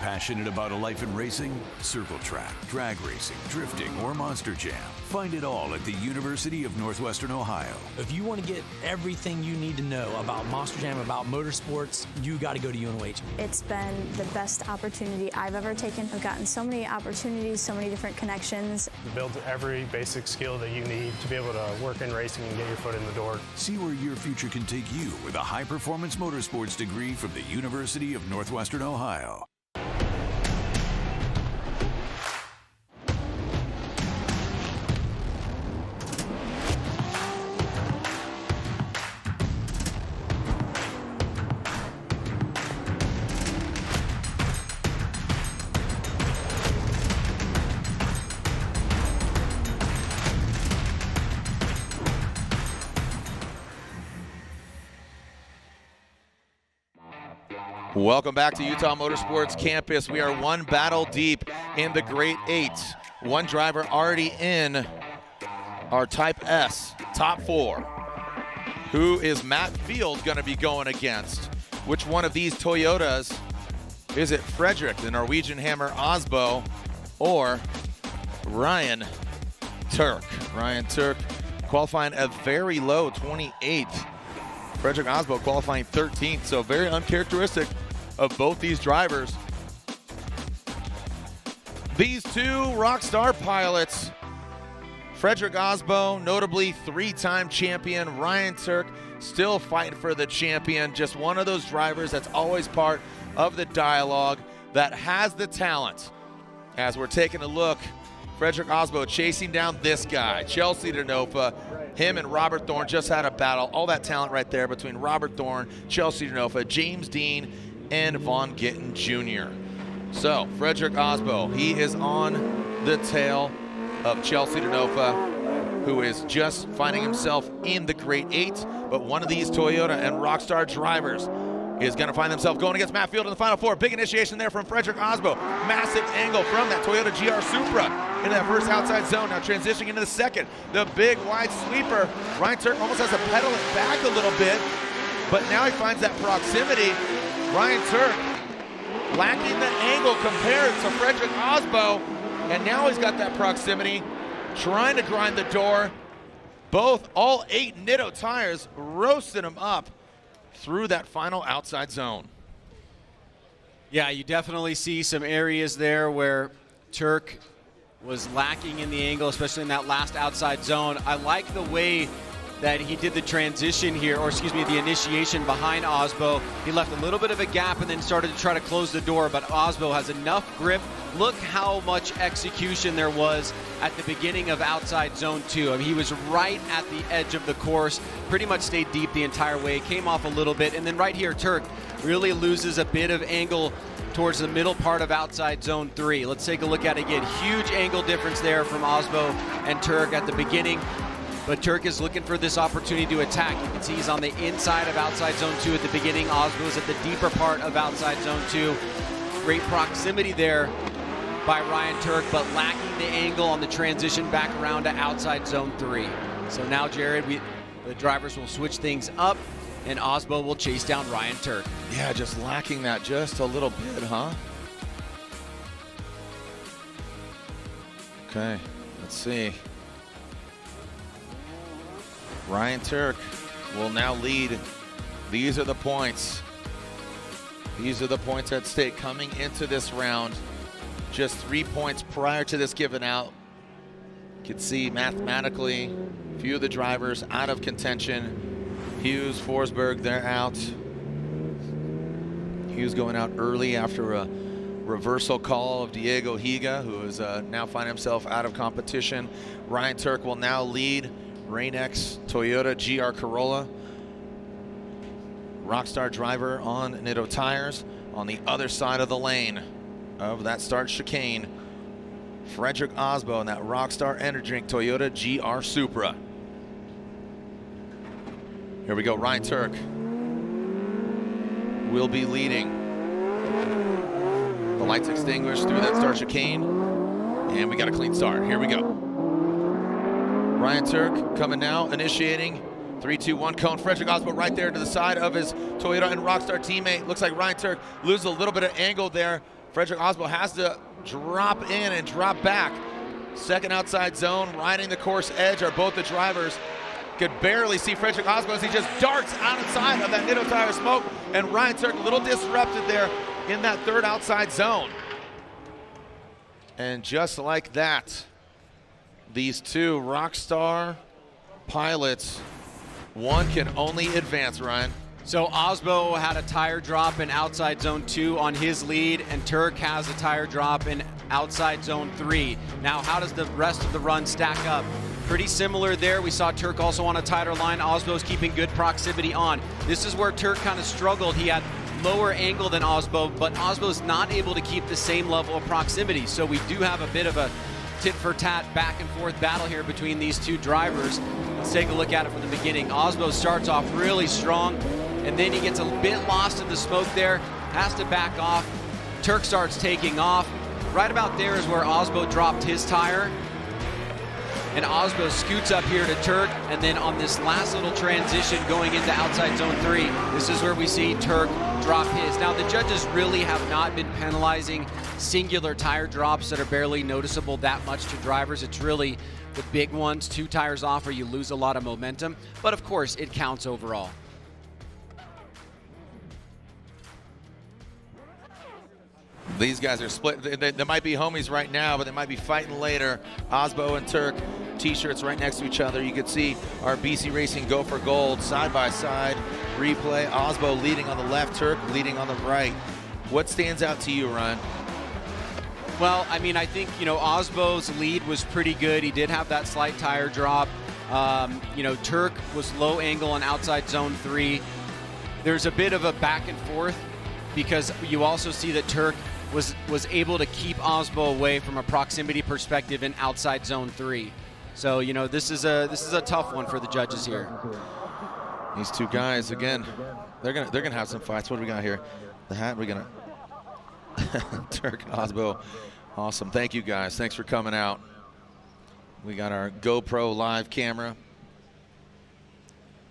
Passionate about a life in racing? Circle track, drag racing, drifting, or monster jam. Find it all at the University of Northwestern Ohio. If you want to get everything you need to know about Monster Jam, about motorsports, you got to go to UNOH. It's been the best opportunity I've ever taken. I've gotten so many opportunities, so many different connections. You build every basic skill that you need to be able to work in racing and get your foot in the door. See where your future can take you with a high-performance motorsports degree from the University of Northwestern Ohio. Welcome back to Utah Motorsports Campus. We are one battle deep in the Great Eight. One driver already in our Type S top four. Who is Matt Field going to be going against? Which one of these Toyotas? Is it Frederick, the Norwegian Hammer Aasbo, or Ryan Tuerck? Ryan Tuerck qualifying a very low 28th. Frederick Aasbo qualifying 13th, so very uncharacteristic of both these drivers. These two Rockstar pilots, Frederick Aasbo, notably three-time champion, Ryan Tuerck, still fighting for the champion. Just one of those drivers that's always part of the dialogue, that has the talent. As we're taking a look, Frederick Aasbo chasing down this guy, Chelsea Denofa. Him and Robert Thorne just had a battle. All that talent right there between Robert Thorne, Chelsea Denofa, James Dean, and Von Gittin Jr. So, Frederick Aasbo, he is on the tail of Chelsea Denofa, who is just finding himself in the Great Eight. But one of these Toyota and Rockstar drivers is going to find themselves going against Matt Field in the Final Four. Big initiation there from Frederick Aasbo. Massive angle from that Toyota GR Supra into that first outside zone. Now transitioning into the second. The big wide sweeper. Ryan Tuerck almost has to pedal it back a little bit, but now he finds that proximity. Ryan Tuerck lacking the angle compared to Frederick Aasbo, and now he's got that proximity, trying to grind the door. All 8 Nitto tires roasted him up through that final outside zone. Yeah, you definitely see some areas there where Tuerck was lacking in the angle, especially in that last outside zone. I like the way that he did the transition here, or excuse me, the initiation behind Aasbo. He left a little bit of a gap and then started to try to close the door, but Aasbo has enough grip. Look how much execution there was at the beginning of outside zone 2. I mean, he was right at the edge of the course, pretty much stayed deep the entire way, came off a little bit, and then right here, Tuerck really loses a bit of angle towards the middle part of outside zone 3. Let's take a look at it again. Huge angle difference there from Aasbo and Tuerck at the beginning. But Tuerck is looking for this opportunity to attack. You can see he's on the inside of outside zone 2 at the beginning. Aasbo is at the deeper part of outside zone 2. Great proximity there by Ryan Tuerck, but lacking the angle on the transition back around to outside zone 3. So now, Jared, the drivers will switch things up, and Aasbo will chase down Ryan Tuerck. Yeah, just lacking that just a little bit, huh? Okay, let's see. Ryan Tuerck will now lead. These are the points. These are the points at stake coming into this round. Just 3 points prior to this given out. You can see mathematically a few of the drivers out of contention. Hughes, Forsberg, they're out. Hughes going out early after a reversal call of Diego Higa, who is now finding himself out of competition. Ryan Tuerck will now lead. Rain-X Toyota GR Corolla. Rockstar driver on Nitto tires. On the other side of the lane of that start chicane, Frederick Aasbo in that Rockstar Energy Drink Toyota GR Supra. Here we go, Ryan Tuerck will be leading. The lights extinguished through that start chicane, and we got a clean start. Here we go. Ryan Tuerck coming now, initiating. 3-2-1 cone. Frederick Aasbo right there to the side of his Toyota and Rockstar teammate. Looks like Ryan Tuerck loses a little bit of angle there. Frederick Aasbo has to drop in and drop back. Second outside zone, riding the course edge are both the drivers. Could barely see Frederick Aasbo as he just darts outside of that Nitto tire smoke, and Ryan Tuerck a little disrupted there in that third outside zone. And just like that, these two rock star pilots, one can only advance, Ryan. So Aasbo had a tire drop in outside zone 2 on his lead, and Tuerck has a tire drop in outside zone 3. Now, how does the rest of the run stack up? Pretty similar there. We saw Tuerck also on a tighter line. Aasbo's keeping good proximity on. This is where Tuerck kind of struggled. He had lower angle than Aasbo, but Aasbo's not able to keep the same level of proximity. So we do have a bit of a tit-for-tat back and forth battle here between these two drivers. Let's take a look at it from the beginning. Aasbo starts off really strong, and then he gets a bit lost in the smoke there, has to back off. Tuerck starts taking off. Right about there is where Aasbo dropped his tire. And Aasbo scoots up here to Tuerck, and then on this last little transition going into outside zone 3, this is where we see Tuerck drop his. Now, the judges really have not been penalizing singular tire drops that are barely noticeable that much to drivers. It's really the big ones, 2 tires off, where you lose a lot of momentum. But of course, it counts overall. These guys are split. They might be homies right now, but they might be fighting later. Aasbo and Tuerck, t-shirts right next to each other. You can see our BC Racing Go for Gold side by side replay. Aasbo leading on the left, Tuerck leading on the right. What stands out to you, Ryan? Well, I mean, I think, Aasbo's lead was pretty good. He did have that slight tire drop. Tuerck was low angle on outside zone 3. There's a bit of a back and forth because you also see that Tuerck was able to keep Aasbo away from a proximity perspective in outside zone 3. So, this is a tough one for the judges here. These two guys, again, they're gonna have some fights. What do we got here? The hat, we're gonna Tuerck and Aasbo. Awesome. Thank you guys. Thanks for coming out. We got our GoPro live camera.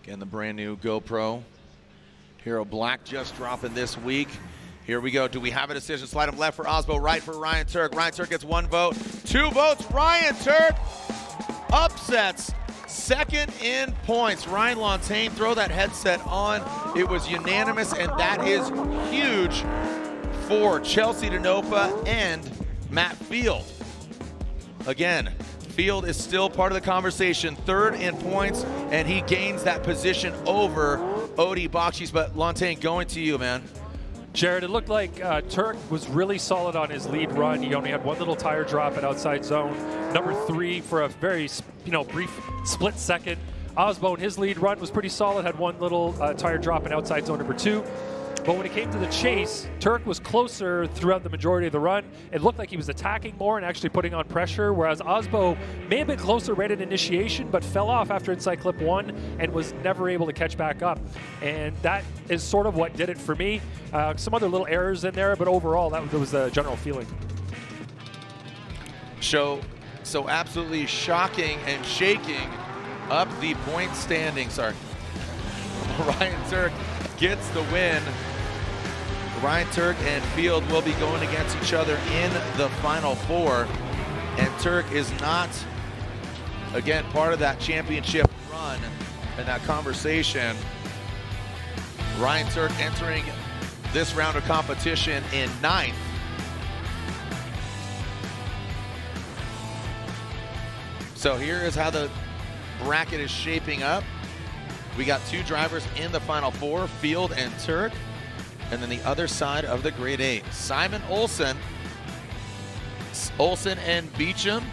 Again, the brand new GoPro Hero Black just dropping this week. Here we go. Do we have a decision? Slide him left for Aasbo, right for Ryan Tuerck. Ryan Tuerck gets 1 vote, 2 votes. Ryan Tuerck upsets second in points. Ryan Lontaine, throw that headset on. It was unanimous, and that is huge for Chelsea Denofa and Matt Field. Again, Field is still part of the conversation, 3rd in points, and he gains that position over Odie Bakchis. But Lontaine, going to you, man. Jared, it looked like Tuerck was really solid on his lead run. He only had 1 little tire drop at outside zone number 3 for a very brief split second. Aasbo in his lead run was pretty solid, had 1 little tire drop in outside zone number 2. But when it came to the chase, Tuerck was closer throughout the majority of the run. It looked like he was attacking more and actually putting on pressure, whereas Aasbo may have been closer right at initiation, but fell off after inside clip 1 and was never able to catch back up. And that is sort of what did it for me. Some other little errors in there, but overall, that was the general feeling. So absolutely shocking and shaking up the point standing. Sorry. Ryan Tuerck gets the win. Ryan Tuerck and Field will be going against each other in the Final 4. And Tuerck is not, again, part of that championship run and that conversation. Ryan Tuerck entering this round of competition in 9th. So here is how the bracket is shaping up. We got 2 drivers in the Final 4, Field and Tuerck. And then the other side of the Grade 8, Simon Olsen and Beechum.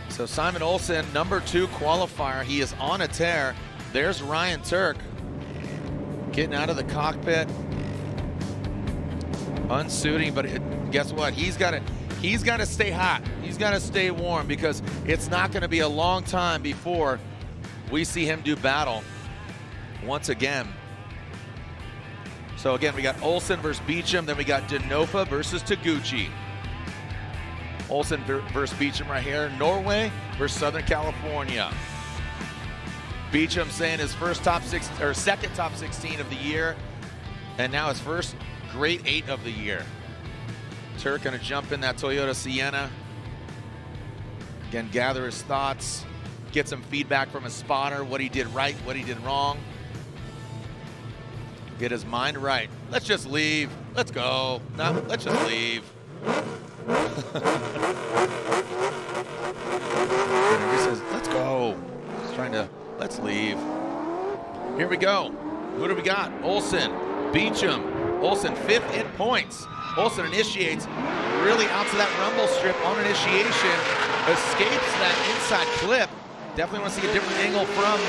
So Simon Olsen, number 2 qualifier. He is on a tear. There's Ryan Tuerck getting out of the cockpit, unsuiting, but guess what? He's got to stay hot. He's got to stay warm because it's not going to be a long time before we see him do battle once again. So again, we got Olsen versus Beechum, then we got Denofa versus Taguchi. Olsen versus Beechum right here. Norway versus Southern California. Beechum saying his second top 16 of the year, and now his first Grade 8 of the year. Tuerck gonna jump in that Toyota Sienna. Again, gather his thoughts, get some feedback from his spotter, what he did right, what he did wrong. Get his mind right. Let's just leave. Let's go. No, let's just leave. He says, let's go. He's trying to, let's leave. Here we go. Who do we got? Olsen, Beechum. Olsen 5th in points. Olsen initiates really out to that rumble strip on initiation. Escapes that inside clip. Definitely want to see a different angle from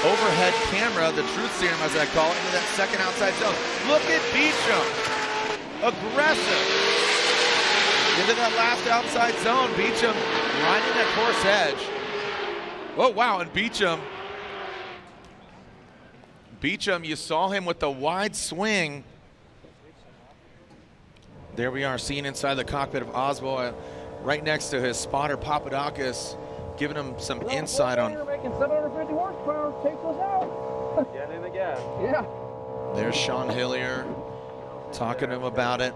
overhead camera, the truth serum as I call it, into that second outside zone. Look at Beechum. Aggressive. Into that last outside zone. Beechum riding that course edge. Oh, wow, and Beechum, you saw him with the wide swing. There we are, seen inside the cockpit of Aasbo, right next to his spotter, Papadakis, giving him some insight on. Making 750 horsepower, takes us out. Get in the gas. Yeah. There's Sean Hillier talking to him about it.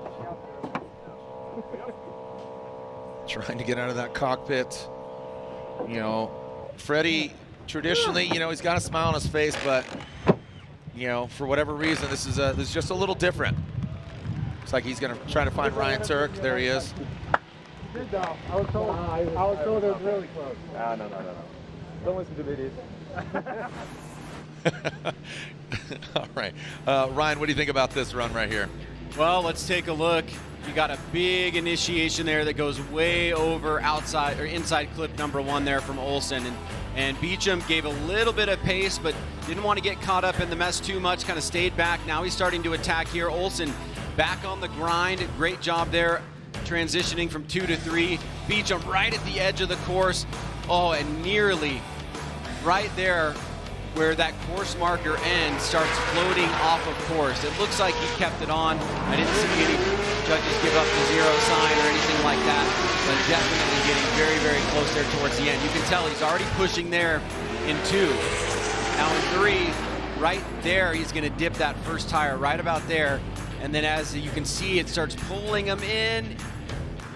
Trying to get out of that cockpit. You know, Freddie, traditionally, you know, he's got a smile on his face, but, you know, for whatever reason, this is just a little different. Looks like he's going to try to find Ryan Tuerck. There he is. Good though. I was told it was really close. No. Don't listen to videos. All right. Ryan, what do you think about this run right here? Well, let's take a look. You got a big initiation there that goes way over outside or inside clip number 1 there from Olsen. And Beechum gave a little bit of pace, but didn't want to get caught up in the mess too much, kind of stayed back. Now he's starting to attack here. Olsen back on the grind. Great job there, transitioning from 2 to 3. Beechum right at the edge of the course. Oh, and nearly right there where that course marker ends starts floating off of course. It looks like he kept it on. I didn't see any judges give up the 0 sign or anything like that, but definitely getting very, very close there towards the end. You can tell he's already pushing there in 2. Now in 3, right there, he's gonna dip that first tire right about there. And then as you can see, it starts pulling him in.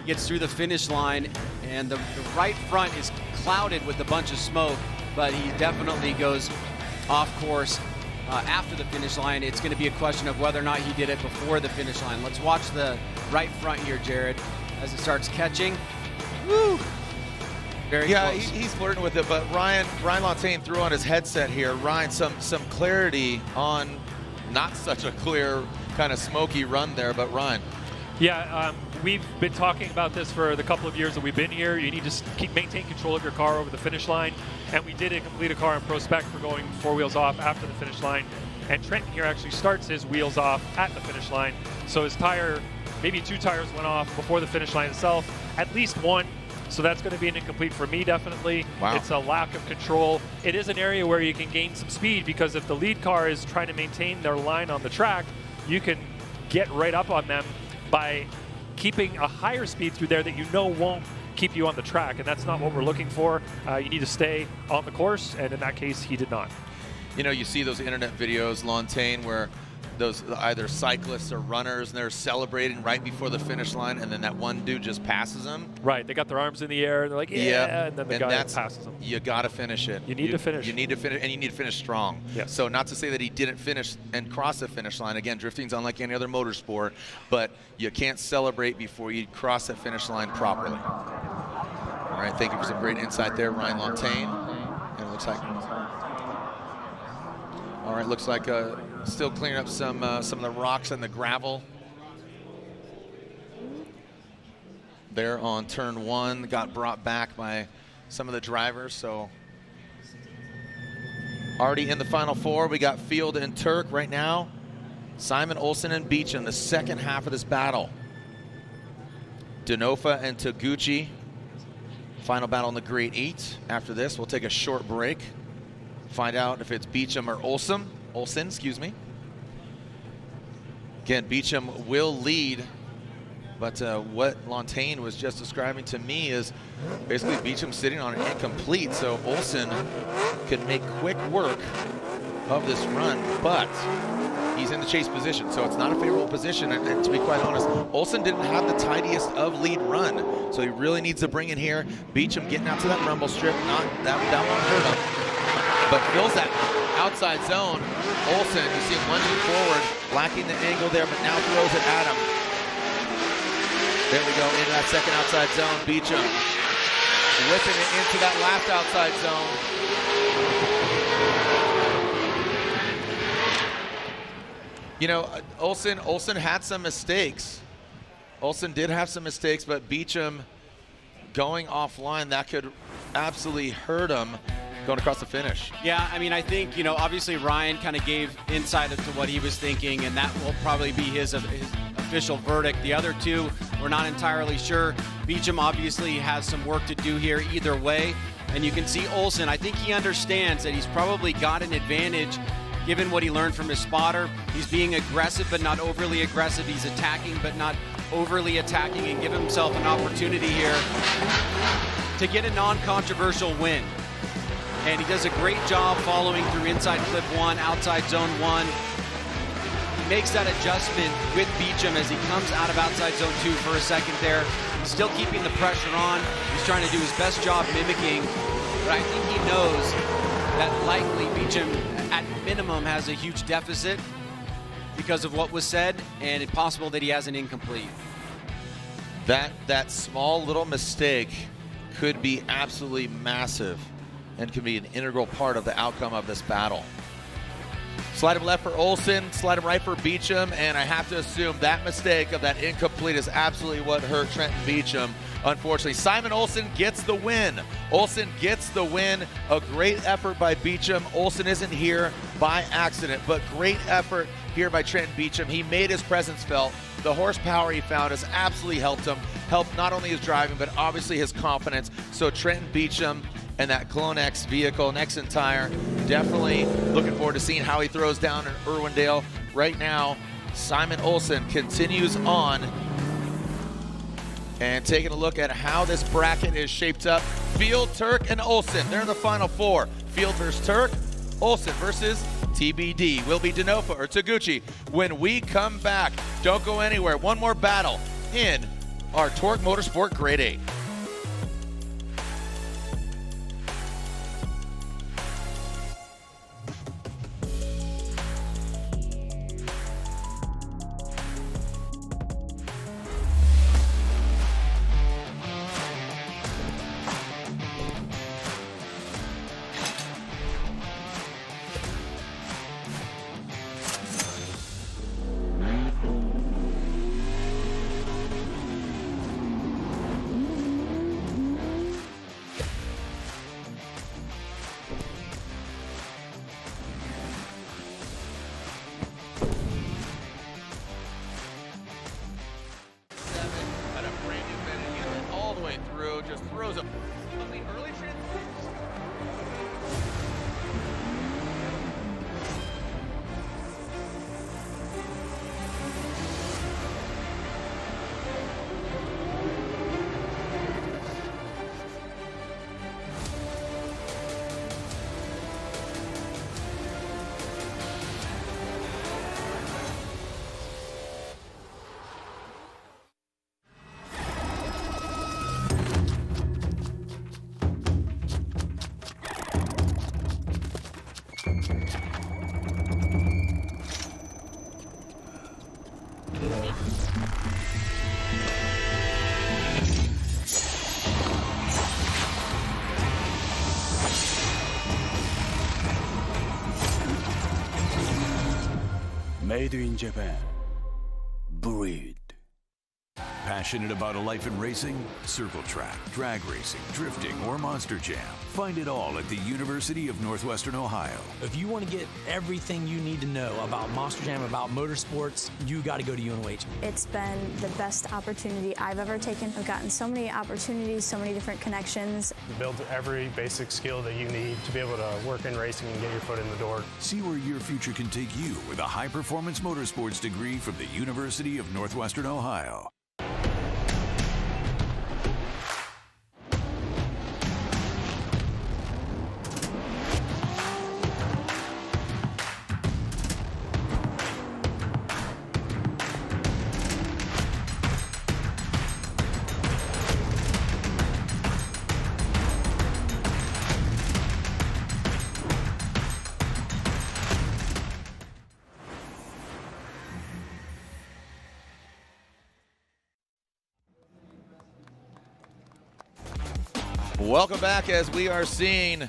He gets through the finish line, and the right front is clouded with a bunch of smoke, but he definitely goes off course after the finish line. It's going to be a question of whether or not he did it before the finish line. Let's watch the right front here, Jared, as it starts catching. Woo! Very close. He's flirting with it, but Ryan Lantain threw on his headset here. Ryan, some clarity on not such a clear kind of smoky run there, but Ryan. Yeah, we've been talking about this for the couple of years that we've been here. You need to maintain control of your car over the finish line. And we did complete a car on Pro Spec for going 4 wheels off after the finish line. And Trenton here actually starts his wheels off at the finish line. So his tire, maybe 2 tires went off before the finish line itself, at least 1. So that's going to be an incomplete for me, definitely. Wow. It's a lack of control. It is an area where you can gain some speed, because if the lead car is trying to maintain their line on the track, you can get right up on them by keeping a higher speed through there that you know won't keep you on the track, and that's not what we're looking for. You need to stay on the course, and in that case, he did not. You know, you see those internet videos, Lantain, where those either cyclists or runners, and they're celebrating right before the finish line, and then that one dude just passes them. Right, they got their arms in the air, and they're like, yeah, and then the guy passes them. You got to finish it. You need to finish. You need to finish, and you need to finish strong. Yes. So not to say that he didn't finish and cross the finish line. Again, drifting's unlike any other motorsport, but you can't celebrate before you cross that finish line properly. All right, thank you for some great insight there, Ryan Lantain. And it looks like, all right, looks like still clearing up some of the rocks and the gravel. There on turn 1, got brought back by some of the drivers. So already in the final 4, we got Field and Tuerck right now. Simon, Olsen, and Beechum, the second half of this battle. Denofa and Taguchi. Final battle in the Grade 8. After this, we'll take a short break. Find out if it's Beechum or Olsen, excuse me. Again, Beechum will lead, but what Lantain was just describing to me is basically Beechum sitting on an incomplete, so Olsen could make quick work of this run, but he's in the chase position, so it's not a favorable position. And to be quite honest, Olsen didn't have the tidiest of lead run, so he really needs to bring it here. Beechum getting out to that rumble strip, that won't hurt him, but fills that outside zone. Olsen, you see him lunging forward, lacking the angle there, but now throws it at him. There we go, into that second outside zone. Beechum whipping it into that last outside zone. You know, Olsen had some mistakes. Olsen did have some mistakes, but Beechum going offline, that could absolutely hurt him going across the finish. Yeah, I mean, I think, you know, obviously Ryan kind of gave insight into what he was thinking, and that will probably be his official verdict. The other two, we're not entirely sure. Beechum obviously has some work to do here either way, and you can see Olsen, I think he understands that he's probably got an advantage given what he learned from his spotter. He's being aggressive but not overly aggressive. He's attacking but not overly attacking, and give himself an opportunity here to get a non-controversial win. And he does a great job following through inside clip 1, outside zone 1. He makes that adjustment with Beechum as he comes out of outside zone 2 for a second there. He's still keeping the pressure on. He's trying to do his best job mimicking, but I think he knows that likely Beechum at minimum has a huge deficit because of what was said, and it's possible that he has an incomplete. That small little mistake could be absolutely massive and can be an integral part of the outcome of this battle. Slide him left for Olsen, slide him right for Beechum, and I have to assume that mistake of that incomplete is absolutely what hurt Trenton Beechum. Unfortunately, Simon Olsen gets the win. Olsen gets the win. A great effort by Beechum. Olsen isn't here by accident, but great effort here by Trenton Beechum. He made his presence felt. The horsepower he found has absolutely helped him. Helped not only his driving, but obviously his confidence. So Trenton Beechum and that Clone X vehicle, Nexen tire, definitely looking forward to seeing how he throws down in Irwindale. Right now, Simon Olsen continues on. And taking a look at how this bracket is shaped up. Field, Tuerck, and Olsen. They're in the final four. Field versus Tuerck. Olsen versus TBD. Will be Denofa or Taguchi when we come back. Don't go anywhere. One more battle in our Tuerck Motorsport Grade 8. Just throws a early transition. Made in Japan. Breed. Passionate about a life in racing? Circle track, drag racing, drifting, or monster jam. Find it all at the University of Northwestern Ohio. If you want to get everything you need to know about Monster Jam, about motorsports, you got to go to UNOH. It's been the best opportunity I've ever taken. I've gotten so many opportunities, so many different connections. You build every basic skill that you need to be able to work in racing and get your foot in the door. See where your future can take you with a high-performance motorsports degree from the University of Northwestern Ohio. Welcome back as we are seeing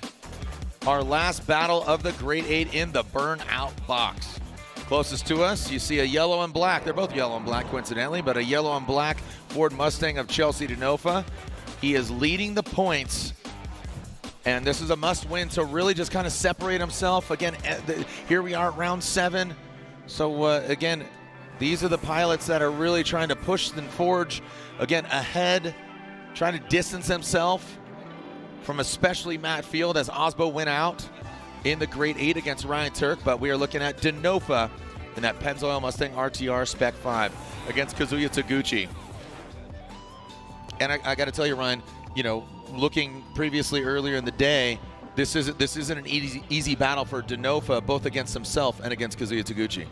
our last battle of the Grade 8 in the burnout box. Closest to us, you see a yellow and black. They're both yellow and black, coincidentally, but a yellow and black Ford Mustang of Chelsea Denofa. He is leading the points, and this is a must-win to really just kind of separate himself. Again, here we are at round 7. So, again, these are the pilots that are really trying to push and forge, again, ahead, trying to distance himself from especially Matt Field as Aasbo went out in the Grade 8 against Ryan Tuerck, but we are looking at Denofa in that Pennzoil Mustang RTR Spec 5 against Kazuya Taguchi. And I got to tell you, Ryan, you know, looking previously earlier in the day, this isn't an easy battle for Denofa, both against himself and against Kazuya Taguchi.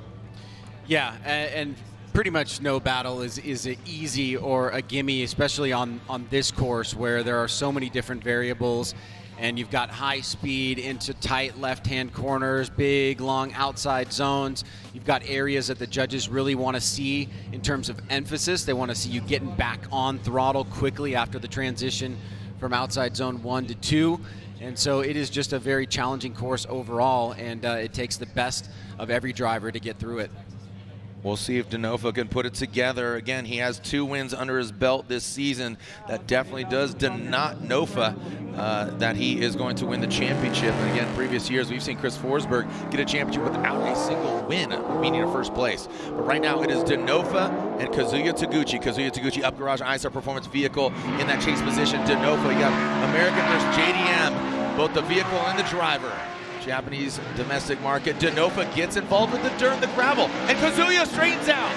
Yeah, and pretty much no battle is easy or a gimme, especially on this course where there are so many different variables, and you've got high speed into tight left-hand corners, big, long outside zones. You've got areas that the judges really want to see in terms of emphasis. They want to see you getting back on throttle quickly after the transition from outside zone 1 to 2. And so it is just a very challenging course overall, and it takes the best of every driver to get through it. We'll see if Denofa can put it together. Again, he has 2 wins under his belt this season. That definitely does Denofa that he is going to win the championship. And again, previous years, we've seen Chris Forsberg get a championship without a single win, meaning a first place. But right now, it is Denofa and Kazuya Taguchi. Kazuya Taguchi, up garage, ISR performance vehicle in that chase position. Denofa, you got American versus JDM, both the vehicle and the driver. Japanese domestic market. Denofa gets involved with the dirt and the gravel, and Kazuya straightens out.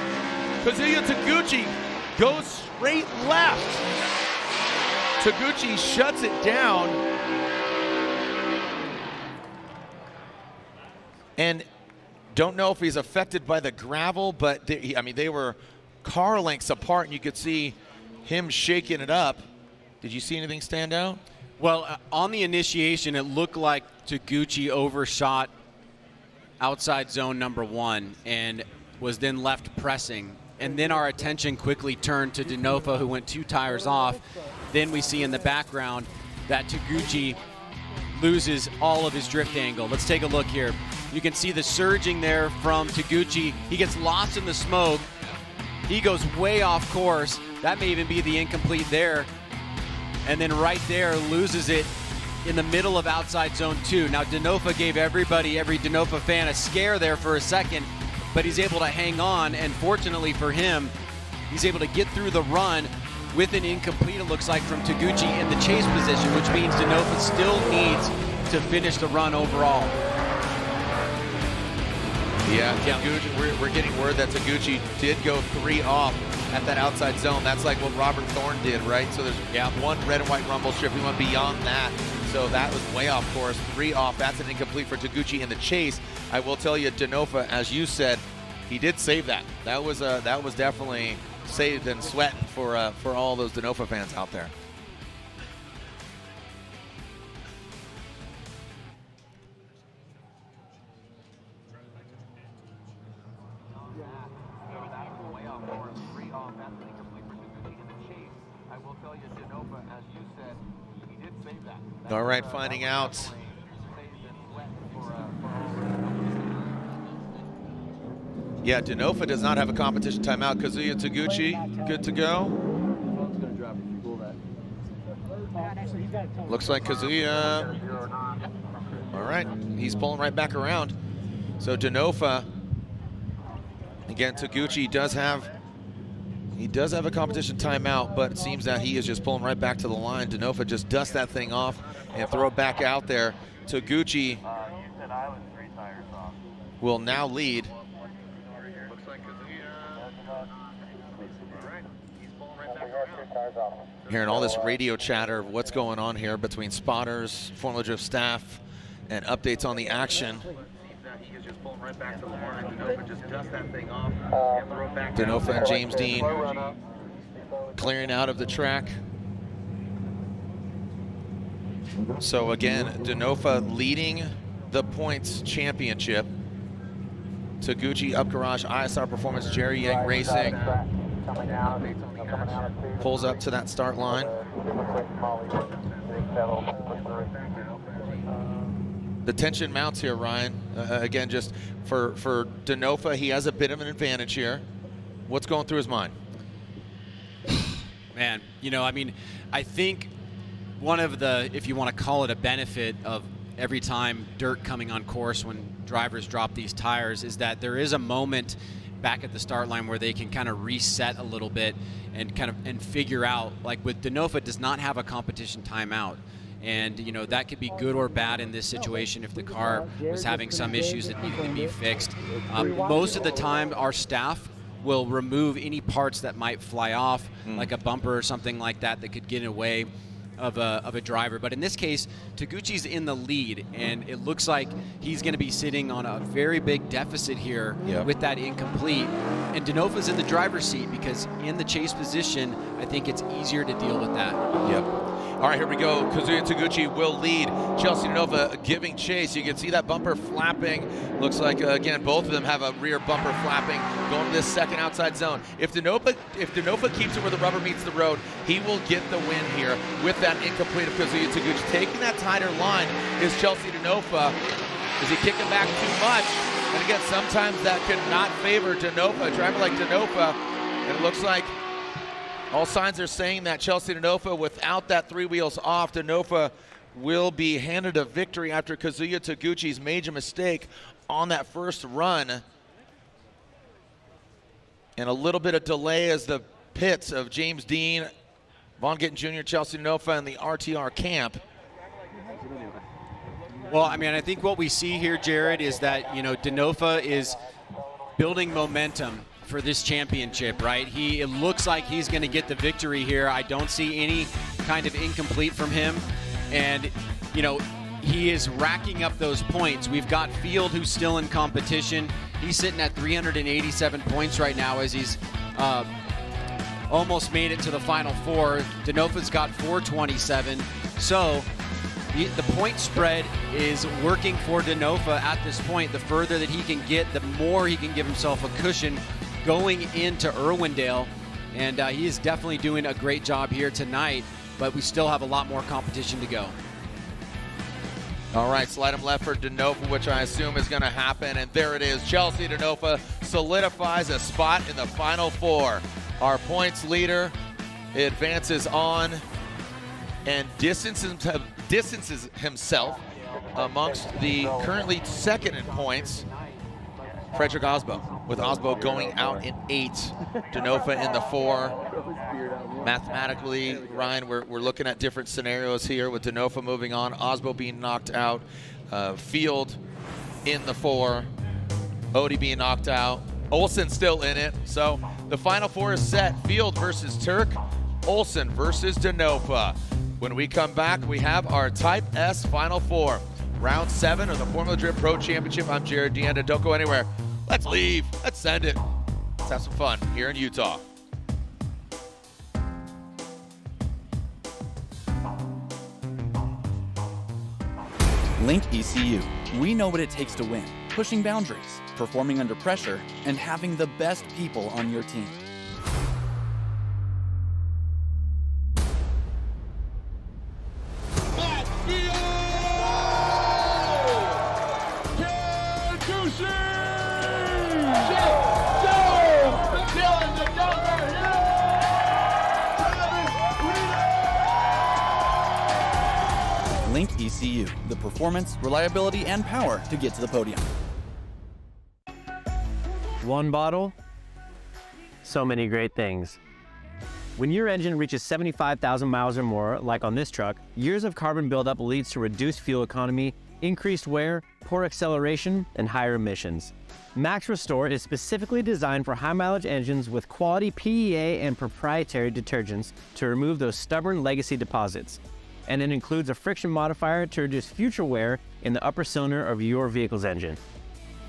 Kazuya Taguchi goes straight left. Taguchi shuts it down. And don't know if he's affected by the gravel, but they were car lengths apart, and you could see him shaking it up. Did you see anything stand out? Well, on the initiation, it looked like Taguchi overshot outside zone number 1 and was then left pressing. And then our attention quickly turned to Denofa, who went 2 tires off. Then we see in the background that Taguchi loses all of his drift angle. Let's take a look here. You can see the surging there from Taguchi. He gets lost in the smoke. He goes way off course. That may even be the incomplete there. And then right there loses it in the middle of outside zone 2. Now Denofa gave every Denofa fan a scare there for a second, but he's able to hang on, and fortunately for him, he's able to get through the run with an incomplete, it looks like, from Taguchi in the chase position, which means Denofa still needs to finish the run overall. Yeah, Taguchi, we're getting word that Taguchi did go 3 off at that outside zone. That's like what Robert Thorne did, right? So there's 1 red and white rumble strip. He went beyond that. So that was way off course. 3 off. That's an incomplete for Taguchi in the chase. I will tell you, Denofa, as you said, he did save that. That was definitely saved and sweat for all those Denofa fans out there. All right, finding out. Yeah, Denofa does not have a competition timeout. Kazuya Taguchi, good to go. Looks like Kazuya, all right, he's pulling right back around. So Denofa, again, Taguchi does have a competition timeout, but it seems that he is just pulling right back to the line. Denofa just dusts that thing off and throw it back out there. Taguchi will now lead. Hearing all this radio chatter of what's going on here between spotters, Formula Drift staff, and updates on the action. Denofa and James Dean clearing out of the track. So again, Denofa leading the points championship. Taguchi, Up Garage, ISR Performance, Jerry Yang Racing pulls up to that start line. The tension mounts here, Ryan. Again, just for Denofa, he has a bit of an advantage here. What's going through his mind? Man, you know, I mean, I think one of the, if you want to call it a benefit of every time dirt coming on course when drivers drop these tires is that there is a moment back at the start line where they can kind of reset a little bit and figure out, like with Denofa does not have a competition timeout. And, you know, that could be good or bad in this situation if the car was having some issues that needed to be fixed. Most of the time, our staff will remove any parts that might fly off, like a bumper or something like that that could get in the way of a driver. But in this case, Taguchi's in the lead, and it looks like he's going to be sitting on a very big deficit here with that incomplete. And Denofa's in the driver's seat because in the chase position, I think it's easier to deal with that. Yep. All right, here we go. Kazuya Taguchi will lead. Chelsea Denofa giving chase. You can see that bumper flapping. Looks like, again, both of them have a rear bumper flapping going to this second outside zone. If Denofa keeps it where the rubber meets the road, he will get the win here with that incomplete of Kazuya Taguchi. Taking that tighter line is Chelsea Denofa. Is he kicking back too much? And again, sometimes that could not favor Denofa, a driver like Denofa. And it looks like all signs are saying that Chelsea Denofa, without that 3 wheels off, Denofa will be handed a victory after Kazuya Taguchi's major mistake on that first run. And a little bit of delay as the pits of James Dean, Von Gittin Jr., Chelsea Denofa, and the RTR camp. Well, I mean, I think what we see here, Jared, is that, you know, Denofa is building momentum for this championship, right? It looks like he's going to get the victory here. I don't see any kind of incomplete from him. And, you know, he is racking up those points. We've got Field, who's still in competition. He's sitting at 387 points right now as he's almost made it to the Final Four. Denofa's got 427. So the point spread is working for Denofa at this point. The further that he can get, the more he can give himself a cushion going into Irwindale, and he is definitely doing a great job here tonight, but we still have a lot more competition to go. All right, slide him left for Denofa, which I assume is going to happen, and there it is. Chelsea Denofa solidifies a spot in the Final Four. Our points leader advances on and distances himself amongst the currently second in points, Frederick Aasbo, with Aasbo going out in 8, Denofa in the 4. Mathematically, Ryan, we're looking at different scenarios here with Denofa moving on, Aasbo being knocked out, Field in the 4, Odie being knocked out, Olsen still in it. So the Final Four is set. Field versus Tuerck, Olsen versus Denofa. When we come back, we have our Type S Final Four. Round 7 of the Formula Drift Pro Championship. I'm Jared Deanda. Don't go anywhere. Let's leave. Let's send it. Let's have some fun here in Utah. Link ECU. We know what it takes to win. Pushing boundaries, performing under pressure, and having the best people on your team. Link ECU, the performance, reliability, and power to get to the podium. One bottle, so many great things. When your engine reaches 75,000 miles or more, like on this truck, years of carbon buildup leads to reduced fuel economy, increased wear, poor acceleration, and higher emissions. Max Restore is specifically designed for high-mileage engines with quality PEA and proprietary detergents to remove those stubborn legacy deposits. And it includes a friction modifier to reduce future wear in the upper cylinder of your vehicle's engine.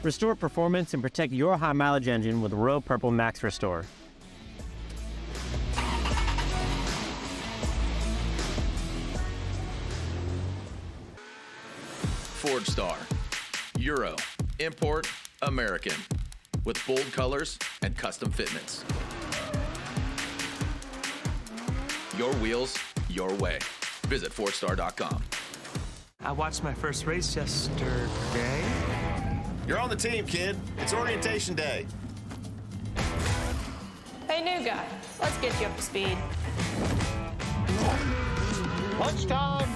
Restore performance and protect your high-mileage engine with Royal Purple Max Restore. Ford Star. Euro. Import. American. With bold colors and custom fitments. Your wheels, your way. Visit Fordstar.com. I watched my first race yesterday. You're on the team, kid. It's orientation day. Hey, new guy. Let's get you up to speed. Lunchtime.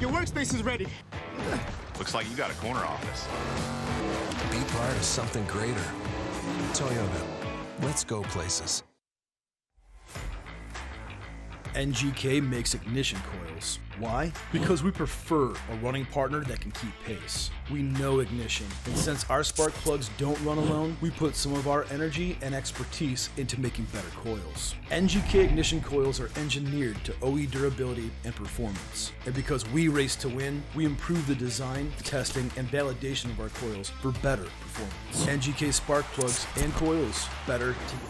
Your workspace is ready. Looks like you got a corner office. Be part of something greater. Toyota. Let's go places. NGK makes ignition coils. Why? Because we prefer a running partner that can keep pace. We know ignition, and since our spark plugs don't run alone, we put some of our energy and expertise into making better coils. NGK ignition coils are engineered to OE durability and performance. And because we race to win, we improve the design, testing, and validation of our coils for better performance. NGK spark plugs and coils, better together.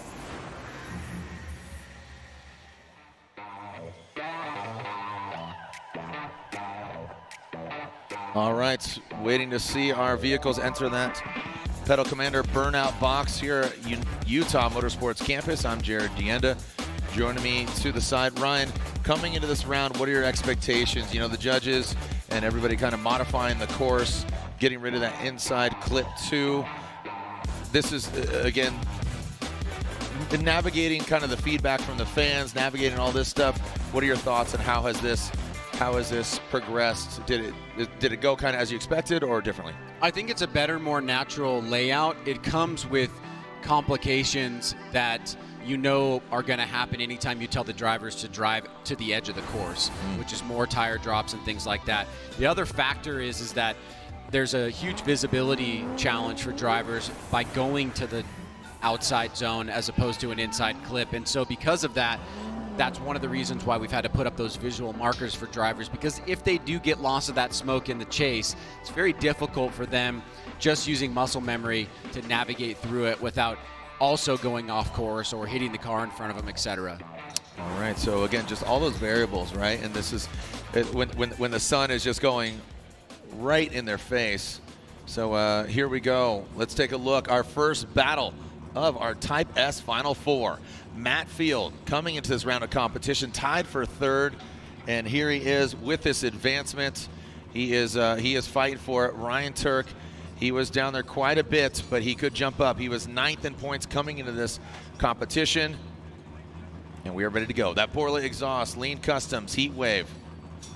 All right, waiting to see our vehicles enter that Pedal Commander burnout box here at Utah Motorsports Campus. I'm Jared Dienda. Joining me to the side, Ryan, coming into this round, what are your expectations? You know, the judges and everybody kind of modifying the course, getting rid of that inside clip 2. This is, again, navigating kind of the feedback from the fans, navigating all this stuff. What are your thoughts, and how has this progressed? Did it go kind of as you expected or differently? I think it's a better, more natural layout. It comes with complications that you know are going to happen anytime you tell the drivers to drive to the edge of the course, which is more tire drops and things like that. The other factor is that there's a huge visibility challenge for drivers by going to the outside zone as opposed to an inside clip. And so because of that, that's one of the reasons why we've had to put up those visual markers for drivers, because if they do get lost of that smoke in the chase, it's very difficult for them just using muscle memory to navigate through it without also going off course or hitting the car in front of them, etc. All right, so again, just all those variables, right? And this is when the sun is just going right in their face. So here we go. Let's take a look. Our first battle of our Type S Final Four. Matt Field coming into this round of competition, tied for third, and here he is with this advancement. He is fighting for it. Ryan Tuerck, he was down there quite a bit, but he could jump up. He was 9th in points coming into this competition, and we are ready to go. That Borley exhaust, Lean Customs, Heat Wave,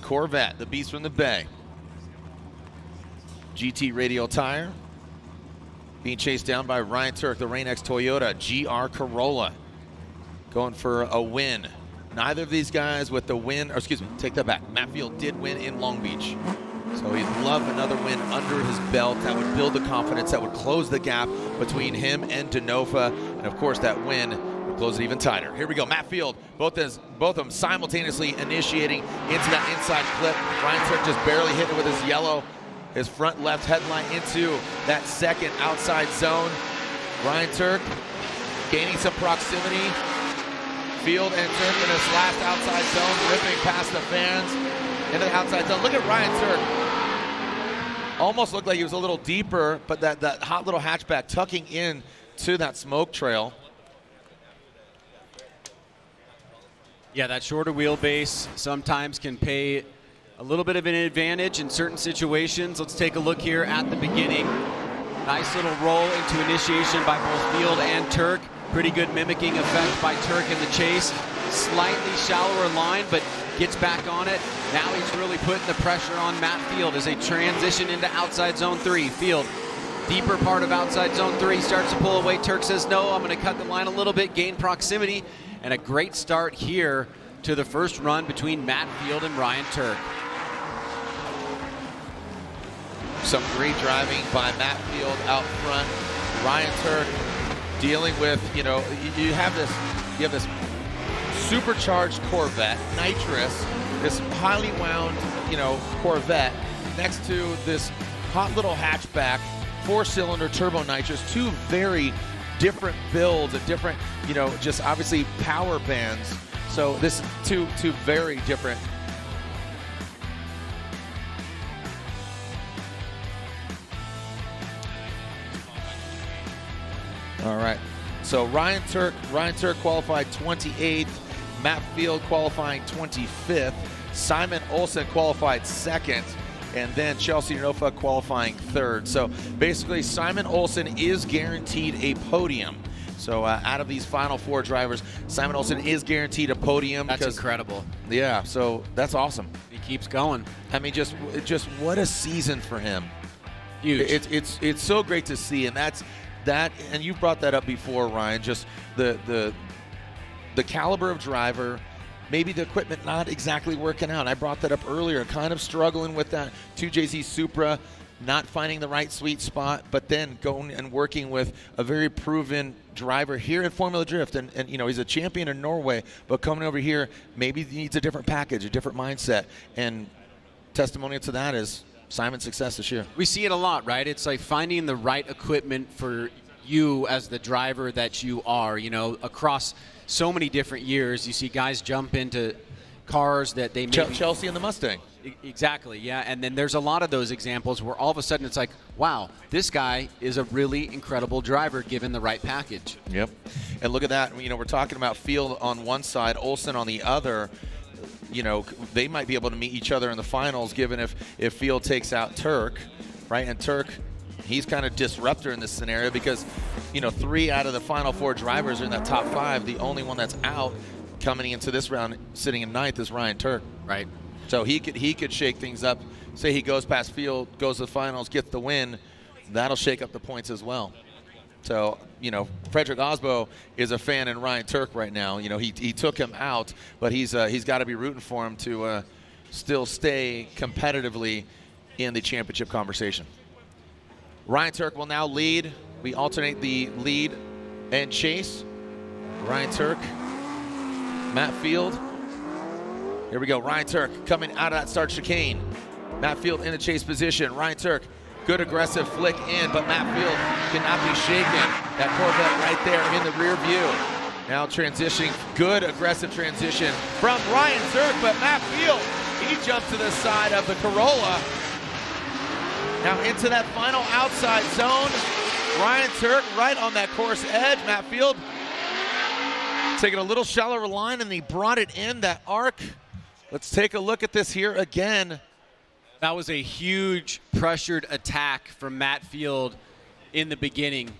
Corvette, the Beast from the Bay, GT radial tire, being chased down by Ryan Tuerck, the Rain-X Toyota GR Corolla, going for a win. Neither of these guys with the win, or excuse me, take that back. Matt Field did win in Long Beach. So he'd love another win under his belt. That would build the confidence, that would close the gap between him and Denofa. And of course, that win would close it even tighter. Here we go, Matt Field, both of them simultaneously initiating into that inside clip. Ryan Tuerck just barely hit it with his yellow, his front left headlight into that second outside zone. Ryan Tuerck gaining some proximity. Field and Tuerck in this last outside zone, ripping past the fans into the outside zone. Look at Ryan Tuerck. Almost looked like he was a little deeper, but that hot little hatchback tucking in to that smoke trail. Yeah, that shorter wheelbase sometimes can pay a little bit of an advantage in certain situations. Let's take a look here at the beginning. Nice little roll into initiation by both Field and Tuerck. Pretty good mimicking effect by Tuerck in the chase. Slightly shallower line, but gets back on it. Now he's really putting the pressure on Matt Field as they transition into outside zone 3. Field, deeper part of outside zone 3, starts to pull away. Tuerck says, no, I'm going to cut the line a little bit, gain proximity, and a great start here to the first run between Matt Field and Ryan Tuerck. Some great driving by Matt Field out front. Ryan Tuerck dealing with, you have this supercharged Corvette, nitrous, this highly wound, Corvette next to this hot little hatchback, 4-cylinder turbo nitrous, two very different builds, a different, just obviously power bands. So this two very different. All right. So Ryan Tuerck qualified 28th. Matt Field qualifying 25th. Simon Olsen qualified 2nd. And then Chelsea Denofa qualifying 3rd. So basically, Simon Olsen is guaranteed a podium. So out of these final 4 drivers, Simon Olsen is guaranteed a podium. That's incredible. Yeah, so that's awesome. He keeps going. I mean, just what a season for him. Huge. It's so great to see, and that's that. And you brought that up before, Ryan. Just the caliber of driver. Maybe the equipment not exactly working out. I brought that up earlier, kind of struggling with that 2JZ Supra, not finding the right sweet spot, but then going and working with a very proven driver here in Formula Drift. And you know, he's a champion in Norway, but coming over here, maybe he needs a different package, a different mindset. And testimonial to that is Simon's success this year. We see it a lot, right? It's like finding the right equipment for you as the driver that you are, you know, across so many different years. You see guys jump into cars that they maybe... Chelsea and the Mustang. Exactly, yeah. And then there's a lot of those examples where all of a sudden it's like, wow, this guy is a really incredible driver given the right package. Yep. And look at that. You know, we're talking about Field on one side, Olsen on the other. You know, they might be able to meet each other in the finals given if Field takes out Tuerck, right? And Tuerck, he's kind of disruptor in this scenario because, you know, 3 out of the final 4 drivers are in that top 5. The only one that's out coming into this round, sitting in 9th, is Ryan Tuerck. Right. So he could shake things up. Say he goes past Field, goes to the finals, gets the win. That'll shake up the points as well. So, you know, Frederick Aasbo is a fan in Ryan Tuerck right now. You know, he took him out, but he's got to be rooting for him to still stay competitively in the championship conversation. Ryan Tuerck will now lead. We alternate the lead and chase. Ryan Tuerck, Matt Field. Here we go. Ryan Tuerck coming out of that start chicane. Matt Field in the chase position. Ryan Tuerck, good aggressive flick in, but Matt Field cannot be shaken. That Corvette right there in the rear view. Now transitioning, good aggressive transition from Ryan Tuerck, but Matt Field, he jumped to the side of the Corolla. Now into that final outside zone. Ryan Tuerck right on that course edge. Matt Field taking a little shallower line, and he brought it in that arc. Let's take a look at this here again. That was a huge pressured attack from Matt Field in the beginning.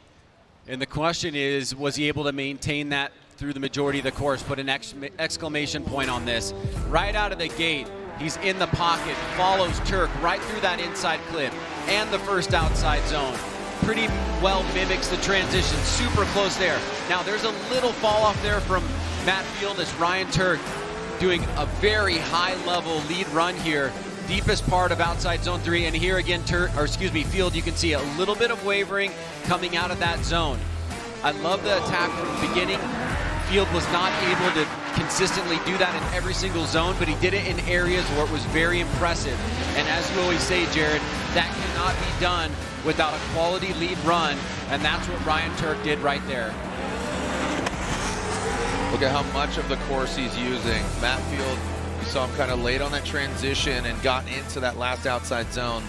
And the question is, was he able to maintain that through the majority of the course? Put an exclamation point on this. Right out of the gate, he's in the pocket, follows Tuerck right through that inside clip and the first outside zone. Pretty well mimics the transition, super close there. Now there's a little fall off there from Matt Field as Ryan Tuerck doing a very high level lead run here. Deepest part of outside zone 3, and here again, Field, you can see a little bit of wavering coming out of that zone. I love the attack from the beginning. Field was not able to consistently do that in every single zone, but he did it in areas where it was very impressive. And as you always say, Jared, that cannot be done without a quality lead run, and that's what Ryan Tuerck did right there. Look at how much of the course he's using. Matt Field, you saw him kind of late on that transition and got into that last outside zone.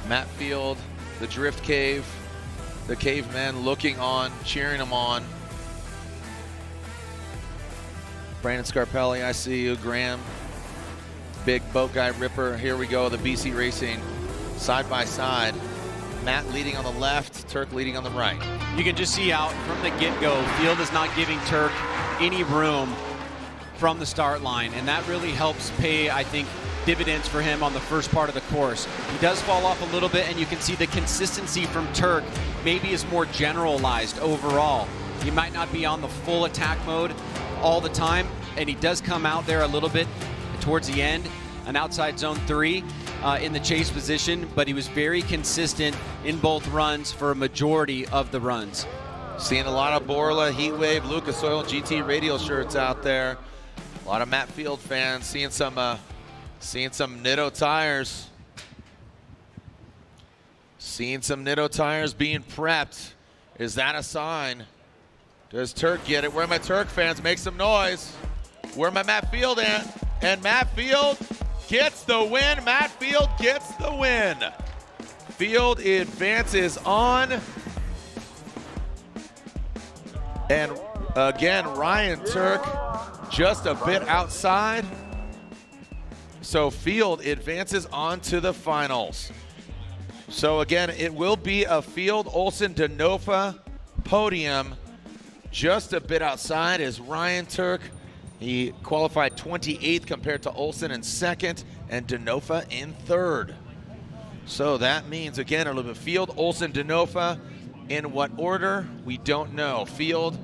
Matt Field, the drift cave, the cavemen looking on, cheering him on. Brandon Scarpelli, I see you. Graham, big boat guy Ripper. Here we go, the BC Racing side by side. Matt leading on the left, Tuerck leading on the right. You can just see out from the get-go, Field is not giving Tuerck any room from the start line, and that really helps pay, I think, dividends for him on the first part of the course. He does fall off a little bit, and you can see the consistency from Tuerck maybe is more generalized overall. He might not be on the full attack mode all the time, and he does come out there a little bit towards the end, an outside zone 3 in the chase position, but he was very consistent in both runs for a majority of the runs. Seeing a lot of Borla, Heatwave, Lucas Oil, GT Radial shirts out there. A lot of Matt Field fans seeing some Nitto tires. Seeing some Nitto tires being prepped. Is that a sign? Does Tuerck get it? Where are my Tuerck fans? Make some noise. Where my Matt Field at? And Matt Field gets the win. Matt Field gets the win. Field advances on. And again, Ryan Tuerck just a bit outside. So Field advances on to the finals. So again, it will be a Field, Olsen, Denofa podium. Just a bit outside is Ryan Tuerck. He qualified 28th compared to Olsen in second and Denofa in third. So that means, again, a little bit Field, Olsen, Denofa. In what order? We don't know. Field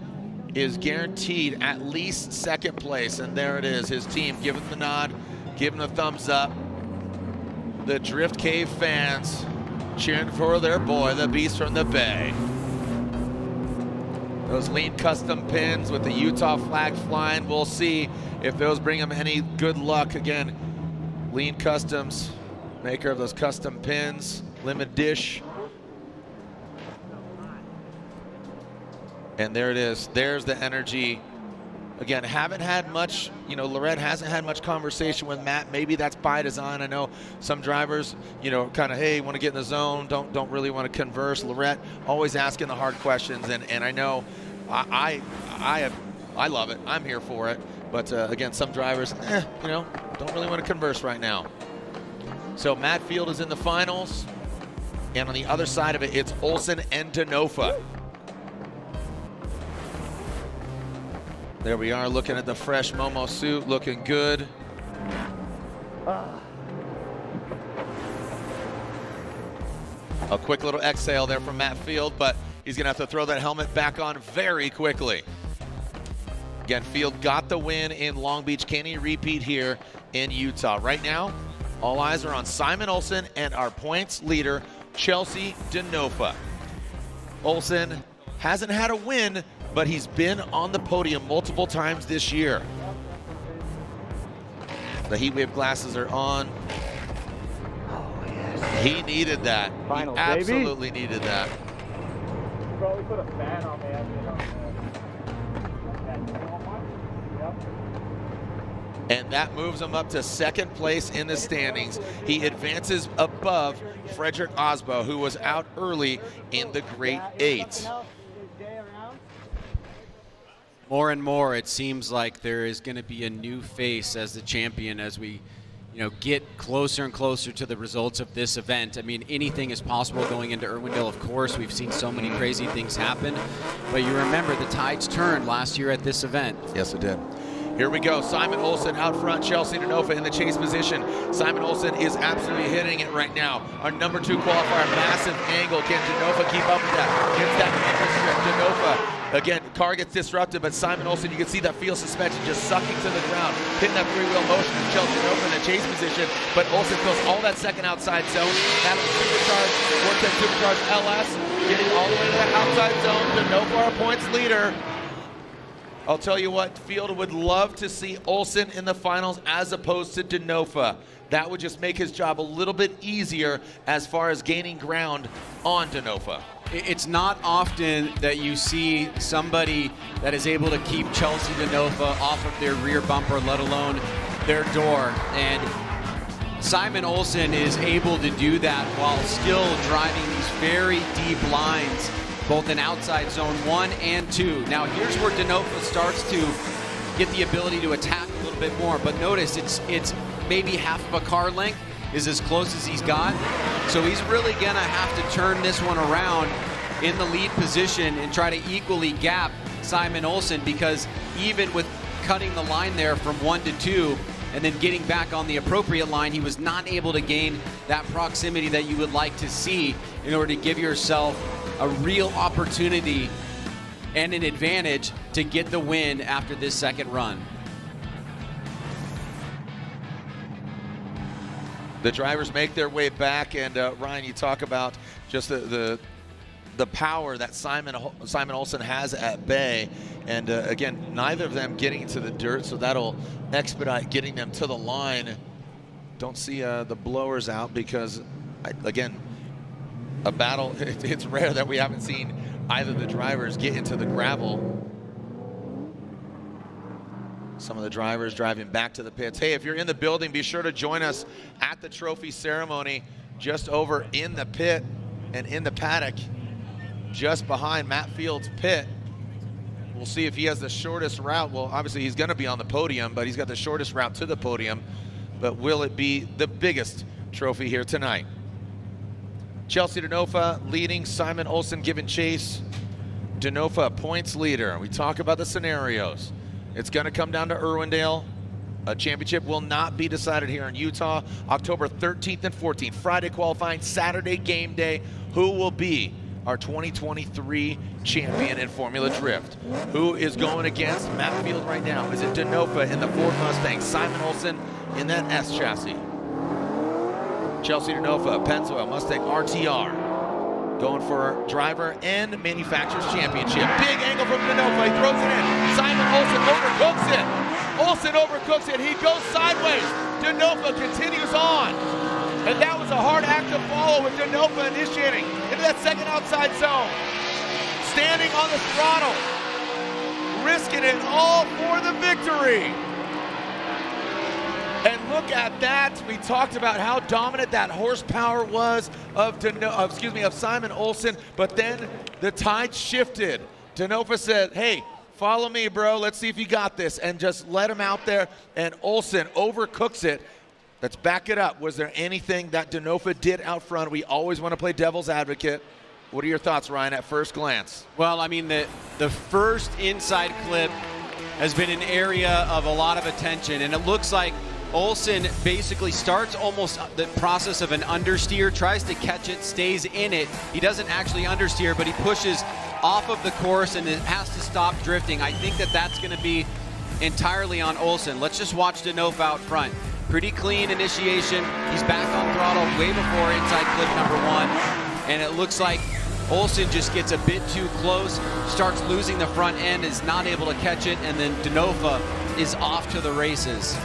is guaranteed at least second place, and there it is. His team giving the nod, giving the thumbs up. The Drift Cave fans cheering for their boy, the Beast from the Bay. Those lean custom pins with the Utah flag flying. We'll see if those bring him any good luck. Again, Lean Customs, maker of those custom pins, limited dish. And there it is. There's the energy. Again, haven't had much, Lorette hasn't had much conversation with Matt. Maybe that's by design. I know some drivers, kind of, hey, want to get in the zone, don't really want to converse. Lorette always asking the hard questions, and I know I love it. I'm here for it. But again, some drivers, don't really want to converse right now. So Matt Field is in the finals, and on the other side of it, it's Olsen and Denofa. There we are, looking at the fresh Momo suit, looking good. A quick little exhale there from Matt Field, but he's gonna have to throw that helmet back on very quickly. Again, Field got the win in Long Beach. Can he repeat here in Utah? Right now, all eyes are on Simon Olsen and our points leader, Chelsea Denofa. Olsen hasn't had a win, but he's been on the podium multiple times this year. The heat wave glasses are on. Oh, yes. He needed that. Finals, he absolutely needed that. Probably put a fan on the engine. And that moves him up to second place in the standings. He advances above Frederick Aasbo, who was out early in the Great Eight. More and more, it seems like there is going to be a new face as the champion as we, get closer and closer to the results of this event. I mean, anything is possible going into Irwindale, of course. We've seen so many crazy things happen. But you remember, the tides turned last year at this event. Yes, it did. Here we go. Simon Olsen out front, Chelsea Denofa in the chase position. Simon Olsen is absolutely hitting it right now. Our number 2 qualifier, massive angle. Can Denofa keep up with that? Gets that strip. Denofa. Again, car gets disrupted, but Simon Olsen, you can see that field suspension just sucking to the ground, hitting that 3-wheel motion. Chelsea Denofa in the chase position, but Olsen fills all that second outside zone. Having supercharged, Vortex supercharged LS, getting all the way to the outside zone. Denofa, our points leader. I'll tell you what, Field would love to see Olsen in the finals as opposed to Denofa. That would just make his job a little bit easier as far as gaining ground on Denofa. It's not often that you see somebody that is able to keep Chelsea Denofa off of their rear bumper, let alone their door. And Simon Olsen is able to do that while still driving these very deep lines, both in outside zone 1 and 2. Now here's where Denofa starts to get the ability to attack a little bit more, but notice it's maybe half of a car length is as close as he's got. So he's really gonna have to turn this one around in the lead position and try to equally gap Simon Olsen, because even with cutting the line there from 1 to 2 and then getting back on the appropriate line, he was not able to gain that proximity that you would like to see in order to give yourself a real opportunity and an advantage to get the win after this second run. The drivers make their way back, and Ryan, you talk about just the power that Simon Olsen has at bay, and again, neither of them getting into the dirt, so that'll expedite getting them to the line. Don't see the blowers out because, again, a battle. It's rare that we haven't seen either of the drivers get into the gravel. Some of the drivers driving back to the pits. Hey, if you're in the building, be sure to join us at the trophy ceremony just over in the pit and in the paddock just behind Matt Field's pit. We'll see if he has the shortest route. Well, obviously he's going to be on the podium, but he's got the shortest route to the podium. But will it be the biggest trophy here tonight? Chelsea Denofa leading, Simon Olsen giving chase. Denofa points leader. We talk about the scenarios. It's going to come down to Irwindale. A championship will not be decided here in Utah. October 13th and 14th, Friday qualifying, Saturday game day. Who will be our 2023 champion in Formula Drift? Who is going against Matt Field right now? Is it Denofa in the Ford Mustang? Simon Olsen in that S chassis? Chelsea Denofa, Pennzoil Mustang RTR. Going for driver and manufacturer's championship. Big angle from Denofa, he throws it in. Simon Olsen overcooks it. Olsen overcooks it, he goes sideways. Denofa continues on. And that was a hard act to follow with Denofa initiating into that second outside zone. Standing on the throttle, risking it all for the victory. And look at that. We talked about how dominant that horsepower was of Simon Olsen, but then the tide shifted. Denofa said, hey, follow me, bro. Let's see if you got this. And just let him out there. And Olsen overcooks it. Let's back it up. Was there anything that Denofa did out front? We always want to play devil's advocate. What are your thoughts, Ryan, at first glance? Well, I mean, the first inside clip has been an area of a lot of attention, and it looks like Olsen basically starts almost the process of an understeer, tries to catch it, stays in it. He doesn't actually understeer, but he pushes off of the course and it has to stop drifting. I think that that's going to be entirely on Olsen. Let's just watch Denofa out front. Pretty clean initiation. He's back on throttle way before inside clip number 1. And it looks like Olsen just gets a bit too close, starts losing the front end, is not able to catch it, and then Denofa is off to the races.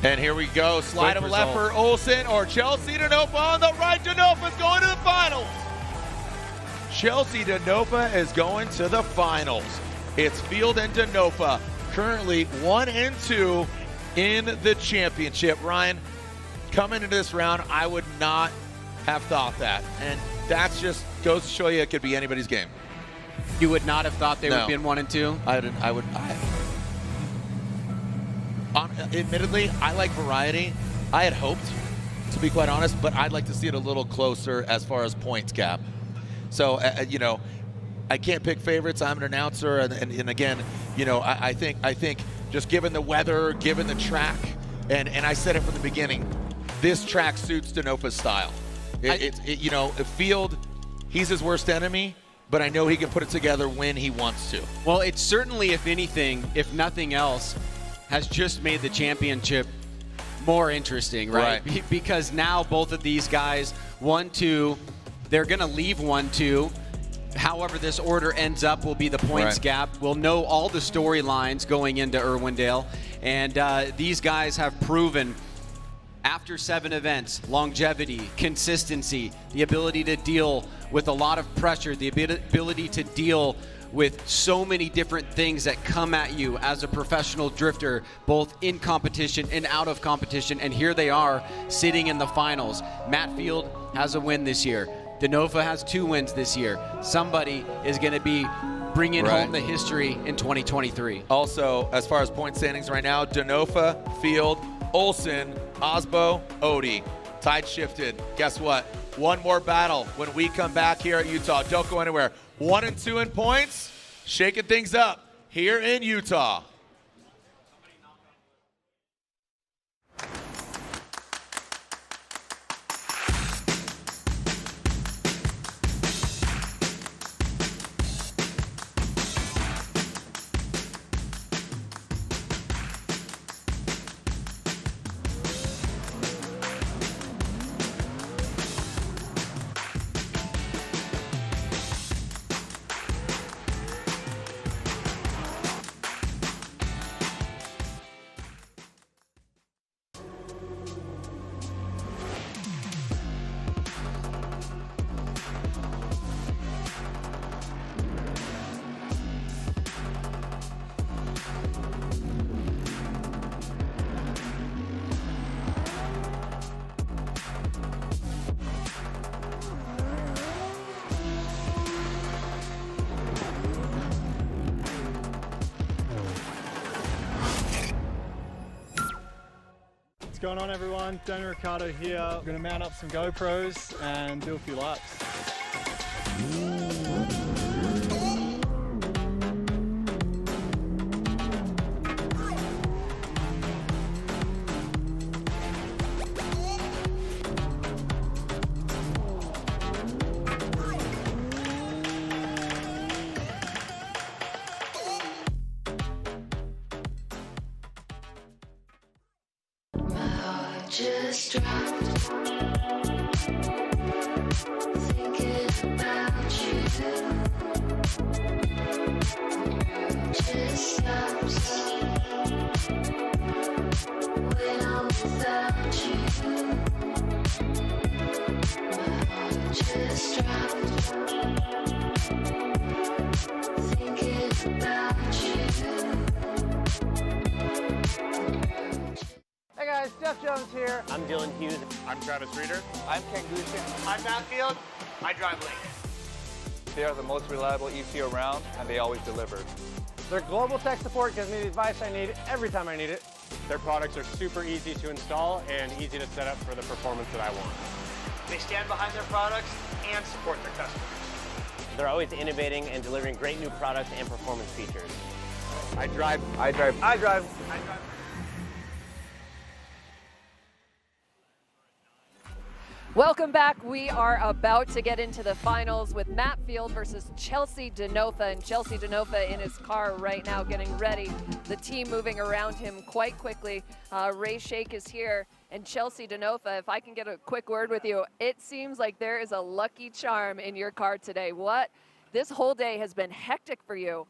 And here we go, slide of left for Olsen or Chelsea Denofa on the right. Denofa's going to the finals. Chelsea Denofa is going to the finals. It's Field and Denofa, currently 1 and 2 in the championship. Ryan, coming into this round, I would not have thought that. And that's just goes to show you it could be anybody's game. You would not have thought they would have been 1 and 2? Admittedly, I like variety. I had hoped, to be quite honest, but I'd like to see it a little closer as far as points gap. So, I can't pick favorites. I'm an announcer, and again, I think just given the weather, given the track, and I said it from the beginning, this track suits Denofa's style. Field, he's his worst enemy, but I know he can put it together when he wants to. Well, it's certainly, if anything, if nothing else, has just made the championship more interesting, right? Because now both of these guys, 1-2, they're going to leave 1-2. However this order ends up will be the points gap. We'll know all the storylines going into Irwindale. And these guys have proven, after 7 events, longevity, consistency, the ability to deal with a lot of pressure, the ability to deal with so many different things that come at you as a professional drifter, both in competition and out of competition. And here they are sitting in the finals. Matt Field has a win this year. Denofa has 2 wins this year. Somebody is going to be bringing home the history in 2023. Also, as far as point standings right now, Denofa, Field, Olsen, Aasbo, Odie. Tide shifted. Guess what? One more battle when we come back here at Utah. Don't go anywhere. 1 and 2 in points, shaking things up here in Utah. going on, everyone? Daniel Ricciardo here. I'm going to mount up some GoPros and do a few laps. Just dropped, thinking about you. Just stops when I'm without you. My heart just dropped, thinking about you. Hey guys, Jeff Jones here. I'm Dylan Hughes. I'm Travis Reeder. I'm Ken Gusick. I'm Matt Field. I drive Link. They are the most reliable EC around, and they always deliver. Their global tech support gives me the advice I need every time I need it. Their products are super easy to install and easy to set up for the performance that I want. They stand behind their products and support their customers. They're always innovating and delivering great new products and performance features. I drive. Welcome back. We are about to get into the finals with Matt Field versus Chelsea Denofa, and Chelsea Denofa in his car right now getting ready. The team moving around him quite quickly. Ray Shake is here, and Chelsea Denofa, if I can get a quick word with you, it seems like there is a lucky charm in your car today. This whole day has been hectic for you.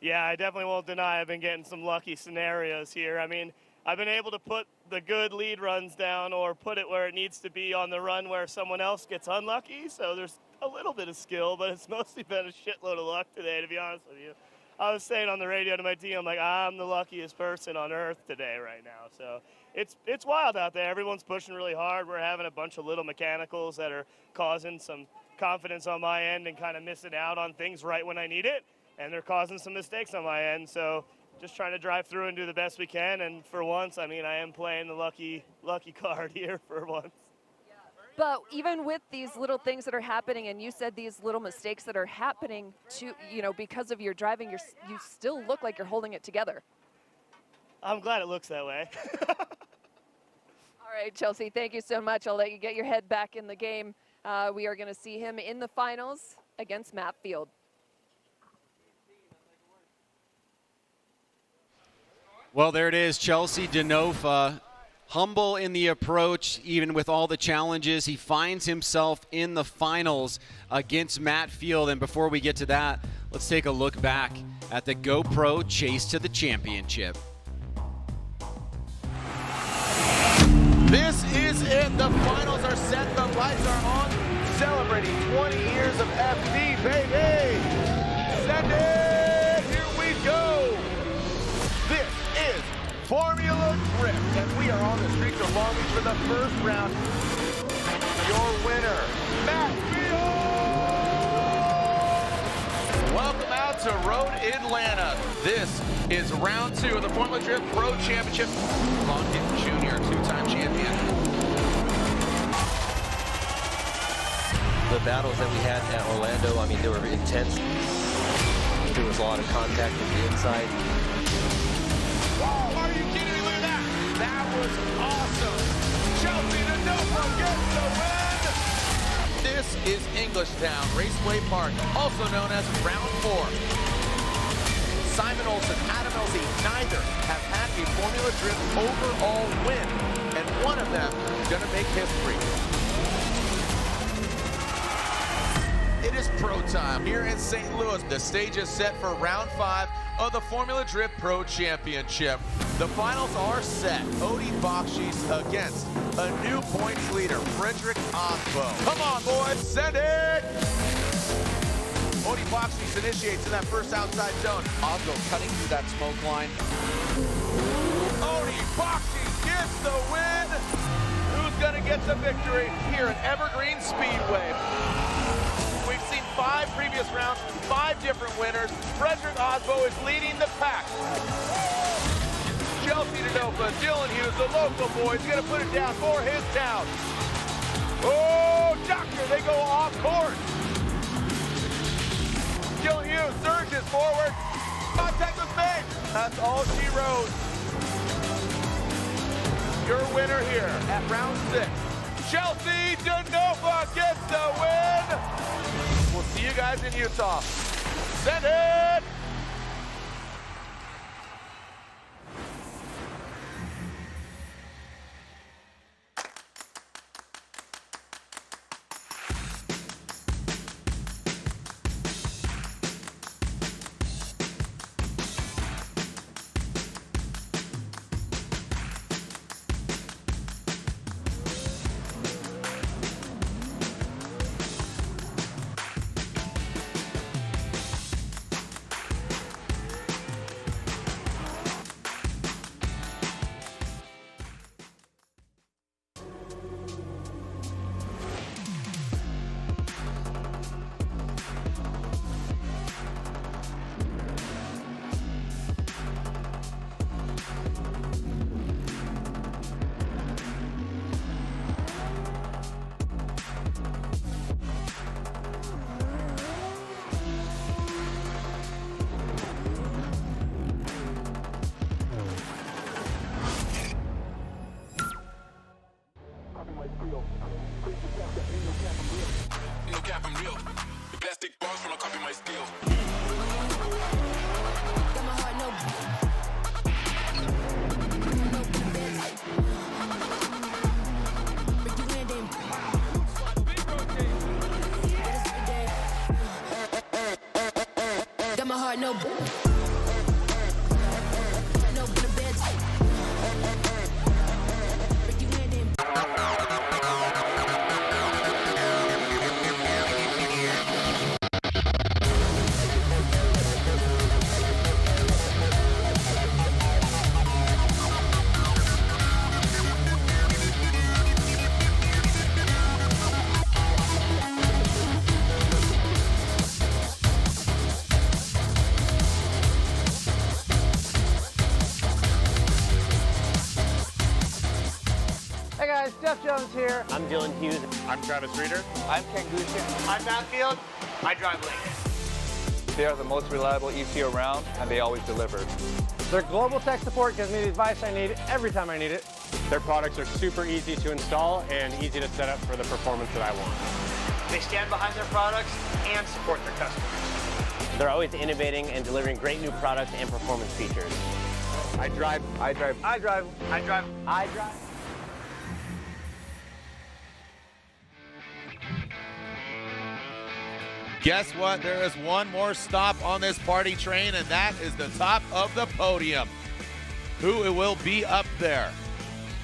Yeah, I definitely won't deny I've been getting some lucky scenarios here. I mean, I've been able to put the good lead runs down or put it where it needs to be on the run where someone else gets unlucky. So there's a little bit of skill, but it's mostly been a shitload of luck today, to be honest with you. I was saying on the radio to my team, I'm like, I'm the luckiest person on earth today right now. So it's wild out there. Everyone's pushing really hard. We're having a bunch of little mechanicals that are causing some confidence on my end and kind of missing out on things right when I need it. And they're causing some mistakes on my end. So just trying to drive through and do the best we can. And for once, I mean, I am playing the lucky card here for once. But even with these little things that are happening, and you said these little mistakes that are happening to, because of your driving, you still look like you're holding it together. I'm glad it looks that way. All right, Chelsea, thank you so much. I'll let you get your head back in the game. We are going to see him in the finals against Matt Field. Well, there it is, Chelsea Denofa, humble in the approach, even with all the challenges. He finds himself in the finals against Matt Field. And before we get to that, let's take a look back at the GoPro Chase to the Championship. This is it. The finals are set. The lights are on. Celebrating 20 years of FD, baby. Send it. Here we go. This is Formula Drift, and we are on the streets of Long Beach for the first round. Your winner, Matt Field. Welcome out to Road Atlanta. This is round 2 of the Formula Drift Pro Championship. Longton Jr., two-time champion. The battles that we had at Orlando, I mean, they were intense. There was a lot of contact from the inside. Whoa, are you kidding me? Look at that. That was awesome. Chelsea Denofa gets the win. This is Englishtown Raceway Park, also known as Round 4. Simon Olsen, Adam Elsey, neither have had a Formula Drift overall win, and one of them is going to make history. It is pro time here in St. Louis. The stage is set for round 5 of the Formula Drift Pro Championship. The finals are set. Bakchis against a new points leader, Aasbo. Come on, boys, send it! Bakchis initiates in that first outside zone. Aasbo cutting through that smoke line. Bakchis gets the win. Who's gonna get the victory here at Evergreen Speedway? We've seen 5 previous rounds, 5 different winners. Aasbo is leading the pack. Chelsea Denofa but Dylan Hughes, the local boy, is going to put it down for his town. Oh, Doctor, they go off course. Dylan Hughes surges forward. Contact was made. That's all she wrote. Your winner here at round 6. Chelsea Denofa gets the win. We'll see you guys in Utah. Send it. Here. I'm Dylan Hughes. I'm Travis Reeder. I'm Ken Gucci. I'm Matt Field. I drive Lincoln. They are the most reliable ECU around, and they always deliver. Their global tech support gives me the advice I need every time I need it. Their products are super easy to install and easy to set up for the performance that I want. They stand behind their products and support their customers. They're always innovating and delivering great new products and performance features. I drive. Guess what? There is one more stop on this party train, and that is the top of the podium. Who will be up there?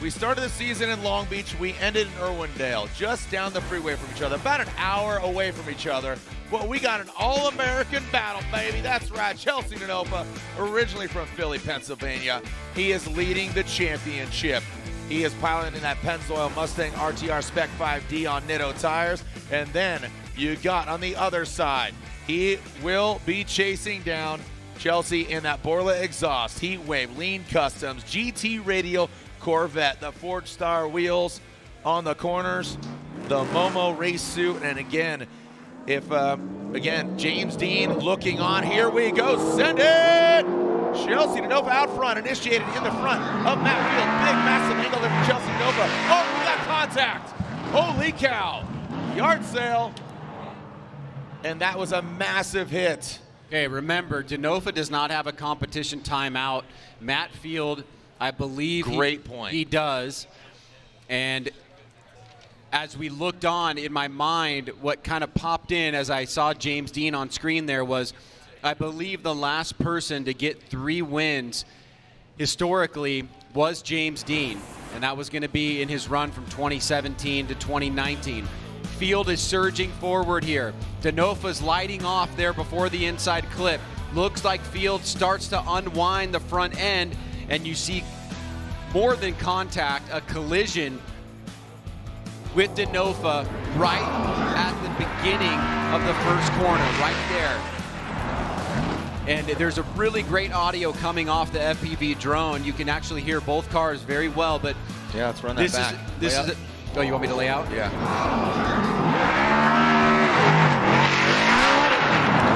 We started the season in Long Beach. We ended in Irwindale, just down the freeway from each other, about an hour away from each other. Well, we got an all-American battle, baby. That's right. Chelsea Denofa, originally from Philly, Pennsylvania. He is leading the championship. He is piloting that Pennzoil Mustang RTR Spec 5D on Nitto tires. And then you got on the other side, he will be chasing down Chelsea in that Borla exhaust, Heat Wave, Lean Customs, GT Radial Corvette, the Forged Star wheels on the corners, the Momo race suit, and again, again, James Dean looking on. Here we go, send it! Chelsea Denofa out front, initiated in the front of Matt Field. Big, massive angle there from Chelsea Denofa. Oh, we got contact! Holy cow! Yard sale. And that was a massive hit. Okay, remember, Denofa does not have a competition timeout. Matt Field, I believe Great point. He does. And as we looked on, in my mind, what kind of popped in as I saw James Dean on screen there was, I believe the last person to get 3 wins historically was James Dean, and that was going to be in his run from 2017 to 2019. Field is surging forward here. Denofa's lighting off there before the inside clip. Looks like Field starts to unwind the front end, and you see more than contact, a collision with Denofa right at the beginning of the first corner, right there. And there's a really great audio coming off the FPV drone. You can actually hear both cars very well, but yeah, let's run that back. This is oh, you want me to lay out? Yeah.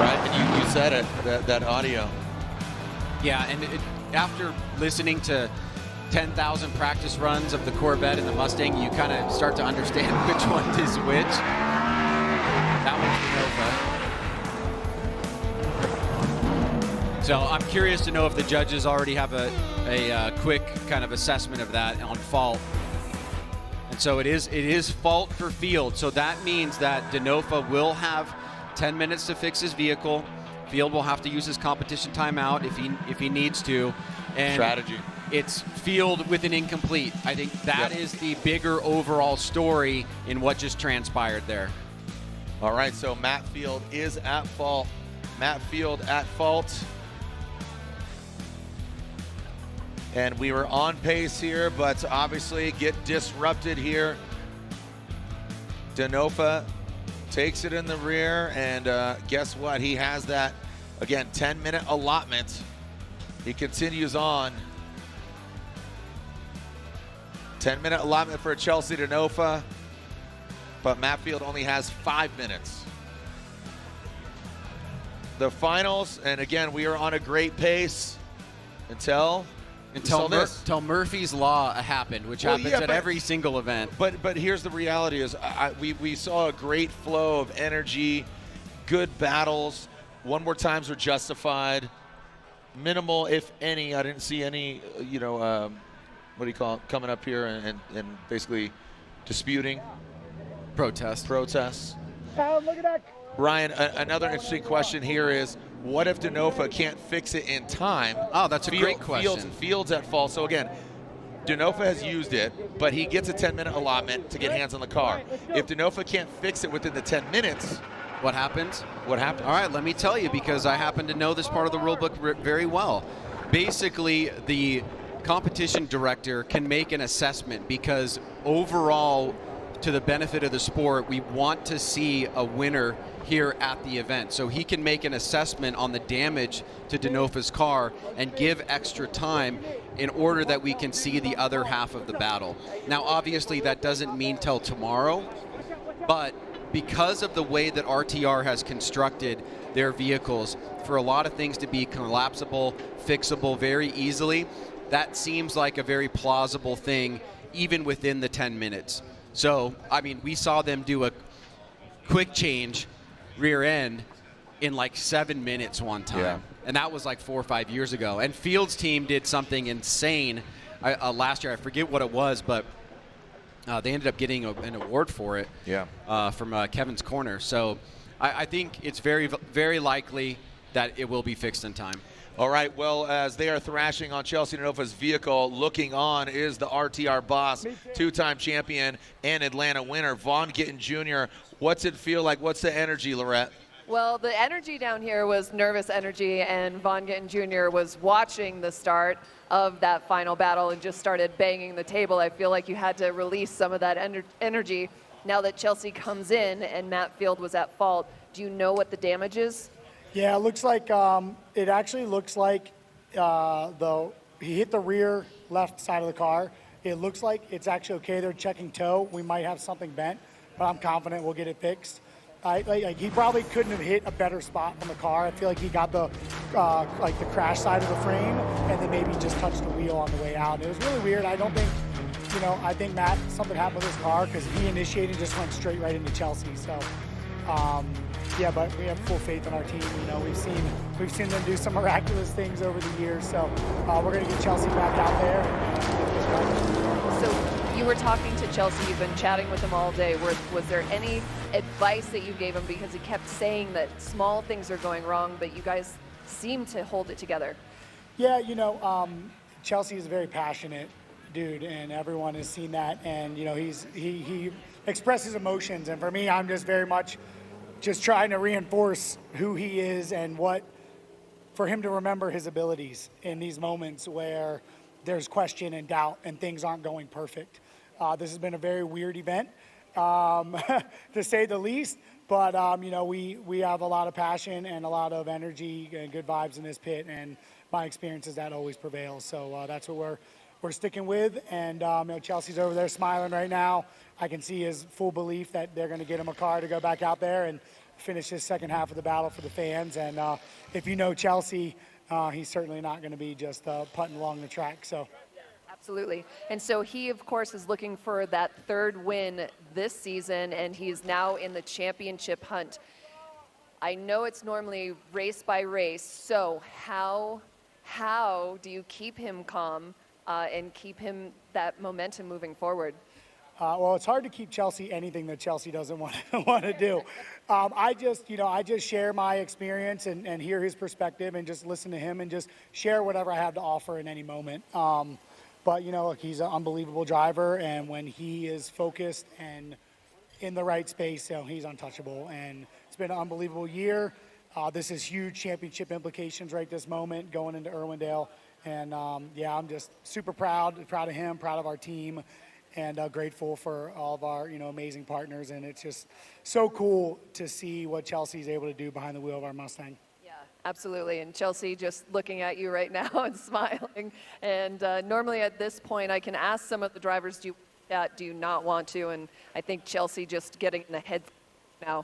Right, and you said it, that audio. Yeah, and after listening to 10,000 practice runs of the Corvette and the Mustang, you kind of start to understand which one is which. That one's Denofa. So I'm curious to know if the judges already have a quick kind of assessment of that on fault. And so it is fault for Field. So that means that Denofa will have 10 minutes to fix his vehicle. Field will have to use his competition timeout if he needs to. And strategy. It's Field with an incomplete. I think that is the bigger overall story in what just transpired there. All right, so Matt Field is at fault. Matt Field at fault. And we were on pace here, but obviously get disrupted here. Denofa takes it in the rear, and guess what? He has that, again, 10-minute allotment. He continues on. 10-minute allotment for Chelsea Denofa, but Matt Field only has 5 minutes. The finals, and again, we are on a great pace until Murphy's Law happened, which happens at every single event. But here's the reality is we saw a great flow of energy, good battles. One more times were justified. Minimal, if any. I didn't see any, what do you call it, coming up here and basically disputing. Protests. Look at that. Ryan, another interesting question here is, what if Denofa can't fix it in time? Oh, that's a great question. Fields at fault. So again, Denofa has used it, but he gets a 10-minute allotment to get hands on the car. If Denofa can't fix it within the 10 minutes, what happens? What happens? All right, let me tell you, because I happen to know this part of the rule book very well. Basically, the competition director can make an assessment because overall, to the benefit of the sport, we want to see a winner here at the event. So he can make an assessment on the damage to Denofa's car and give extra time in order that we can see the other half of the battle. Now, obviously, that doesn't mean till tomorrow, but because of the way that RTR has constructed their vehicles, for a lot of things to be collapsible, fixable very easily, that seems like a very plausible thing, even within the 10 minutes. So, I mean, we saw them do a quick change rear end in like 7 minutes one time. Yeah. And that was like 4 or 5 years ago. And Field's team did something insane last year. I forget what it was, but they ended up getting an award for it from Kevin's Corner. So I think it's very, very likely that it will be fixed in time. All right, well, as they are thrashing on Chelsea Denofa's vehicle, looking on is the RTR boss, two-time champion and Atlanta winner, Vaughn Gittin Jr. What's it feel like? What's the energy, Lorette? Well, the energy down here was nervous energy, and Vaughn Gittin Jr. was watching the start of that final battle and just started banging the table. I feel like you had to release some of that energy now that Chelsea comes in and Matt Field was at fault. Do you know what the damage is? Yeah, it looks like it actually looks like he hit the rear left side of the car. It looks like it's actually okay. They're checking toe. We might have something bent, but I'm confident we'll get it fixed. He probably couldn't have hit a better spot on the car. I feel like he got the the crash side of the frame and then maybe just touched the wheel on the way out. It was really weird. I don't think, I think Matt, something happened with his car because he initiated and just went straight right into Chelsea. So. Yeah, but we have full faith in our team. We've seen them do some miraculous things over the years. So we're going to get Chelsea back out there. So you were talking to Chelsea. You've been chatting with him all day. Was there any advice that you gave him, because he kept saying that small things are going wrong, but you guys seem to hold it together? Yeah, Chelsea is a very passionate dude, and everyone has seen that. And he expresses emotions, and for me, I'm just very much just trying to reinforce who he is and for him to remember his abilities in these moments where there's question and doubt and things aren't going perfect. This has been a very weird event, to say the least, But, you know, we have a lot of passion and a lot of energy and good vibes in this pit, and my experience is that always prevails. So that's what we're sticking with. And, you know, Chelsea's over there smiling right now. I can see his full belief that they're going to get him a car to go back out there and finish his second half of the battle for the fans. And if you know Chelsea, he's certainly not going to be just putting along the track. So. Absolutely. And so he, of course, is looking for that third win this season, and he's now in the championship hunt. I know it's normally race by race, so how do you keep him calm and keep him that momentum moving forward? Well, it's hard to keep Chelsea anything that Chelsea doesn't want to do. I just share my experience and hear his perspective and just listen to him and just share whatever I have to offer in any moment. But, you know, look, he's an unbelievable driver, and when he is focused and in the right space, you know, he's untouchable. And it's been an unbelievable year. This is huge championship implications right this moment going into Irwindale. And, yeah, I'm just super proud of him, proud of our team, and grateful for all of our, you know, amazing partners. And it's just so cool to see what Chelsea's able to do behind the wheel of our Mustang. Absolutely, and Chelsea just looking at you right now and smiling. And normally at this point, I can ask some of the drivers, do you not want to? And I think Chelsea just getting in the head now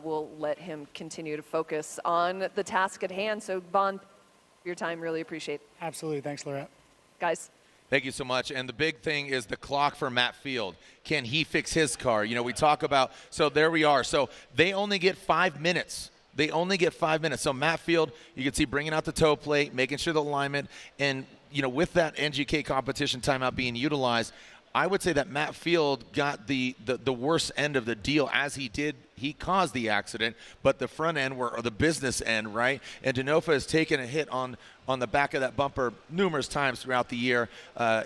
will let him continue to focus on the task at hand. So, Vaughn, your time, really appreciate it. Absolutely, thanks, Lorette. Guys. Thank you so much. And the big thing is the clock for Matt Field. Can he fix his car? You know, we talk about, so there we are. So they only get 5 minutes. They only get 5 minutes. So Matt Field, you can see bringing out the toe plate, making sure the alignment, and, you know, with that NGK competition timeout being utilized, I would say that Matt Field got the worst end of the deal as he did. He caused the accident, but the front end or the business end, right? And Denofa has taken a hit on the back of that bumper numerous times throughout the year.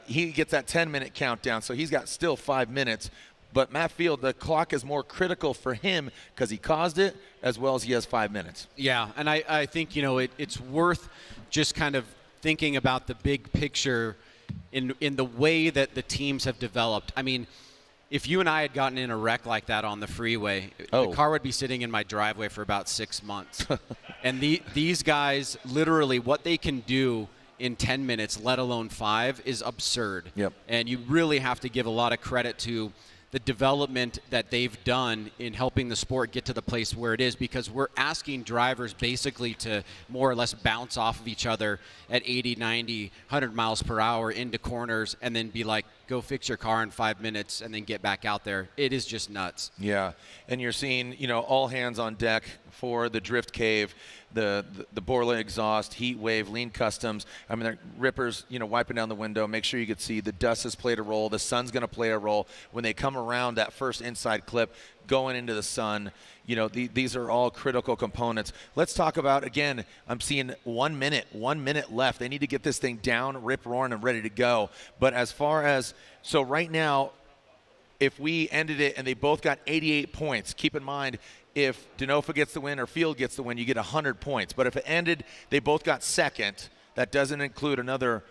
He gets that 10-minute countdown, so he's got still 5 minutes. But Matt Field, the clock is more critical for him because he caused it as well as he has 5 minutes. Yeah, and I think, you know, it's worth just kind of thinking about the big picture in the way that the teams have developed. I mean, if you and I had gotten in a wreck like that on the freeway, the car would be sitting in my driveway for about 6 months. And these guys, literally, what they can do in 10 minutes, let alone 5, is absurd. Yep. And you really have to give a lot of credit to the development that they've done in helping the sport get to the place where it is, because we're asking drivers basically to more or less bounce off of each other at 80, 90, 100 miles per hour into corners and then be like, go fix your car in 5 minutes and then get back out there. It is just nuts. Yeah, and you're seeing, you know, all hands on deck for the drift cave, the Borla exhaust, heat wave, lean customs. I mean, they're rippers, you know, wiping down the window. Make sure you could see the dust has played a role. The sun's going to play a role when they come around that first inside clip going into the sun. You know, these are all critical components. Let's talk about, again, I'm seeing 1 minute left. They need to get this thing down, rip roaring, and ready to go. But as far as, so right now, if we ended it and they both got 88 points, keep in mind, if Denofa gets the win or Field gets the win, you get 100 points. But if it ended, they both got second, that doesn't include another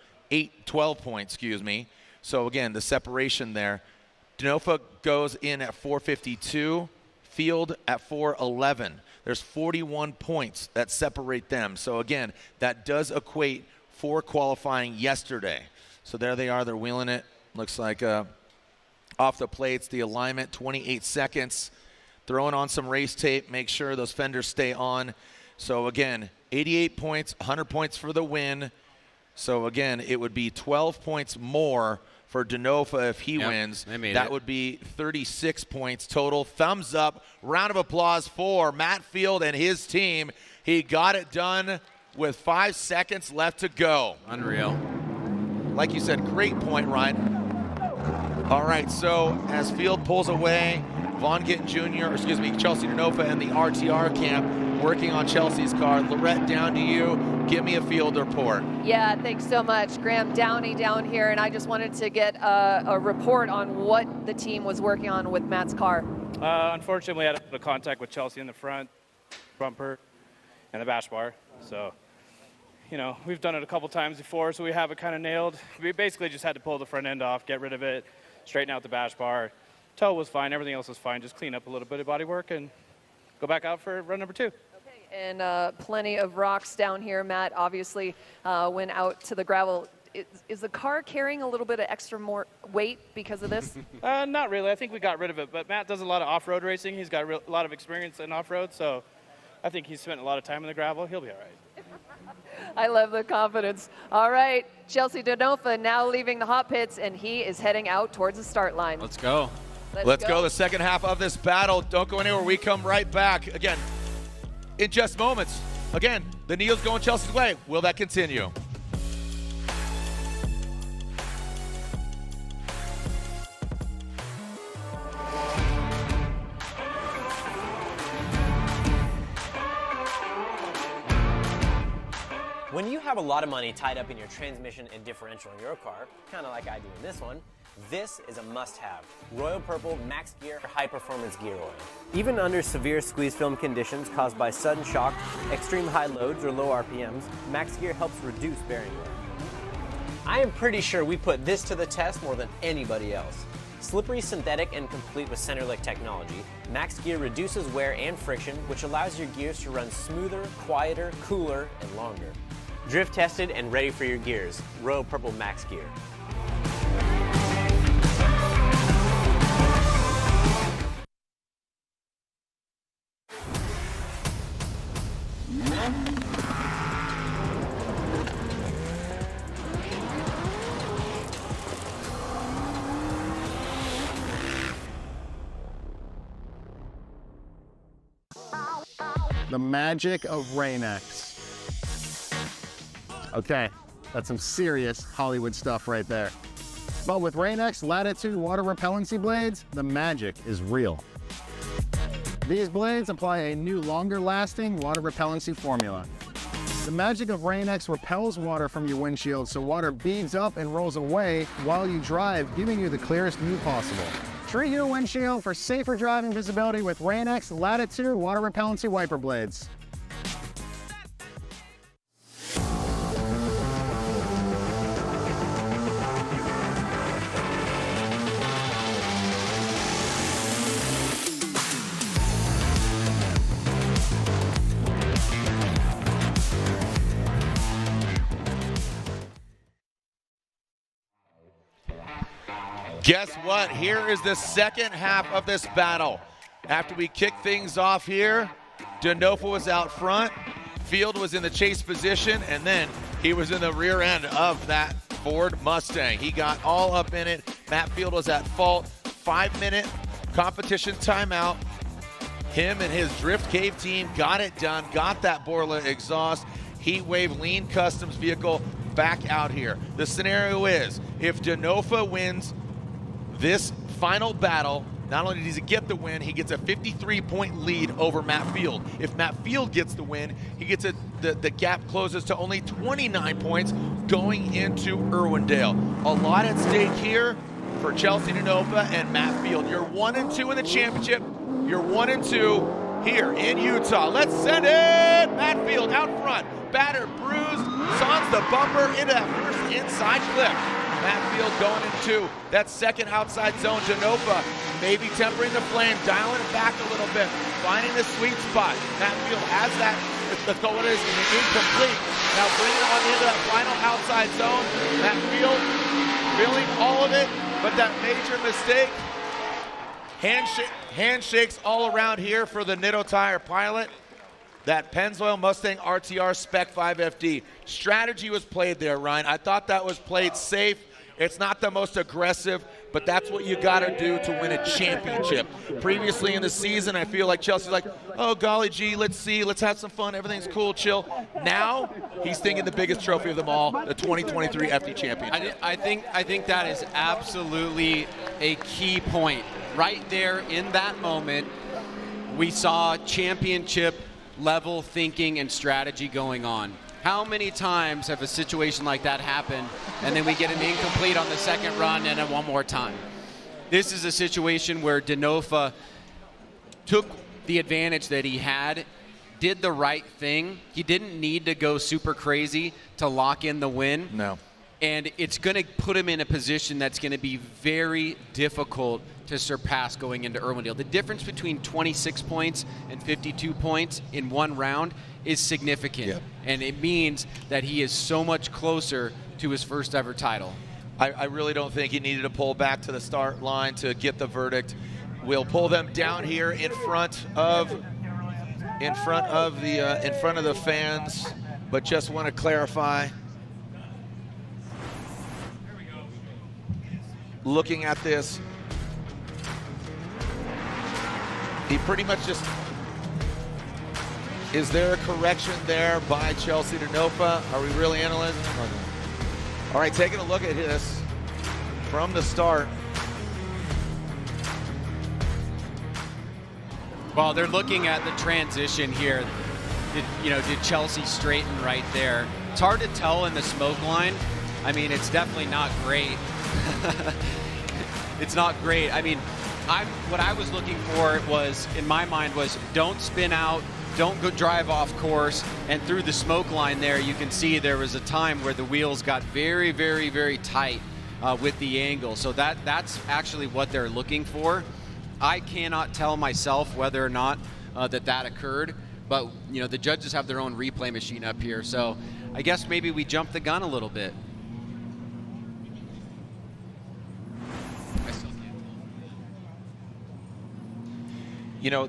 12 points, excuse me. So again, the separation there. Denofa goes in at 452, Field at 411. There's 41 points that separate them. So again, that does equate for qualifying yesterday. So there they are, they're wheeling it. Looks like off the plates, the alignment, 28 seconds. Throwing on some race tape, make sure those fenders stay on. So again, 88 points, 100 points for the win. So again, it would be 12 points more for Denofa if he wins. That would be 36 points total. Thumbs up, round of applause for Matt Field and his team. He got it done with 5 seconds left to go. Unreal. Like you said, great point, Ryan. All right, so as Field pulls away, Vaughn Gittin Jr., Chelsea Denofa and the RTR camp working on Chelsea's car. Lorette, down to you. Give me a Field report. Yeah, thanks so much. Graham Downey down here, and I just wanted to get a report on what the team was working on with Matt's car. Unfortunately, we had a bit of contact with Chelsea in the front bumper and the bash bar. So, you know, we've done it a couple times before, so we have it kind of nailed. We basically just had to pull the front end off, get rid of it, straighten out the bash bar. Toe was fine, everything else was fine, just clean up a little bit of body work, and go back out for run number 2. And plenty of rocks down here. Matt obviously went out to the gravel. Is the car carrying a little bit of extra more weight because of this? Not really. I think we got rid of it. But Matt does a lot of off-road racing. He's got a lot of experience in off-road, so I think he's spent a lot of time in the gravel. He'll be all right. I love the confidence. All right, Chelsea Denofa now leaving the hot pits, and he is heading out towards the start line. Let's go. Let's go. The second half of this battle. Don't go anywhere. We come right back. Again, in just moments. Again, the Neil's going Chelsea's way. Will that continue? When you have a lot of money tied up in your transmission and differential in your car, kind of like I do in this one, this is a must-have. Royal Purple Max Gear High Performance Gear Oil. Even under severe squeeze film conditions caused by sudden shock, extreme high loads, or low RPMs, Max Gear helps reduce bearing wear. I am pretty sure we put this to the test more than anybody else. Slippery, synthetic, and complete with Centerlick technology, Max Gear reduces wear and friction, which allows your gears to run smoother, quieter, cooler, and longer. Drift tested and ready for your gears. Royal Purple Max Gear. The magic of Rain-X. Okay, that's some serious Hollywood stuff right there. But with Rain-X Latitude water repellency blades, the magic is real. These blades apply a new longer lasting water repellency formula. The magic of Rain-X repels water from your windshield so water beads up and rolls away while you drive, giving you the clearest view possible. Treat your windshield for safer driving visibility with Rain-X Latitude water repellency wiper blades. Guess what? Here is the second half of this battle. After we kicked things off here, Denofa was out front, Field was in the chase position, and then he was in the rear end of that Ford Mustang. He got all up in it. Matt Field was at fault. 5-minute competition timeout. Him and his Drift Cave team got it done, got that Borla exhaust, Heat Wave Lean Customs vehicle back out here. The scenario is, if Denofa wins this final battle, not only does he get the win, he gets a 53-point lead over Matt Field. If Matt Field gets the win, he gets the gap closes to only 29 points going into Irwindale. A lot at stake here for Chelsea Denofa and Matt Field. You're 1-2 in the championship. You're 1-2 here in Utah. Let's send it! Matt Field out front, battered, bruised, sans the bumper into that first inside clip. Matt Field going into that second outside zone. Denofa maybe tempering the flame, dialing it back a little bit, finding the sweet spot. Matt Field has that, let's go with it, incomplete. Now bringing it on into that final outside zone. Matt Field feeling all of it, but that major mistake. Handshakes all around here for the Nitto Tire pilot. That Pennzoil Mustang RTR Spec 5 FD. Strategy was played there, Ryan. I thought that was played safe. It's not the most aggressive, but that's what you got to do to win a championship. Previously in the season, I feel like Chelsea's like, oh, golly gee, let's have some fun. Everything's cool, chill. Now he's thinking the biggest trophy of them all, the 2023 FD Championship. I think that is absolutely a key point. Right there in that moment, we saw championship level thinking and strategy going on. How many times have a situation like that happened and then we get an incomplete on the second run and then one more time? This is a situation where Denofa took the advantage that he had, did the right thing. He didn't need to go super crazy to lock in the win. No. And it's going to put him in a position that's going to be very difficult to surpass going into Irwindale. The difference between 26 points and 52 points in one round is significant. Yep. And it means that he is so much closer to his first ever title. I really don't think he needed to pull back to the start line to get the verdict. We'll pull them down here in front of the fans, but just want to clarify. Looking at this, he pretty much just, is there a correction there by Chelsea Denofa? Are we really analyzing? All right, taking a look at this from the start. Well, they're looking at the transition here. Did Chelsea straighten right there? It's hard to tell in the smoke line. I mean, it's definitely not great. It's not great. I mean, what I was looking for was, in my mind, was don't spin out, don't go drive off course, and through the smoke line there, you can see there was a time where the wheels got very, very, very tight with the angle. So that's actually what they're looking for. I cannot tell myself whether or not that occurred, but the judges have their own replay machine up here. So I guess maybe we jumped the gun a little bit.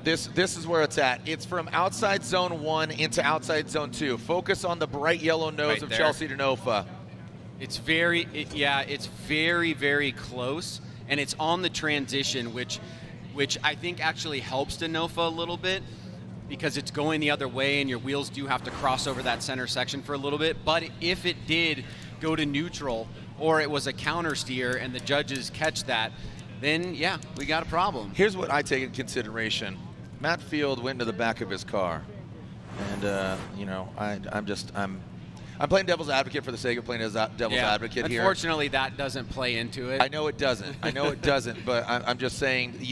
This is where it's at. It's from outside zone 1 into outside zone 2. Focus on the bright yellow nose Right of there. Chelsea Denofa. It's very, very close, and it's on the transition, which I think actually helps Denofa a little bit because it's going the other way, and your wheels do have to cross over that center section for a little bit. But if it did go to neutral, or it was a counter steer, and the judges catch that, then yeah, we got a problem. Here's what I take into consideration. Matt Field went to the back of his car, and I'm playing devil's advocate for the sake of playing devil's advocate here. Unfortunately, that doesn't play into it. I know it doesn't. But I'm just saying,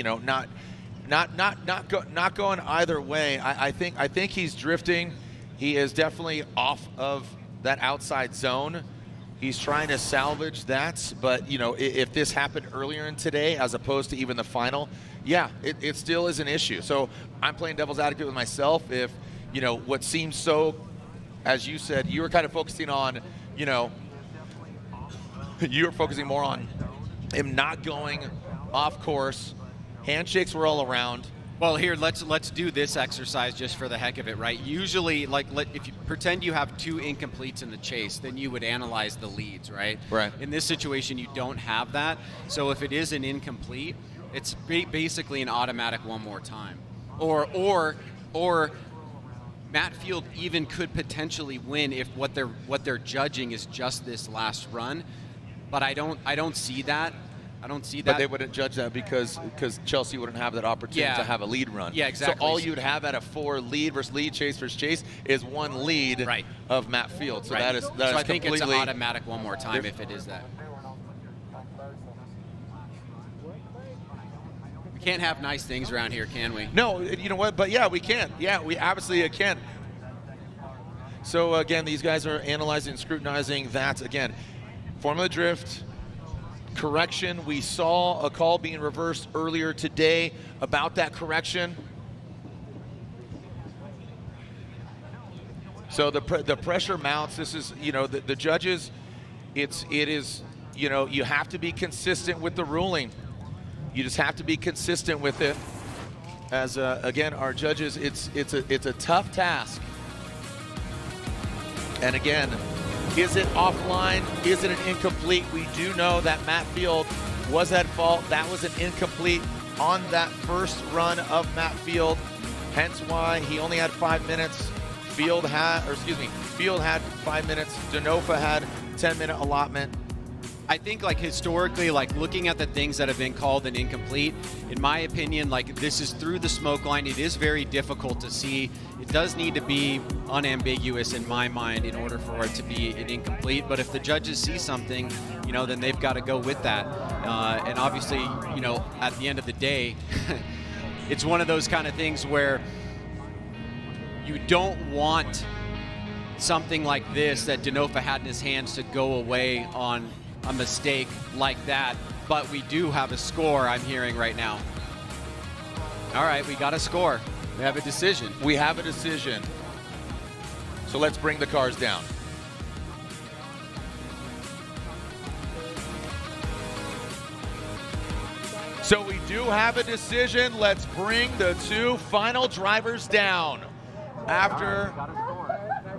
not going either way. I think he's drifting. He is definitely off of that outside zone. He's trying to salvage that, but if this happened earlier in today as opposed to even the final, yeah, it still is an issue. So I'm playing devil's advocate with myself. If what seems so, as you said, you were kind of focusing on, you were focusing more on him not going off course. Handshakes were all around. Well, here, let's do this exercise just for the heck of it, right? Usually, if you pretend you have 2 incompletes in the chase, then you would analyze the leads, right? Right. In this situation, you don't have that. So if it is an incomplete, it's basically an automatic one more time. Or Matt Field even could potentially win if what they're judging is just this last run. But I don't see that. I don't see that. But they wouldn't judge that because Chelsea wouldn't have that opportunity to have a lead run. Yeah, exactly. So all you would have at a 4 lead versus lead, chase versus chase is 1 lead of Matt Field. So that is so I think completely, it's an automatic one more time if it is that. We can't have nice things around here, can we? No, you know what? But yeah, we can. Yeah, we absolutely can. So again, these guys are analyzing and scrutinizing that. Again, Formula Drift correction. We saw a call being reversed earlier today about that correction. So the pressure mounts. This is, the judges, it is, you have to be consistent with the ruling. You just have to be consistent with it. As again, our judges, it's a tough task. And again, is it offline? Is it an incomplete? We do know that Matt Field was at fault. That was an incomplete on that first run of Matt Field. Hence why he only had 5 minutes. Field had 5 minutes. Denofa had 10-minute allotment. I think historically, looking at the things that have been called an incomplete, in my opinion, this is through the smoke line. It is very difficult to see. It does need to be unambiguous in my mind in order for it to be an incomplete. But if the judges see something, then they've got to go with that. And obviously, at the end of the day, it's one of those kind of things where you don't want something like this that Denofa had in his hands to go away on a mistake like that. But we do have a score I'm hearing right now. All right, we got a score. We have a decision. We have a decision. So let's bring the cars down. So we do have a decision. Let's bring the two final drivers down. After,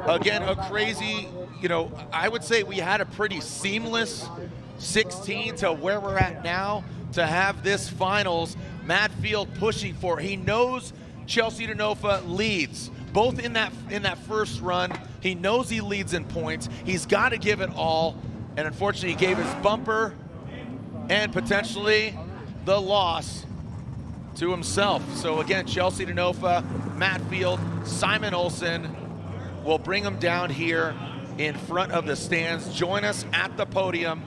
again, a crazy, I would say we had a pretty seamless 16 to where we're at now to have this finals. Matt Field pushing for it. He knows Chelsea Denofa leads, both in that first run. He knows he leads in points. He's got to give it all. And unfortunately, he gave his bumper and potentially the loss to himself. So again, Chelsea Denofa, Matt Field, Simon Olsen will bring him down here in front of the stands. Join us at the podium.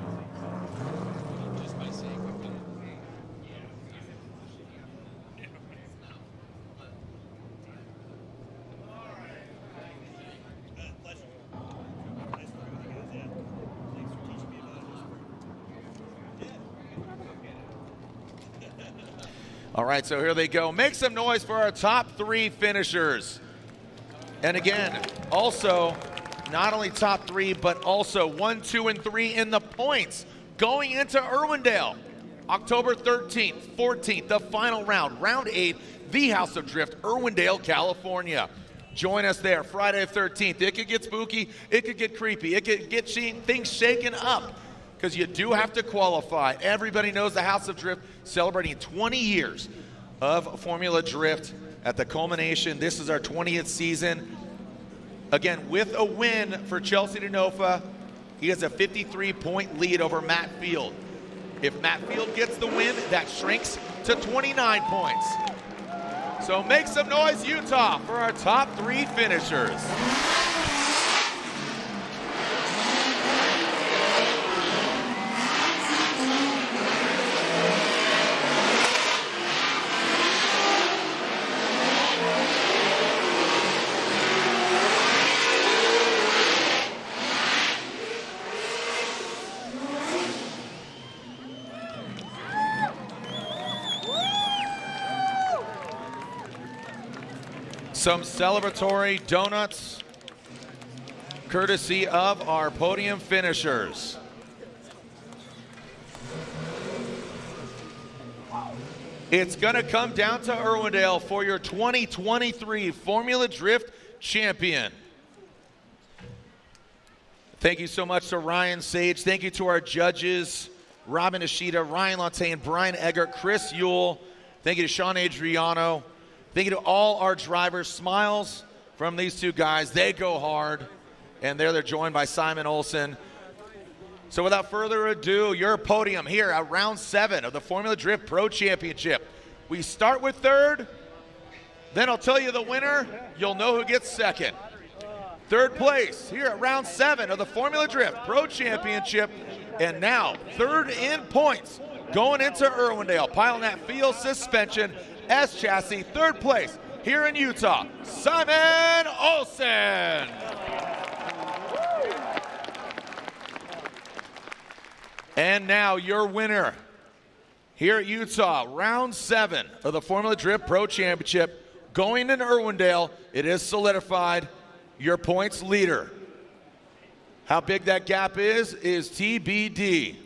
All right, so here they go. Make some noise for our top three finishers. And again, also, not only top three, but also 1, 2, and 3 in the points going into Irwindale. October 13th, 14th, the final round, round 8, the House of Drift, Irwindale, California. Join us there, Friday the 13th. It could get spooky, it could get creepy, it could get things shaken up, because you do have to qualify. Everybody knows the House of Drift celebrating 20 years of Formula Drift at the culmination. This is our 20th season. Again, with a win for Chelsea Denofa, he has a 53-point lead over Matt Field. If Matt Field gets the win, that shrinks to 29 points. So make some noise, Utah, for our top three finishers. Some celebratory donuts, courtesy of our podium finishers. It's gonna come down to Irwindale for your 2023 Formula Drift champion. Thank you so much to Ryan Sage. Thank you to our judges, Robin Ishida, Ryan Lantain, Brian Eggert, Chris Yule. Thank you to Sean Adriano. Thank you to all our drivers. Smiles from these two guys. They go hard. And there they're joined by Simon Olsen. So without further ado, your podium here at round 7 of the Formula Drift Pro Championship. We start with third, then I'll tell you the winner. You'll know who gets second. Third place here at round 7 of the Formula Drift Pro Championship. And now third in points going into Irwindale. Piling that Field suspension S chassis, third place here in Utah, Simon Olsen. And now your winner here at Utah, round 7 of the Formula Drift Pro Championship, going in Irwindale. It is solidified, your points leader. How big that gap is TBD.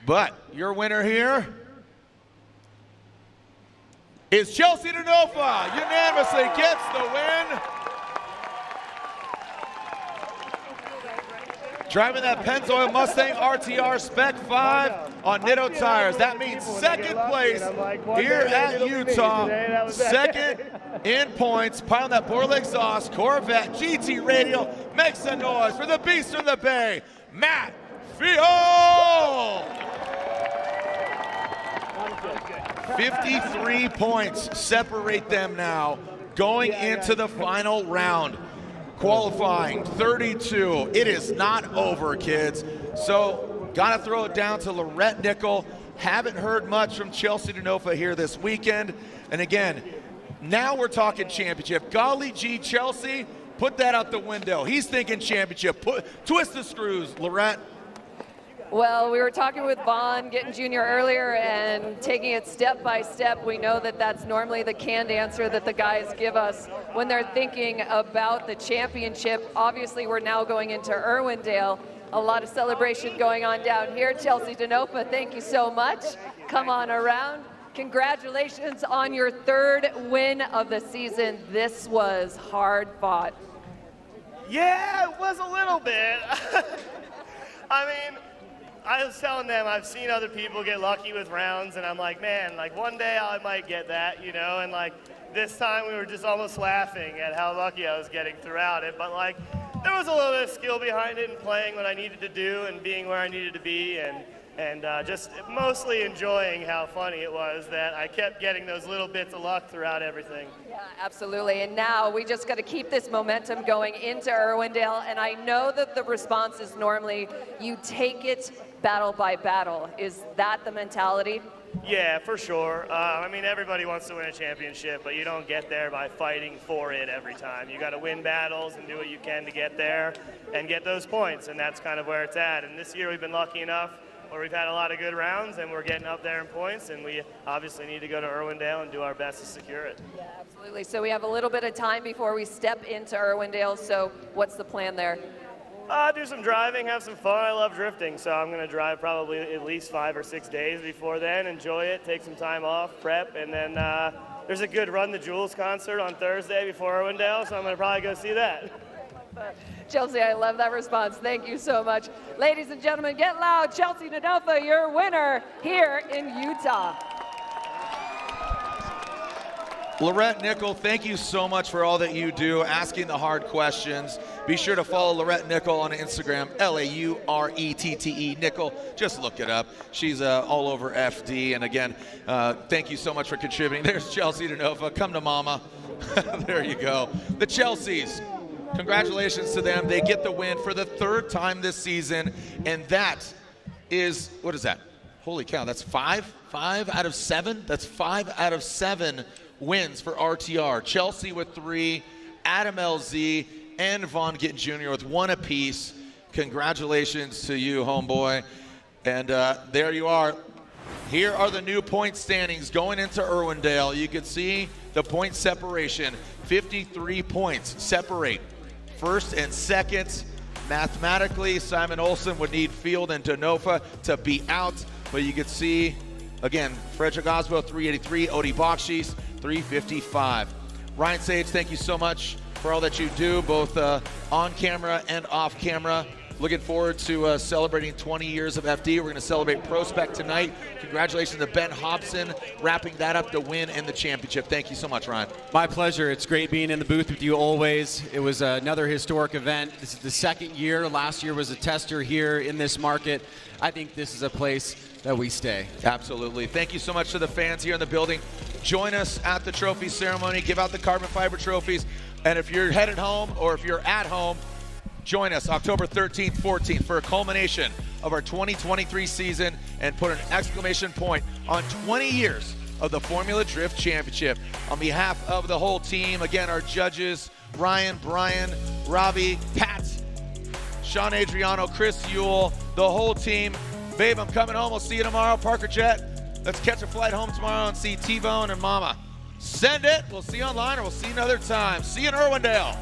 But your winner here is Chelsea Denofa, unanimously gets the win. Driving that Pennzoil Mustang RTR Spec 5 on Nitto tires. That means second place here at Utah. Second in points, piling that Borla exhaust, Corvette GT radial. Make some noise for the Beast from the Bay, Matt Field. 53 points separate them now going into the final round. Qualifying 32. It is not over, kids. So gotta throw it down to Lorette Nickel. Haven't heard much from Chelsea Denofa here this weekend. And again, now we're talking championship. Golly gee, Chelsea, Put that out the window. He's thinking championship. Twist the screws, Lorette. Well, we were talking with Vaughn Gittin Jr. earlier and taking it step by step. We know that that's normally the canned answer that the guys give us when they're thinking about the championship. Obviously, we're now going into Irwindale. A lot of celebration going on down here. Chelsea Denofa, thank you so much. Come on around. Congratulations on your 3rd win of the season. This was hard fought. Yeah, it was a little bit. I mean, I was telling them I've seen other people get lucky with rounds, and I'm like, man, like one day I might get that, you know, and like this time we were just almost laughing at how lucky I was getting throughout it, but like there was a little bit of skill behind it and playing what I needed to do and being where I needed to be, and just mostly enjoying how funny it was that I kept getting those little bits of luck throughout everything. Yeah, absolutely. And now we just got to keep this momentum going into Irwindale. And I know that the response is normally you take it battle by battle. Is that the mentality? Yeah, for sure. I mean, everybody wants to win a championship, but you don't get there by fighting for it every time. You got to win battles and do what you can to get there and get those points. And that's kind of where it's at. And this year we've been lucky enough where we've had a lot of good rounds and we're getting up there in points, and we obviously need to go to Irwindale and do our best to secure it. Yeah, absolutely. So we have a little bit of time before we step into Irwindale. So what's the plan there? Do some driving, have some fun. I love drifting, so I'm going to drive probably at least 5 or 6 days before then, enjoy it, take some time off, prep, and then there's a good Run the Jewels concert on Thursday before Irwindale, so I'm going to probably go see that. Chelsea, I love that response. Thank you so much. Ladies and gentlemen, get loud. Chelsea Denofa, your winner here in Utah. Lorette Nickel, thank you so much for all that you do, asking the hard questions. Be sure to follow Lorette Nickel on Instagram, L-A-U-R-E-T-T-E, Nickel. Just look it up. She's all over FD. And again, thank you so much for contributing. There's Chelsea Denofa. Come to mama. There you go. The Chelseas. Congratulations to them. They get the win for the 3rd time this season. And that is, what is that? Holy cow, that's 5 out of 7? That's 5 out of 7 wins for RTR. Chelsea with 3, Adam LZ, and Vaughn Gittin Jr. with 1 apiece. Congratulations to you, homeboy. And there you are. Here are the new point standings going into Irwindale. You can see the point separation. 53 points separate first and second. Mathematically, Simon Olsen would need Field and Denofa to be out. But you can see, again, Frederick Aasbo, 383, Odie Bakchis, 355. Ryan Sage, thank you so much for all that you do, both on camera and off camera. Looking forward to celebrating 20 years of FD. We're going to celebrate Prospect tonight. Congratulations to Ben Hobson, wrapping that up to win in the championship. Thank you so much, Ryan. My pleasure. It's great being in the booth with you always. It was another historic event. This is the 2nd year. Last year was a tester here in this market. I think this is a place that we stay. Absolutely. Thank you so much to the fans here in the building. Join us at the trophy ceremony. Give out the carbon fiber trophies. And if you're headed home or if you're at home, join us October 13th, 14th for a culmination of our 2023 season and put an exclamation point on 20 years of the Formula Drift Championship. On behalf of the whole team, again, our judges, Ryan, Brian, Robbie, Pat, Sean Adriano, Chris Ewell, the whole team. Babe, I'm coming home. We'll see you tomorrow. Parker Jet, let's catch a flight home tomorrow and see T-Bone and Mama. Send it. We'll see you online or we'll see you another time. See you in Irwindale.